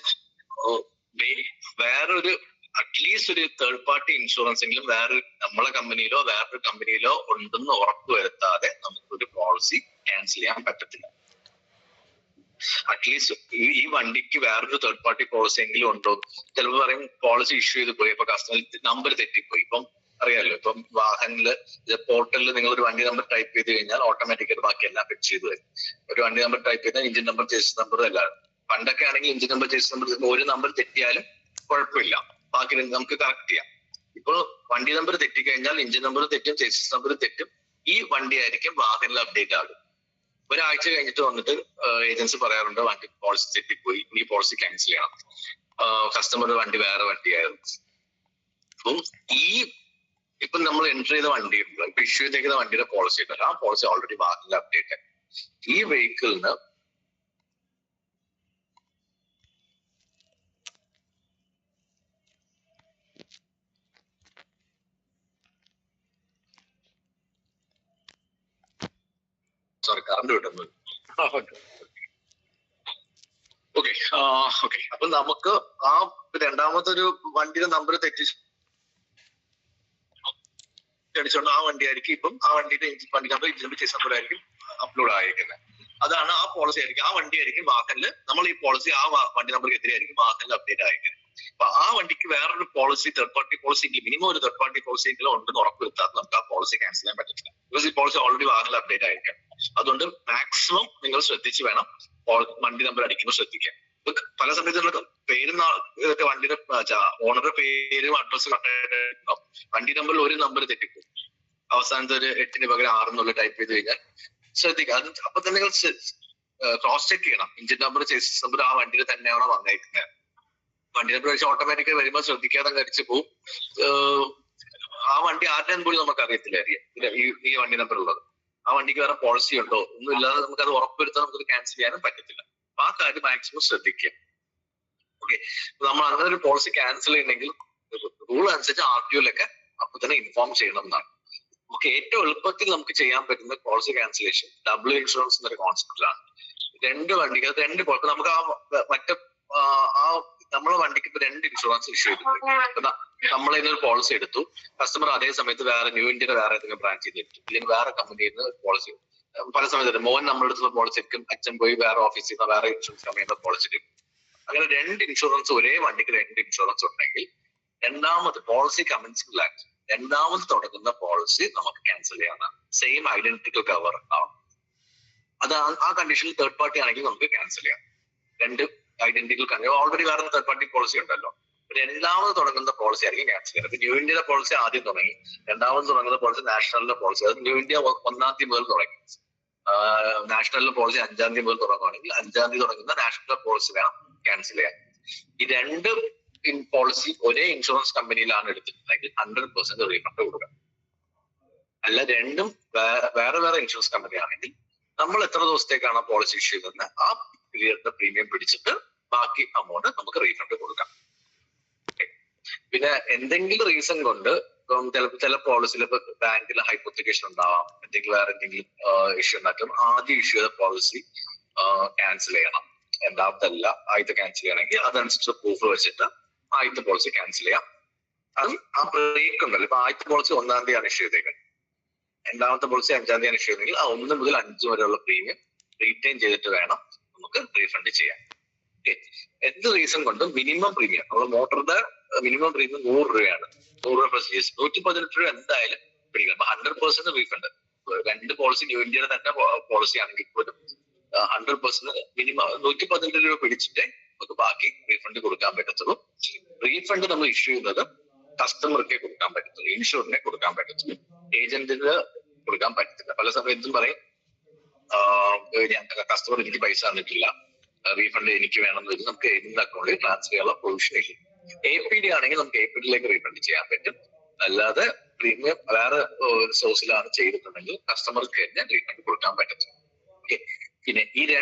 വേറൊരു അറ്റ്ലീസ്റ്റ് ഒരു തേർഡ് പാർട്ടി ഇൻഷുറൻസ് എങ്കിലും നമ്മളെ കമ്പനിയിലോ വേറൊരു കമ്പനിയിലോ ഉണ്ടെന്ന് ഉറപ്പുവരുത്താതെ നമുക്കൊരു പോളിസി ക്യാൻസൽ ചെയ്യാൻ പറ്റത്തില്ല. അറ്റ്ലീസ്റ്റ് ഈ വണ്ടിക്ക് വേറൊരു തേർഡ് പാർട്ടി പോളിസി എങ്കിലും ഉണ്ടോ. ചിലപ്പോൾ പറയും പോളിസി ഇഷ്യൂ ചെയ്ത് പോയി, ഇപ്പൊ കസ്റ്റമർ നമ്പർ തെറ്റിപ്പോയി. ഇപ്പം അറിയാമല്ലോ, ഇപ്പം വാഹനത്തില് പോർട്ടലിൽ നിങ്ങൾ ഒരു വണ്ടി നമ്പർ ടൈപ്പ് ചെയ്ത് കഴിഞ്ഞാൽ ഓട്ടോമാറ്റിക്കായിട്ട് ബാക്കി എല്ലാം ഫിറ്റ് ചെയ്ത് വരും. ഒരു വണ്ടി നമ്പർ ടൈപ്പ് ചെയ്താൽ ഇഞ്ചിൻ നമ്പർ ചേസ് നമ്പർ എല്ലാം. പണ്ടൊക്കെ ആണെങ്കിൽ ഇഞ്ചിൻ നമ്പർ ചേസ് നമ്പർ ഒരു നമ്പർ തെറ്റിയാലും കുഴപ്പമില്ല, ബാക്കി നമുക്ക് കറക്റ്റ് ചെയ്യാം. ഇപ്പോൾ വണ്ടി നമ്പർ തെറ്റിക്കഴിഞ്ഞാൽ ഇഞ്ചിൻ നമ്പർ തെറ്റും ചേസിസ് നമ്പർ തെറ്റും, ഈ വണ്ടി ആയിരിക്കും വാഹനത്തിൽ അപ്ഡേറ്റ് ആകും. ഒരാഴ്ച കഴിഞ്ഞിട്ട് വന്നിട്ട് ഏജൻസി പറയാറുണ്ട് വണ്ടി പോളിസി തെറ്റിപ്പോയി, ഈ പോളിസി ക്യാൻസൽ ചെയ്യണം, കസ്റ്റമർ വണ്ടി വേറെ വണ്ടിയായിരുന്നു. അപ്പം ഇപ്പൊ നമ്മൾ എൻറ്റർ ചെയ്ത വണ്ടി ഇപ്പൊ ഇഷ്യൂ ചെയ്തേക്കുന്ന വണ്ടിയുടെ പോളിസി ഉണ്ടല്ലോ, ആ പോളിസി ഓൾറെഡി വാഹനത്തിൽ അപ്ഡേറ്റ് ആയി. ഈ വെഹിക്കിളിന് കറണ്ട് കിട്ടുന്നത്. ഓക്കെ, അപ്പൊ നമുക്ക് ആ രണ്ടാമത്തെ ഒരു വണ്ടിയുടെ നമ്പർ തെറ്റിച്ചോണ്ട് ആ വണ്ടി ആയിരിക്കും ഇപ്പം ആ വണ്ടിയുടെ വണ്ടി നമ്പർ ഇഞ്ചിൻ ചേസ് നമ്പർ ആയിരിക്കും അപ്ലോഡ് ആയിരിക്കുന്നത്. അതാണ് ആ പോളിസി ആയിരിക്കും, ആ വണ്ടി ആയിരിക്കും വാഹനില് നമ്മൾ ഈ പോളിസി ആ വണ്ടി നമ്പർക്ക് എതിരെയായിരിക്കും വാഹനിൽ അപ്ഡേറ്റ് ആയിരിക്കുന്നത്. അപ്പൊ ആ വണ്ടിക്ക് വേറൊരു policy third party policy minimum ഒരു തേർഡ് പാർട്ടി പോളിസി എങ്കിലും ഉണ്ടെന്ന് ഉറപ്പുവരുത്താതെ നമുക്ക് ആ പോളിസി ക്യാൻസൽ ചെയ്യാൻ പറ്റത്തില്ല. ബിക്കോസ് ഈ പോളിസി ഓൾറെഡി വാഹനിൽ അപ്ഡേറ്റ് ആയിരിക്കും. അതുകൊണ്ട് മാക്സിമം നിങ്ങൾ ശ്രദ്ധിച്ച് വേണം വണ്ടി നമ്പർ അടിക്കുമ്പോൾ ശ്രദ്ധിക്കാം. പല സമയത്ത് പേരും ഇതൊക്കെ വണ്ടിയുടെ ഓണറുടെ പേരും അഡ്രസ്സും കറക്റ്റായിട്ടുണ്ടാവും, വണ്ടി നമ്പറിൽ ഒരു നമ്പർ തെറ്റിപ്പോകും, അവസാനത്തെ ഒരു 8 പകരം 6 എന്നുള്ള ടൈപ്പ് ചെയ്ത് കഴിഞ്ഞാൽ ശ്രദ്ധിക്കുക. അപ്പൊ തന്നെ നിങ്ങൾ ക്രോസ് ചെക്ക് ചെയ്യണം, ഇഞ്ചിൻ നമ്പർ ചേസിസ് നമ്പർ ആ വണ്ടിയിൽ തന്നെയാണോ വന്നേക്കുന്നത്. വണ്ടി നമ്പർ വെച്ച് ഓട്ടോമാറ്റിക്കായി വരുമ്പോൾ ശ്രദ്ധിക്കാതെ കഴിച്ച് പോവും. ആ വണ്ടി ആരുടെ പോലും നമുക്ക് അറിയത്തില്ലായിരിക്കും ഈ വണ്ടി നമ്പർ ഉള്ളത്. ആ വണ്ടിക്ക് വേറെ പോളിസി ഉണ്ടോ ഒന്നും ഇല്ലാതെ നമുക്ക് അത് ഉറപ്പുവരുത്താൻ നമുക്ക് ക്യാൻസൽ ചെയ്യാനും പറ്റത്തില്ല. അപ്പൊ ആ കാര്യം മാക്സിമം ശ്രദ്ധിക്കുക. ഓക്കെ, നമ്മൾ അങ്ങനെ ഒരു പോളിസി ക്യാൻസൽ ചെയ്യണമെങ്കിൽ റൂൾ അനുസരിച്ച് RTOയിലൊക്കെ അപ്പൊ തന്നെ ഇൻഫോം ചെയ്യണം എന്നാണ്. നമുക്ക് ഏറ്റവും എളുപ്പത്തിൽ നമുക്ക് ചെയ്യാൻ പറ്റുന്ന പോളിസി ക്യാൻസലേഷൻ ഡബിൾ ഇൻഷുറൻസ് എന്നൊരു കോൺസെപ്റ്റിലാണ്. രണ്ട് വണ്ടിക്ക് നമുക്ക് ആ നമ്മളെ വണ്ടിക്ക് ഇപ്പൊ 2 ഇൻഷുറൻസ് ഇഷ്യൂ ചെയ്തിട്ടുണ്ട്. നമ്മളതിനൊരു പോളിസി എടുത്തു, കസ്റ്റമർ അതേ സമയത്ത് വേറെ ന്യൂ ഇന്ത്യയുടെ വേറെ ഏതെങ്കിലും ബ്രാഞ്ചിൽ നിന്ന് എടുത്തു, ഇല്ലെങ്കിൽ വേറെ കമ്പനിയിൽ നിന്ന് പോളിസി. പല സമയത്ത് മോൻ നമ്മുടെ അടുത്തുള്ള പോളിസി എടുക്കും, അച്ഛൻ പോയി വേറെ ഓഫീസിൽ നിന്ന് വേറെ ഇൻഷുറൻസ് കമ്പനിയുടെ പോളിസി എടുക്കും. അങ്ങനെ 2 ഇൻഷുറൻസ് ഒരേ വണ്ടിക്ക് 2 ഇൻഷുറൻസ് ഉണ്ടെങ്കിൽ രണ്ടാമത് പോളിസി കമൻസിബിൾ ആക്ട് രണ്ടാമത് തുടങ്ങുന്ന പോളിസി നമുക്ക് ക്യാൻസൽ ചെയ്യാവുന്നതാണ്. സെയിം ഐഡന്റിക്കൽ കവർ ആവും. അത് ആ കണ്ടീഷനിൽ തേർഡ് പാർട്ടി ആണെങ്കിൽ നമുക്ക് ക്യാൻസൽ ചെയ്യാം. 2 ഐഡന്റിക്കൽ കമ്പനി ഓൾറെഡി വേറെ തേർഡ് പാർട്ടി പോളിസി ഉണ്ടല്ലോ, രണ്ടാമത് തുടങ്ങുന്ന പോളിസി ആയിരിക്കും ക്യാൻസൽ ചെയ്യുന്നത്. ഇപ്പൊ ന്യൂ ഇന്ത്യയുടെ പോളിസി ആദ്യം തുടങ്ങി, രണ്ടാമത് തുടങ്ങുന്ന പോളിസി നാഷണലിന്റെ പോളിസി. അത് ന്യൂ ഇന്ത്യ 1-ാം തീയതി മുതൽ തുടങ്ങി, നാഷണലിന്റെ പോളിസി 5-ാം തീയതി മുതൽ തുടങ്ങുകയാണെങ്കിൽ 5-ാം തീയതി തുടങ്ങുന്ന നാഷണൽ പോളിസി വേണം ക്യാൻസൽ ചെയ്യാൻ. ഈ 2 പോളിസി ഒരേ ഇൻഷുറൻസ് കമ്പനിയിലാണ് എടുത്തിട്ടുണ്ടെങ്കിൽ 100% റീഫണ്ട് കൊടുക്കാം. അല്ല രണ്ടും വേറെ വേറെ ഇൻഷുറൻസ് കമ്പനി ആണെങ്കിൽ നമ്മൾ എത്ര ദിവസത്തേക്കാണ് പോളിസി ഇഷ്യൂ ചെയ്യുന്നത് ആ പീരിയഡിന്റെ പ്രീമിയം പിടിച്ചിട്ട് ബാക്കി അമൗണ്ട് നമുക്ക് റീഫണ്ട് കൊടുക്കാം. പിന്നെ എന്തെങ്കിലും റീസൺ കൊണ്ട് ചില പോളിസിയിൽ ഇപ്പൊ ബാങ്കിൽ ഹൈപ്പോത്തിക്കേഷൻ ഉണ്ടാവാം, വേറെ എന്തെങ്കിലും ഇഷ്യൂ ഉണ്ടാക്കും, ആദ്യം ഇഷ്യൂ ചെയ്ത പോളിസി ക്യാൻസൽ ചെയ്യണം. രണ്ടാമത്തല്ല ആദ്യത്തെ ക്യാൻസൽ ചെയ്യണമെങ്കിൽ അതനുസരിച്ച് പ്രൂഫ് വെച്ചിട്ട് ആദ്യത്തെ പോളിസി ക്യാൻസൽ ചെയ്യാം. അതും ആ ബ്രേക്ക് ഉണ്ടല്ലോ, ഇപ്പൊ ആദ്യത്തെ പോളിസി 1-ാം തീയതിയാണ് ഇഷ്യൂ ചെയ്തേക്കുന്നത്, രണ്ടാമത്തെ പോളിസി 5-ാം തീയതിയാണ് ഇഷ്യൂ ചെയ്തെങ്കിൽ ആ 1 മുതൽ 5 വരെയുള്ള പ്രീമിയം റീറ്റെയിൻ ചെയ്തിട്ട് വേണം നമുക്ക് റീഫണ്ട് ചെയ്യാൻ. എന്ത് റീസൺ കൊണ്ടും മിനിമം പ്രീമിയം നമ്മുടെ മോട്ടറിന്റെ മിനിമം പ്രീമിയം 100 രൂപയാണ്. 100 രൂപ പ്ലസ് GST 118 രൂപ എന്തായാലും പിടിക്കണം. 100% റീഫണ്ട്. 2 പോളിസി ന്യൂ ഇന്ത്യയുടെ തന്നെ പോളിസി ആണെങ്കിൽ പോലും 100% മിനിമം 118 രൂപ പിടിച്ചിട്ടേ നമുക്ക് ബാക്കി റീഫണ്ട് കൊടുക്കാൻ പറ്റത്തുള്ളൂ. റീഫണ്ട് നമ്മൾ ഇഷ്യൂ ചെയ്യുന്നത് കസ്റ്റമർക്കേ കൊടുക്കാൻ പറ്റത്തുള്ളൂ, ഇൻഷുറിനെ കൊടുക്കാൻ പറ്റത്തുള്ളൂ, ഏജന്റിന് കൊടുക്കാൻ പറ്റത്തില്ല. പല സമയത്തും പറയും കസ്റ്റമർ എനിക്ക് പൈസ തന്നിട്ടില്ല, റീഫണ്ട് എനിക്ക് വേണമെന്ന് വെച്ചാൽ നമുക്ക് ഏജന്റ് അക്കൗണ്ടിൽ ട്രാൻസ്ഫർ ചെയ്യാനുള്ള പ്രൊവിഷൻ ഇല്ല. APD ആണെങ്കിൽ നമുക്ക് APDയിലേക്ക് റീഫണ്ട് ചെയ്യാൻ പറ്റും. അല്ലാതെ പ്രീമിയം വേറെ സോഴ്സിലാണ് ചെയ്തിട്ടുണ്ടെങ്കിൽ കസ്റ്റമർക്ക് തന്നെ റീഫണ്ട് കൊടുക്കാൻ പറ്റത്തില്ല. ഓക്കെ. പിന്നെ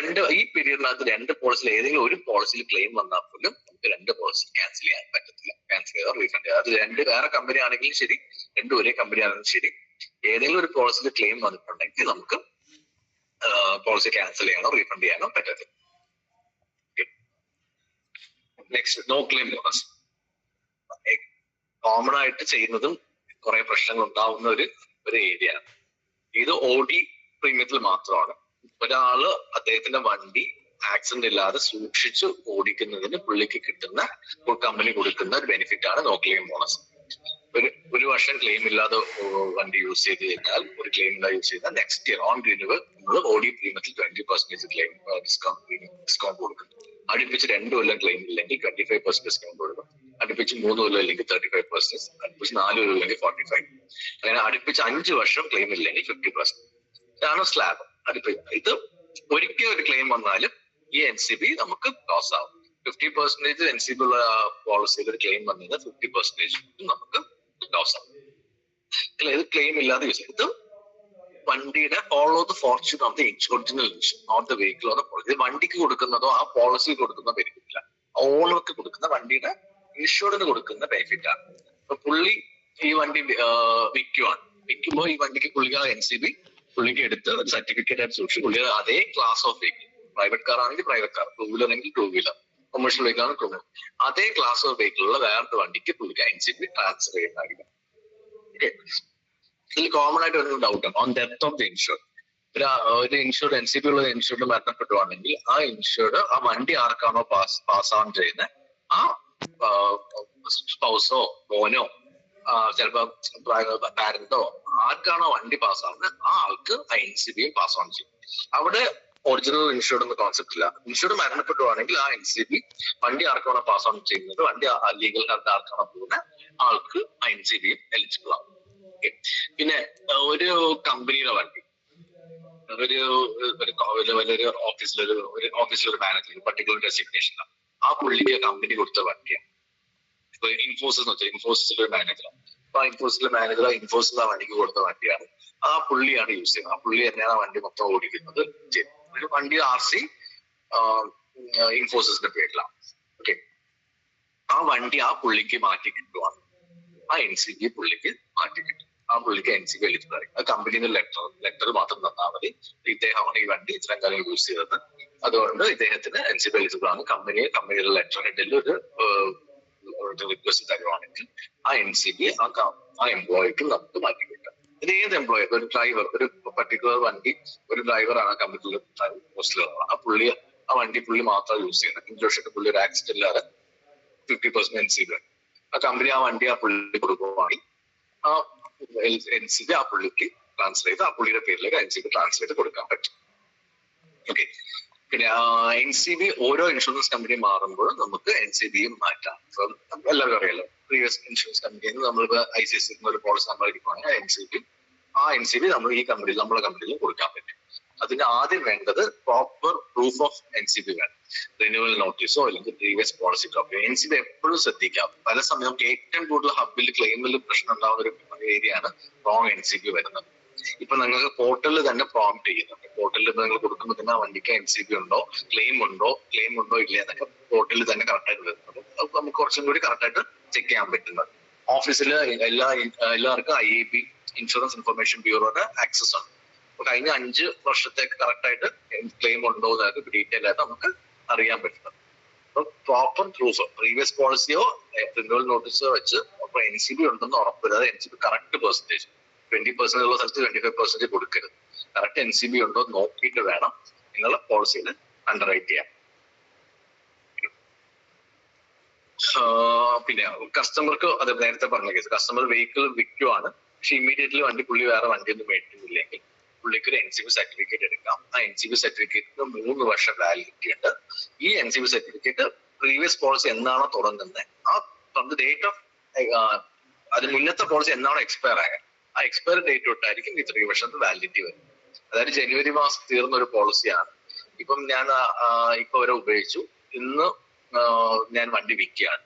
ഈ പീരീഡിനകത്ത് 2 പോളിസിയിൽ ഏതെങ്കിലും ഒരു പോളിസിയിൽ ക്ലെയിം വന്നാൽ പോലും നമുക്ക് 2 പോളിസി ക്യാൻസൽ ചെയ്യാൻ പറ്റത്തില്ല. ക്യാൻസൽ ചെയ്താൽ റീഫണ്ട് ചെയ്യാം. അത് 2 വേറെ കമ്പനി ആണെങ്കിലും ശരി, 2 ഒരേ കമ്പനി ആണെങ്കിലും ശരി, ഏതെങ്കിലും ഒരു പോളിസിയിൽ ക്ലെയിം വന്നിട്ടുണ്ടെങ്കിൽ നമുക്ക് പോളിസി ക്യാൻസൽ ചെയ്യാനോ റീഫണ്ട് ചെയ്യാനോ പറ്റത്തില്ല. Next, no claim bonus. Common ആയിട്ട് ചെയ്യുന്നതും കുറെ പ്രശ്നങ്ങൾ ഉണ്ടാവുന്ന ഒരു ഏരിയ ആണ് ഇത്. OD പ്രീമിയത്തിൽ മാത്രമാണ്. ഒരാള് അദ്ദേഹത്തിന്റെ വണ്ടി ആക്സിഡന്റ് ഇല്ലാതെ സൂക്ഷിച്ച് ഓടിക്കുന്നതിന് പുള്ളിക്ക് കിട്ടുന്ന കമ്പനി കൊടുക്കുന്ന ഒരു ബെനിഫിറ്റ് ആണ് നോ ക്ലെയിം ബോണസ്. ഒരു വർഷം ക്ലെയിം ഇല്ലാതെ വണ്ടി യൂസ് ചെയ്ത് കഴിഞ്ഞാൽ, ഒരു ക്ലെയിം ഇല്ലാതെ യൂസ് ചെയ്താൽ നെക്സ്റ്റ് ഇയർ ഓൺ റിന്യൂവൽ നമ്മൾ OD പ്രീമിയത്തിൽ 20% ക്ലെയിം ഡിസ്കൗണ്ട് കൊടുക്കും. അടുപ്പിച്ച് 2 കൊല്ലം ക്ലെയിം ഇല്ലെങ്കിൽ 25% ഡിസ്കൗണ്ട് കൊടുക്കും. അടുപ്പിച്ച് 3 കൊല്ലം ഇല്ലെങ്കിൽ 35%, അടുപ്പിച്ച് 4 കൊല്ലം ഇല്ലെങ്കിൽ 45%. അങ്ങനെ അടുപ്പിച്ച് 5 വർഷം ക്ലെയിം ഇല്ലെങ്കിൽ 50%. ഇതാണ് സ്ലാബ്. ഇത് ഒരിക്കൽ ഒരു ക്ലെയിം വന്നാലും ഈ NCB നമുക്ക് ലോസ് ആവും. 50% NCB ഉള്ള പോളിസിയിൽ ഒരു ക്ലെയിം വന്നത് 50% നമുക്ക് ലോസ് ആവും. ഇത് ക്ലെയിം ഇല്ലാതെ യൂസ് ചെയ്യും. ഇത് വണ്ടിയുടെ follow the fortune of the original insure, not the vehicle of the policy. ഇത് വണ്ടിക്ക് കൊടുക്കുന്നതോ ആ പോളിസി കൊടുക്കുന്ന ബെനിഫിറ്റ് ഇല്ല, ഓണർക്ക് കൊടുക്കുന്ന വണ്ടിയുടെ ഇൻഷുർഡിന് കൊടുക്കുന്ന ബെനിഫിറ്റ് ആണ്. അപ്പൊ പുള്ളി ഈ വണ്ടി വിൽക്കുമ്പോൾ ഈ വണ്ടിക്ക് പുള്ളിക്ക് NCB പുള്ളിക്ക് എടുത്ത് ഒരു സർട്ടിഫിക്കറ്റ് ആയിട്ട് സൂക്ഷിച്ച് പുള്ളി അതേ class of vehicle, private car ആണെങ്കിൽ പ്രൈവറ്റ് കാർ, 2 വീലർ ആണെങ്കിൽ 2 വീലർ, കൊമേഴ്ഷ്യൽ വെഹിക്കിൾ ആണ് കൊമേഴ്ഷ്യൽ, അതേ ക്ലാസ് ഓഫ് വെഹിക്കിളുള്ള വേറൊരു വണ്ടിക്ക് പുള്ളിക്ക് NCB ട്രാൻസ്ഫർ ചെയ്യുന്നതായിരിക്കും. ഓക്കെ. ഇതിൽ കോമൺ ആയിട്ട് ഒരു ഡൗട്ട് ആണ് on death of the insured. ഒരു ഇൻഷുർഡ് NCB ഉള്ള ഇൻഷുർഡ് മരണപ്പെടുവാണെങ്കിൽ ആ ഇൻഷുർഡ് ആ വണ്ടി ആർക്കാണോ പാസ് ഓൺ ചെയ്യുന്നത്, ആ സ്പൗസോ മോനോ ചിലപ്പോ പാരന്റോ ആർക്കാണോ വണ്ടി പാസ് ആവുന്നത് ആ ആൾക്ക് ആ NCBയും പാസ് ഓൺ ചെയ്യും. അവിടെ ഒറിജിനൽ ഇൻഷുർഡ് എന്ന കോൺസെപ്റ്റ് ഇല്ല. ഇൻഷുർഡ് മരണപ്പെടുവാണെങ്കിൽ ആ NCB വണ്ടി ആർക്കാണോ പാസ് ഓൺ ചെയ്യുന്നത്, വണ്ടി ലീഗൽ ഹെൽത്ത് ആർക്കാണോ പോകുന്നത് ആൾക്ക് ആ NCBയും എലിജിബിൾ ആവും. പിന്നെ ഒരു കമ്പനിയുടെ വണ്ടി വലിയൊരു ഓഫീസിലൊരു മാനേജർ പർട്ടിക്കുലർ ഡെസിഗ്നേഷനാണ്, ആ പുള്ളിക്ക് കമ്പനി കൊടുത്ത വണ്ടിയാണ്. ഇപ്പൊ ഇൻഫോസിസ് എന്ന് വെച്ചാൽ ഇൻഫോസിസിലെ മാനേജറാണ്. അപ്പൊ ആ ഇൻഫോസിസിലെ മാനേജർ ഇൻഫോസിസ് ആ വണ്ടിക്ക് കൊടുത്ത വണ്ടിയാണ്, ആ പുള്ളിയാണ് യൂസ് ചെയ്യുന്നത്. ആ പുള്ളി തന്നെയാണ് ആ വണ്ടി മൊത്തം ഓടിക്കുന്നത്. വണ്ടി RC ഇൻഫോസിസിന്റെ പേരിലാണ്. ഓക്കെ. ആ വണ്ടി ആ പുള്ളിക്ക് മാറ്റി കിട്ടുവാണ്, ആ NCB പുള്ളിക്ക് മാറ്റി കിട്ടും, ആ പുള്ളിക്ക് NCB എലിജിബിൾ ആയി. ആ കമ്പനിയുടെ ലെറ്റർ മാത്രം തന്നാൽ മതി, ഇദ്ദേഹമാണ് ഈ വണ്ടി ഇത്രയും കാലം യൂസ് ചെയ്തത്, അതുകൊണ്ട് ഇദ്ദേഹത്തിന് NCB എലിജിബിൾ ആണ്. കമ്പനിയുടെ ലെറ്റർ ഹെഡിൽ ഒരു റിക്വസ്റ്റ് തരുവാണെങ്കിൽ ആ NCB ആ എംപ്ലോയിക്ക് നമുക്ക് മാറ്റി കിട്ടാം. ഇത് ഏത് എംപ്ലോയി, ഒരു ഡ്രൈവർ, ഒരു പർട്ടിക്കുലർ വണ്ടി ഒരു ഡ്രൈവറാണ് ആ കമ്പനിയിൽ പോസ്റ്റിലുള്ളത്, ആ വണ്ടി പുള്ളി മാത്രം യൂസ് ചെയ്യുന്നത്. ഇൻഷുറൻസ് പുള്ളി ഒരു ആക്സിഡന്റ് ഇല്ലാതെ 50% NCB ആണ്. ആ കമ്പനി ആ വണ്ടി ആ പുള്ളി കൊടുക്കുകയാണെങ്കിൽ ആ NCB ആ പുള്ളിക്ക് ട്രാൻസ്ഫർ ചെയ്ത് ആ പുള്ളിയുടെ പേരിലേക്ക് NCB ട്രാൻസ്ഫർ ചെയ്ത് കൊടുക്കാൻ പറ്റും. ഓക്കെ. പിന്നെ NCB ഓരോ ഇൻഷുറൻസ് കമ്പനി മാറുമ്പോഴും നമുക്ക് NCBയും മാറ്റാം. എല്ലാവരും അറിയാലോ, പ്രീവിയസ് ഇൻഷുറൻസ് കമ്പനിയിൽ നിന്ന് നമ്മളിപ്പോ ICICI ഒരു പോളിസി നമ്മൾ എടുക്കുകയാണെങ്കിൽ ആ NCB നമ്മൾ ഈ കമ്പനിയിൽ നമ്മളെ കമ്പനിയിൽ കൊടുക്കാൻ പറ്റും. അതിന് ആദ്യം വേണ്ടത് പ്രോപ്പർ പ്രൂഫ് ഓഫ് NCB വേണം. റിന്യൂവൽ നോട്ടീസോ അല്ലെങ്കിൽ പ്രീവിയസ് പോളിസി കോപ്പി. NCB എപ്പോഴും ശ്രദ്ധിക്കാം. പല സമയം നമുക്ക് ഏറ്റവും കൂടുതൽ ഹബിൽ ക്ലെയിമിൽ പ്രശ്നം ഉണ്ടാവുന്ന ഒരു ഏരിയയാണ് റോങ് NCB വരുന്നത്. ഇപ്പൊ നിങ്ങൾക്ക് പോർട്ടലിൽ തന്നെ പ്രോംപ്റ്റ് ചെയ്യുന്നുണ്ട്. പോർട്ടലിൽ നിങ്ങൾ കൊടുക്കുമ്പോൾ തന്നെ വണ്ടിക്ക് NCB ഉണ്ടോ, ക്ലെയിം ഉണ്ടോ ഇല്ല എന്നൊക്കെ പോർട്ടലിൽ തന്നെ കറക്റ്റായിട്ട് വരുന്നത്. അപ്പൊ നമുക്ക് കുറച്ചും കൂടി കറക്റ്റായിട്ട് ചെക്ക് ചെയ്യാൻ പറ്റുന്നത്. ഓഫീസിൽ എല്ലാവർക്കും IAB ഇൻഷുറൻസ് ഇൻഫർമേഷൻ ബ്യൂറോയുടെ ആക്സസ് ആണ്. അപ്പൊ കഴിഞ്ഞ 5 വർഷത്തേക്ക് കറക്റ്റായിട്ട് ക്ലെയിം ഉണ്ടോ എന്നൊക്കെ ഡീറ്റെയിൽ ആയിട്ട് നമുക്ക് അറിയാൻ പറ്റുന്നത്. അപ്പൊ പ്രോപ്പർ പ്രൂഫ് പ്രീവിയസ് പോളിസിയോ റിന്യൂവൽ നോട്ടീസോ വെച്ച് അപ്പൊ NCB ഉണ്ടെന്ന് ഉറപ്പുവരാതെ NCB കറക്റ്റ് പെർസെന്റേജ് 20% ഉള്ള സ്ഥലത്ത് 25% കൊടുക്കരുത്. കറക്റ്റ് NCB ഉണ്ടോ നോക്കിയിട്ട് വേണം നിങ്ങളുടെ പോളിസിയിൽ അണ്ടർറൈറ്റ് ചെയ്യാൻ. പിന്നെ കസ്റ്റമർക്ക് അത് നേരത്തെ പറഞ്ഞ കേസ്, കസ്റ്റമർ വെഹിക്കിൾ വിൽക്കുവാണ്, പക്ഷെ ഇമ്മീഡിയറ്റ്ലി പുള്ളി വേറെ വണ്ടിയൊന്നും മേടിക്കുന്നില്ലെങ്കിൽ പുള്ളിക്ക് ഒരു NCB സർട്ടിഫിക്കറ്റ് എടുക്കാം. ആ NCB സർട്ടിഫിക്കറ്റിന് 3 വർഷം വാലിഡിറ്റി ഉണ്ട്. ഈ NCB സർട്ടിഫിക്കറ്റ് പ്രീവിയസ് പോളിസി എന്നാണോ തുടങ്ങുന്നത് ആ ഡേറ്റ് ഓഫ് അതിന് മുന്നത്തെ പോളിസി എന്നാണോ എക്സ്പയർ ആയത് ആ എക്സ്പയർ ഡേറ്റ് തൊട്ടായിരിക്കും ഈ 3 വർഷത്തെ വാലിഡിറ്റി വരുന്നത്. അതായത് ജനുവരി മാസം തീർന്ന ഒരു പോളിസിയാണ്. ഇപ്പം ഞാൻ ഇപ്പൊ വരെ ഉപയോഗിച്ചു, ഇന്ന് ഞാൻ വണ്ടി വിൽക്കുകയാണ്.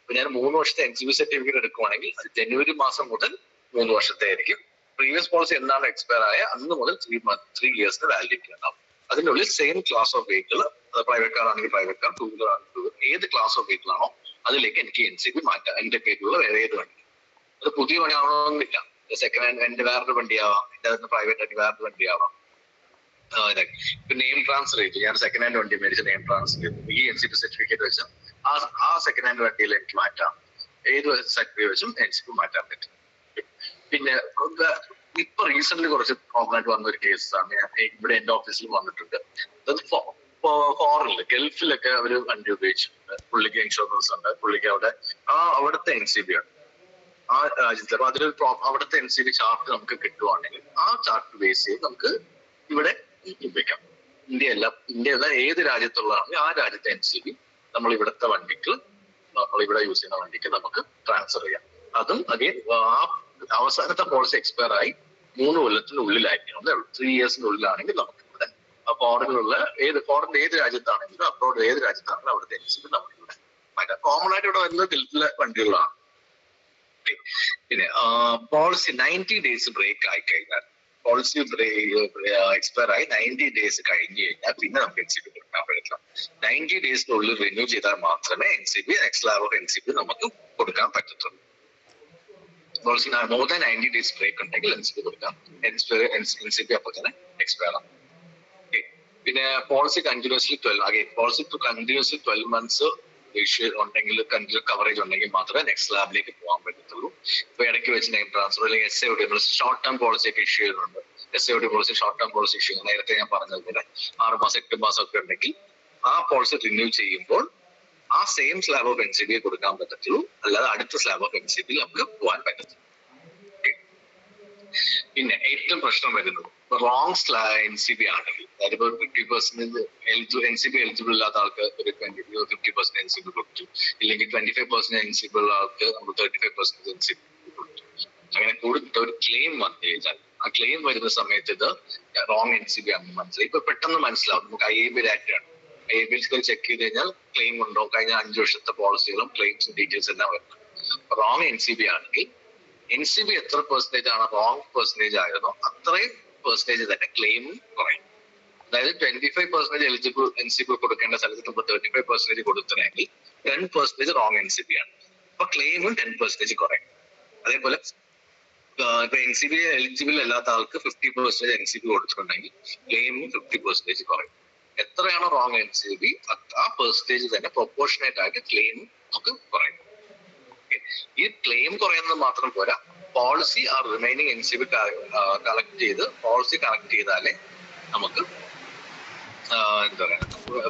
ഇപ്പൊ ഞാൻ 3 വർഷത്തെ NCB സർട്ടിഫിക്കറ്റ് എടുക്കുവാണെങ്കിൽ അത് ജനുവരി മാസം മുതൽ 3 വർഷത്തെ ആയിരിക്കും. പ്രീവിയസ് പോളിസി എന്നാണ് എക്സ്പയർ ആയ അന്ന് മുതൽ 3 ഇയേഴ്സിന് വാലിഡിറ്റി ഉണ്ടാവും. അതിനുള്ളിൽ same class of vehicle, private car ആണെങ്കിൽ പ്രൈവറ്റ് കാർ, 2 വീലർ ആണെങ്കിൽ 2 വീലർ, ഏത് ക്ലാസ് ഓഫ് വെഹിക്കിൾ ആണോ അതിലേക്ക് എനിക്ക് NCB മാറ്റാം. എന്റെ പേരിലുള്ള വേറെ ഏത് വണ്ടി. അത് പുതിയ വണ്ടി ആവണമെന്നില്ല. സെക്കൻഡ് ഹാൻഡ് എന്റെ വേറൊരു വണ്ടിയാവാം, എന്റെ പ്രൈവറ്റ് ആയിട്ട് വേറൊരു വണ്ടിയാവാം. ഇപ്പൊ നെയിം ട്രാൻസ്ഫർ ചെയ്തു, ഞാൻ സെക്കൻഡ് ഹാൻഡ് വണ്ടി മേടിച്ച് നെയിം ട്രാൻസ്ഫർ ചെയ്തു, ഈ NCB സർട്ടിഫിക്കറ്റ് വെച്ചാൽ ആ സെക്കൻഡ് ഹാൻഡ് വണ്ടിയിൽ എനിക്ക് മാറ്റാം. ഏത് സർട്ടിഫിക്കറ്റ് വെച്ചും NCB മാറ്റാൻ പറ്റും. പിന്നെ ഇപ്പൊ റീസെന്റ് കുറച്ച് കോമൺ ആയിട്ട് വന്ന ഒരു കേസാണ് ഇവിടെ എന്റെ ഓഫീസിൽ വന്നിട്ടുണ്ട്. അത് ഫോറിനില് ഗൾഫിലൊക്കെ അവര് വണ്ടി ഉപയോഗിച്ചിട്ടുണ്ട്. പുള്ളിക്ക് ഇൻഷുറൻസ് ഉണ്ട്, പുള്ളിക്ക് അവിടുത്തെ NCB ആണ് ആ രാജ്യത്ത്. അപ്പൊ അതിലൊരു അവിടുത്തെ NCB ചാർട്ട് നമുക്ക് കിട്ടുവാണെങ്കിൽ ആ ചാർട്ട് ബേസ് ചെയ്ത് നമുക്ക് ഇവിടെ ഉപയോഗിക്കാം. ഇന്ത്യയല്ല ഏത് രാജ്യത്തുള്ളതാണെങ്കിൽ ആ രാജ്യത്തെ NCB നമ്മൾ ഇവിടുത്തെ വണ്ടിക്ക്, നമ്മൾ ഇവിടെ യൂസ് ചെയ്യുന്ന വണ്ടിക്ക് നമുക്ക് ട്രാൻസ്ഫർ ചെയ്യാം. അതും അഗൈൻ അവസാനത്തെ പോളിസി എക്സ്പയർ ആയി 3 കൊല്ലത്തിനുള്ളിലായിരിക്കണം. 3 ഇയേഴ്സിനുള്ളിലാണെങ്കിൽ നമുക്ക് ഇവിടെ ഫോറിനുള്ള ഫോറിന്റെ ഏത് രാജ്യത്താണെങ്കിലും അബ്രോഡ് ഏത് രാജ്യത്താണെങ്കിലും അവിടുത്തെ NCB നമുക്ക് ഇവിടെ മാറ്റാം. കോമൺ ആയിട്ട് ഇവിടെ വരുന്നത് ഗൾഫിലെ വണ്ടികളാണ്. പിന്നെ പോളിസി 90 ഡേയ്സ് ബ്രേക്ക് ആയി കഴിഞ്ഞാൽ, പോളിസി എക്സ്പയർ ആയി 90 ഡേയ്സ് കഴിഞ്ഞ് കഴിഞ്ഞാൽ പിന്നെ നമുക്ക് NCB കൊടുക്കാൻ പറ്റില്ല. 90 ഡേയ്സിനുള്ളിൽ റിന്യൂ ചെയ്താൽ മാത്രമേ NCB next lab of NCB നമുക്ക് കൊടുക്കാൻ പറ്റത്തുള്ളൂ. Policy more than 90 days break ഉണ്ടെങ്കിൽ NCB കൊടുക്കാം. NCB അപ്പോൾ തന്നെ എക്സ്പയർ ആവും. പിന്നെ പോളിസി കണ്ടിന്യൂസ്ലി 12 മന്ത്സ് ഇഷ്യൂ ഉണ്ടെങ്കിൽ, കണ്ടിന്യൂ കവറേജ് ഉണ്ടെങ്കിൽ മാത്രമേ നെക്സ്റ്റ് ലാബിലേക്ക് പോകാൻ പറ്റത്തുള്ളൂ. ഇപ്പൊ ഇടയ്ക്ക് വെച്ച് നെയിം ട്രാൻസ്ഫർ അല്ലെങ്കിൽ SAOD ഷോർട്ട് ടേം പോളിസി ഒക്കെ ഇഷ്യൂ ചെയ്യുന്നുണ്ട്. SAOD policy short term policy issue ചെയ്യുന്നത് നേരത്തെ ഞാൻ പറഞ്ഞതുപോലെ 6 മാസം 8 മാസം ഒക്കെ ഉണ്ടെങ്കിൽ ആ പോളിസി റിന്യൂ ചെയ്യുമ്പോൾ ആ സെയിം സ്ലാബ് ഓഫ് NCB കൊടുക്കാൻ പറ്റത്തുള്ളൂ, അല്ലാതെ അടുത്ത സ്ലാബ് ഓഫ് NCB നമുക്ക് പോകാൻ പറ്റത്തില്ല. പിന്നെ ഏറ്റവും പ്രശ്നം വരുന്നത് റോങ് NCB ആണെങ്കിൽ, അതായത് 50% NCB എലിജിബിൾ ഇല്ലാത്ത ആൾക്ക് ഒരു 50% NCB കൊടുത്തു, ഇല്ലെങ്കിൽ 25% NCB ഉള്ള ആൾക്ക് നമ്മൾ 35% NCB കൊടുത്തു. അങ്ങനെ കൂടുതൽ ഒരു ക്ലെയിം വന്നു കഴിഞ്ഞാൽ ആ ക്ലെയിം വരുന്ന സമയത്ത് ഇത് റോങ് NCB ആണെന്ന് മനസ്സിലായി. ഇപ്പൊ പെട്ടെന്ന് മനസ്സിലാവും. നമുക്ക് IAB ആക്ട് ആണ്, IAB ചെക്ക് ചെയ്ത് കഴിഞ്ഞാൽ ക്ലെയിം ഉണ്ടോ, കഴിഞ്ഞ 5 വർഷത്തെ പോളിസികളും ക്ലെയിംസും ഡീറ്റെയിൽസ് എല്ലാം വരുന്നു. റോങ് NCB ആണെങ്കിൽ NCB എത്ര പെർസെന്റേജ് ആണ് റോങ് പെർസെന്റേജ് ആയിരുന്നോ അത്രയും പെർസെന്റേജ് തന്നെ ക്ലെയിമും കുറയും. അതായത് 25% എലിജിബിൾ NCB കൊടുക്കേണ്ട സ്ഥലത്ത് നമ്മൾ 35% കൊടുത്തില്ലെങ്കിൽ 10% റോങ് NCB ആണ്. അപ്പൊ ക്ലെയിമും 10% കുറയും. അതേപോലെ ഇപ്പൊ NCB എലിജിബിൾ അല്ലാത്ത ആൾക്ക് 50% NCB കൊടുത്തിട്ടുണ്ടെങ്കിൽ ക്ലെയിമും 50% കുറയും. എത്രയാണോ റോങ് NCB ആ പെർസെന്റേജ് തന്നെ പ്രൊപ്പോർഷനേറ്റ് ആയിട്ട് ക്ലെയിമും ഒക്കെ കുറയും. ഈ ക്ലെയിം കുറയുന്നത് മാത്രം പോരാ, പോളിസി ആ റിമൈനിങ് NCB കളക്ട് ചെയ്ത് പോളിസി കളക്ട് ചെയ്താലേ നമുക്ക് എന്താ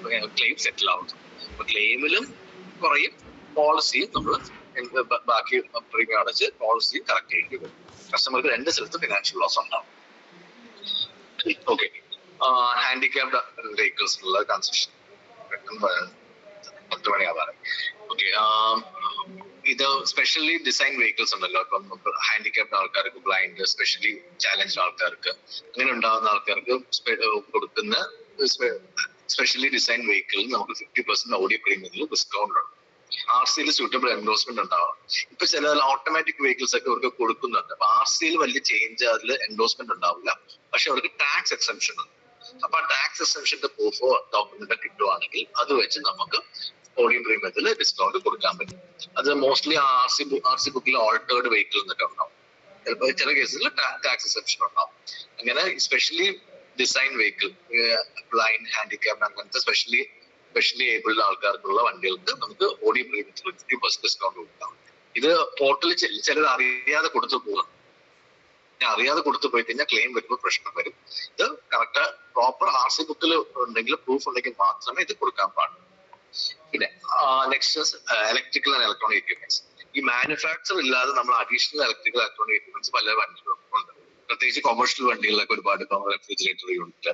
പറയാ ക്ലെയിം സെറ്റിൽ ആവും. അപ്പൊ ക്ലെയിമിലും കുറയും, പോളിസിയും നമ്മൾ ബാക്കി പ്രീമിയം അടച്ച് പോളിസിയും കറക്റ്റ് ചെയ്യേണ്ടി വരും. കസ്റ്റമർക്ക് 2 സ്ഥലത്ത് ഫിനാൻഷ്യൽ ലോസ് ഉണ്ടാവും. ഓക്കെ, ഹാൻഡിക്യാപ്ഡ് വെഹിക്കിൾസിനുള്ള കൺസെഷൻ 10 മണിയാവാറ്. ഓക്കെ, ഇത് സ്പെഷ്യലി ഡിസൈൻ വെഹിക്കിൾസ് ഉണ്ടല്ലോ. ഇപ്പം ഹാൻഡിക്യാപ്ഡ് ആൾക്കാർക്ക്, ബ്ലൈൻഡ്, സ്പെഷ്യലി ചാലഞ്ച്ഡ് ആൾക്കാർക്ക്, അങ്ങനെ ഉണ്ടാകുന്ന ആൾക്കാർക്ക് കൊടുക്കുന്ന സ്പെഷ്യലി ഡിസൈൻ വെഹിക്കിളിൽ നമുക്ക് 50% ഓഡിയോ പ്രീമിയത്തിൽ ഡിസ്കൗണ്ട് ഉണ്ട്. RCയിൽ സ്യൂട്ടബിൾ എൻഡോഴ്സ്മെന്റ് ഉണ്ടാവും. ഇപ്പൊ ചില ഓട്ടോമാറ്റിക് വെഹിക്കിൾസ് ഒക്കെ അവർക്ക് കൊടുക്കുന്നുണ്ട്. അപ്പൊ RCയിൽ വലിയ ചേഞ്ച് അതിൽ എൻഡോഴ്സ്മെന്റ് ഉണ്ടാവില്ല, പക്ഷെ അവർക്ക് ടാക്സ് എക്സംഷൻ ഉണ്ട്. അപ്പൊ ആ ടാക്സ് എക്സംഷന്റെ പ്രൂഫ് ഡോക്യുമെന്റ് കിട്ടുവാണെങ്കിൽ അത് വെച്ച് നമുക്ക് ഓഡിയോ പ്രീമിയത്തിൽ ഡിസ്കൗണ്ട് കൊടുക്കാൻ പറ്റും. അത് മോസ്റ്റ്ലി RC ബുക്കിൽ ഓൾട്ടേർഡ് വെഹിക്കിൾ എന്നൊക്കെ ഉണ്ടാവും. ചിലപ്പോൾ ചില കേസിൽ ടാക്സ് എക്സംഷൻ ഉണ്ടാവും. അങ്ങനെ specially design vehicle, blind, handicapped അങ്ങനത്തെ സ്പെഷ്യലി ഏബിൾഡ് ആൾക്കാർക്കുള്ള വണ്ടികൾക്ക് നമുക്ക് ഓഡിയോ പ്രീമിയത്തിൽ 50% ഡിസ്കൗണ്ട് കൊടുക്കാം. ഇത് പോർട്ടലിൽ ചിലർ അറിയാതെ കൊടുത്തു പോകും. അറിയാതെ കൊടുത്തു പോയി കഴിഞ്ഞാൽ ക്ലെയിം വരുമ്പോൾ പ്രശ്നം വരും. ഇത് കറക്റ്റ് പ്രോപ്പർ RC ബുക്കിൽ ഉണ്ടെങ്കിൽ, പ്രൂഫ് ഉണ്ടെങ്കിൽ മാത്രമേ ഇത് കൊടുക്കാൻ പാടുള്ളൂ. പിന്നെ next electrical and electronic equipments. ഈ മാനുഫാക്ചർ ഇല്ലാതെ നമ്മൾ അഡീഷണൽ ഇലക്ട്രിക്കൽ ഇലക്ട്രോണിക് എക്യുപ്മെന്റ്സ് പല വണ്ടികളും ഉണ്ട്. പ്രത്യേകിച്ച് കൊമേഴ്ഷ്യൽ വണ്ടികളിലൊക്കെ ഒരുപാട് റെഫ്രിജറേറ്റർ യൂണിറ്റ്,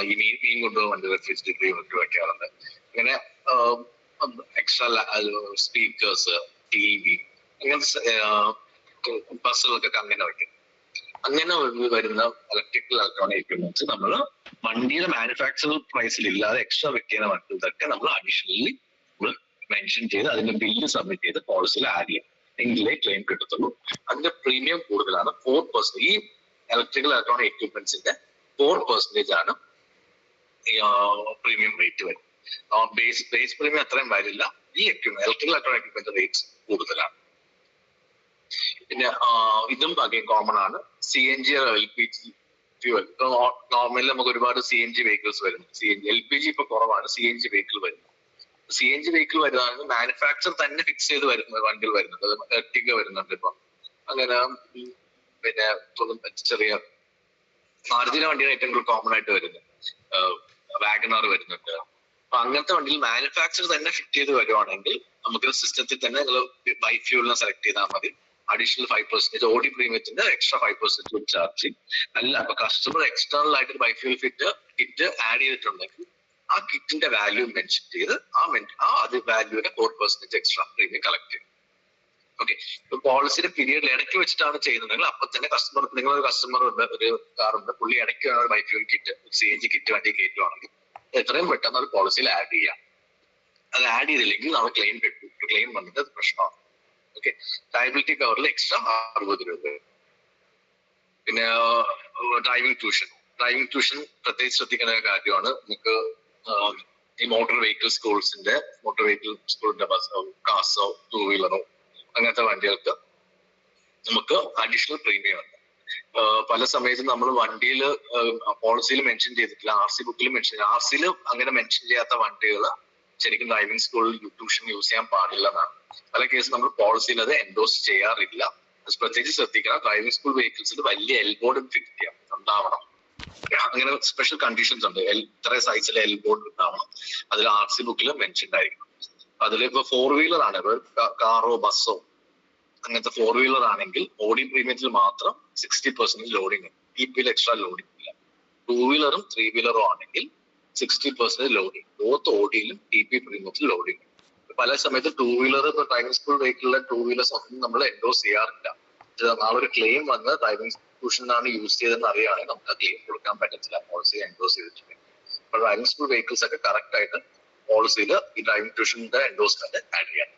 ഈ മീൻ കൊണ്ടുപോകുന്ന വണ്ടി റെഫ്രിജറേറ്റർ യൂണിറ്റ് വെക്കാറുണ്ട്. അങ്ങനെ എക്സ്ട്രാ സ്പീക്കേഴ്സ്, TV, അങ്ങനത്തെ ബസ്സുകൾക്കൊക്കെ അങ്ങനെ വയ്ക്കും. അങ്ങനെ വരുന്ന ഇലക്ട്രിക്കൽ ഇലക്ട്രോണിക് എക്യുപ്മെന്റ്സ് നമ്മൾ വണ്ടിയുടെ മാനുഫാക്ചർ പ്രൈസിൽ ഇല്ലാതെ എക്സ്ട്രാ വെക്കുന്ന വണ്ടികൾക്കൊക്കെ നമ്മൾ അഡീഷണലി മെൻഷൻ ചെയ്ത് അതിന്റെ ബില്ല് സബ്മിറ്റ് ചെയ്ത് പോളിസിയിൽ ആഡ് ചെയ്യാം. എങ്കിലേ ക്ലെയിം കിട്ടത്തുള്ളൂ. അതിന്റെ പ്രീമിയം കൂടുതലാണ്. 4%. ഈ ഇലക്ട്രിക്കൽ ഇലക്ട്രോണിക് എക്യുപ്മെന്റ്സിന്റെ 4% ആണ് പ്രീമിയം റേറ്റ് വരും. ബേസ് പ്രീമിയം അത്രയും വരില്ല. ഈ ഇലക്ട്രിക്കൽ ഇലക്ട്രോണിക് എക്യുപ്മെന്റ് റേറ്റ്സ് കൂടുതലാണ്. പിന്നെ ഇതും അഗൈൻ കോമൺ ആണ്. CNG LPG fuel. നോർമലി നമുക്ക് ഒരുപാട് CNG വെഹിക്കിൾസ് വരുന്നു. LPG ഇപ്പൊ കുറവാണ്, CNG വെഹിക്കിൾ വരുന്നു. CNG വെഹിക്കിൾ വരുന്നതാണ് മാനുഫാക്ചർ തന്നെ ഫിക്സ് ചെയ്ത് വരുന്ന വണ്ടികൾ വരുന്നുണ്ട്. എർട്ടിഗ വരുന്നുണ്ട് ഇപ്പൊ. അങ്ങനെ പിന്നെ ചെറിയ മാരുതിയുടെ വണ്ടികൾ ഏറ്റവും കൂടുതൽ കോമൺ ആയിട്ട് വരുന്നത്. വാഗണർ വരുന്നുണ്ട്. അപ്പൊ അങ്ങനത്തെ വണ്ടിയിൽ മാനുഫാക്ചർ തന്നെ ഫിറ്റ് ചെയ്ത് വരുവാണെങ്കിൽ നമുക്ക് സിസ്റ്റത്തിൽ തന്നെ നിങ്ങൾ ബൈഫ്യൂളിനെ സെലക്ട് ചെയ്താൽ മതി. അഡീഷണൽ 5% ഓഡി പ്രീമിയത്തിന്റെ എക്സ്ട്രാ 5% ചാർജ് ചെയ്യും. അല്ല അപ്പൊ കസ്റ്റമർ എക്സ്റ്റേണൽ ആയിട്ട് ബൈഫ്യൂൽ കിറ്റ് ആഡ് ചെയ്തിട്ടുണ്ടെങ്കിൽ ആ കിറ്റിന്റെ വാല്യൂ മെൻഷൻ ചെയ്ത് അത് വാല്യൂവിന്റെ 4% എക്സ്ട്രാ പ്രീമിയം കളക്ട് ചെയ്യും. ഓക്കെ. ഇപ്പൊ പോളിസിയുടെ പീരീഡിൽ ഇടയ്ക്ക് വെച്ചിട്ടാണ് ചെയ്യുന്നതെങ്കിൽ അപ്പൊ തന്നെ കസ്റ്റമർ, നിങ്ങളൊരു കസ്റ്റമർ ഉണ്ട്, ഒരു കാറുണ്ട്, പുള്ളി ഇടയ്ക്ക് ബൈഫ്യൂൽ കിറ്റ് CNG കിറ്റ് വണ്ടി കയറ്റുവാണെങ്കിൽ എത്രയും പെട്ടെന്ന് അത് പോളിസിയിൽ ആഡ് ചെയ്യാം. അത് ആഡ് ചെയ്തില്ലെങ്കിൽ നമ്മൾ ക്ലെയിം കിട്ടും. ക്ലെയിം വന്നിട്ട് അത് പ്രശ്നമാണ്. ഓക്കെ. ലയബിലിറ്റി കവറിൽ എക്സ്ട്രാ 60 രൂപ. പിന്നെ ഡ്രൈവിംഗ് ട്യൂഷൻ പ്രത്യേകിച്ച് ശ്രദ്ധിക്കേണ്ട കാര്യമാണ്. നമുക്ക് ഈ മോട്ടോർ വെഹിക്കിൾ സ്കൂളിന്റെ ബസ്സോ കാസോ 2 വീലറോ അങ്ങനത്തെ വണ്ടികൾക്ക് നമുക്ക് അഡീഷണൽ പ്രീമിയം ഉണ്ട്. പല സമയത്തും നമ്മൾ വണ്ടിയിൽ പോളിസിയിൽ മെൻഷൻ ചെയ്തിട്ടില്ല, RC ബുക്കിൽ മെൻഷൻ ചെയ്ത്, RCയിൽ അങ്ങനെ മെൻഷൻ ചെയ്യാത്ത വണ്ടികൾ ശരിക്കും ഡ്രൈവിംഗ് സ്കൂളിൽ ട്യൂഷൻ യൂസ് ചെയ്യാൻ പാടില്ല എന്നാണ്. പല കേസ് നമ്മൾ പോളിസിയിൽ അത് എൻഡോസ് ചെയ്യാറില്ല. പ്രത്യേകിച്ച് ശ്രദ്ധിക്കണം. ഡ്രൈവിംഗ് സ്കൂൾ വെഹിക്കിൾസിൽ വലിയ എൽബോർഡ് ഫിറ്റ് ഉണ്ടാവണം. അങ്ങനെ സ്പെഷ്യൽ കണ്ടീഷൻസ് ഉണ്ട്. ഇത്ര സൈസിലെ എൽബോർഡ് ഉണ്ടാവണം. അതിൽ RC ബുക്കിൽ മെൻഷൻഡ് ആയിരിക്കണം. അതിലിപ്പോ 4 വീലർ ആണ്, കാറോ ബസ്സോ അങ്ങനത്തെ 4 വീലർ ആണെങ്കിൽ ഓഡി പ്രീമിയത്തിൽ മാത്രം 60% ലോഡിംഗ് ഉണ്ട്. TPയിൽ എക്സ്ട്രാ ലോഡിംഗ് ഇല്ല. 2 വീലറും 3 വീലറും ആണെങ്കിൽ 60% ലോഡിംഗ്. ബോത്ത് ഓഡിയിലും TP പ്രീമിയത്തിൽ ലോഡിംഗ് ഉണ്ട്. പല സമയത്ത് 2 വീലർ ഇപ്പൊ ഡ്രൈവിംഗ് സ്കൂൾ വെഹിക്കിളിലെ 2 വീലേഴ്സ് ഒന്നും നമ്മൾ എൻഡോസ് ചെയ്യാറില്ല. നാളെ ഒരു ക്ലെയിം വന്ന് ഡ്രൈവിംഗ് ട്യൂഷനാണ് യൂസ് ചെയ്തതെന്ന് അറിയുകയാണെങ്കിൽ നമുക്ക് ആ ക്ലെയിം കൊടുക്കാൻ പറ്റത്തില്ല പോളിസി എൻഡോസ് ചെയ്തിട്ടുണ്ടെങ്കിൽ. അപ്പൊ ഡ്രൈവിംഗ് സ്കൂൾ വെഹിക്കിൾസ് ഒക്കെ കറക്റ്റ് ആയിട്ട് പോളിസിയിൽ ഈ ഡ്രൈവിംഗ് ട്യൂഷന്റെ എൻഡോസ്മെന്റ് ആഡ് ചെയ്യാം.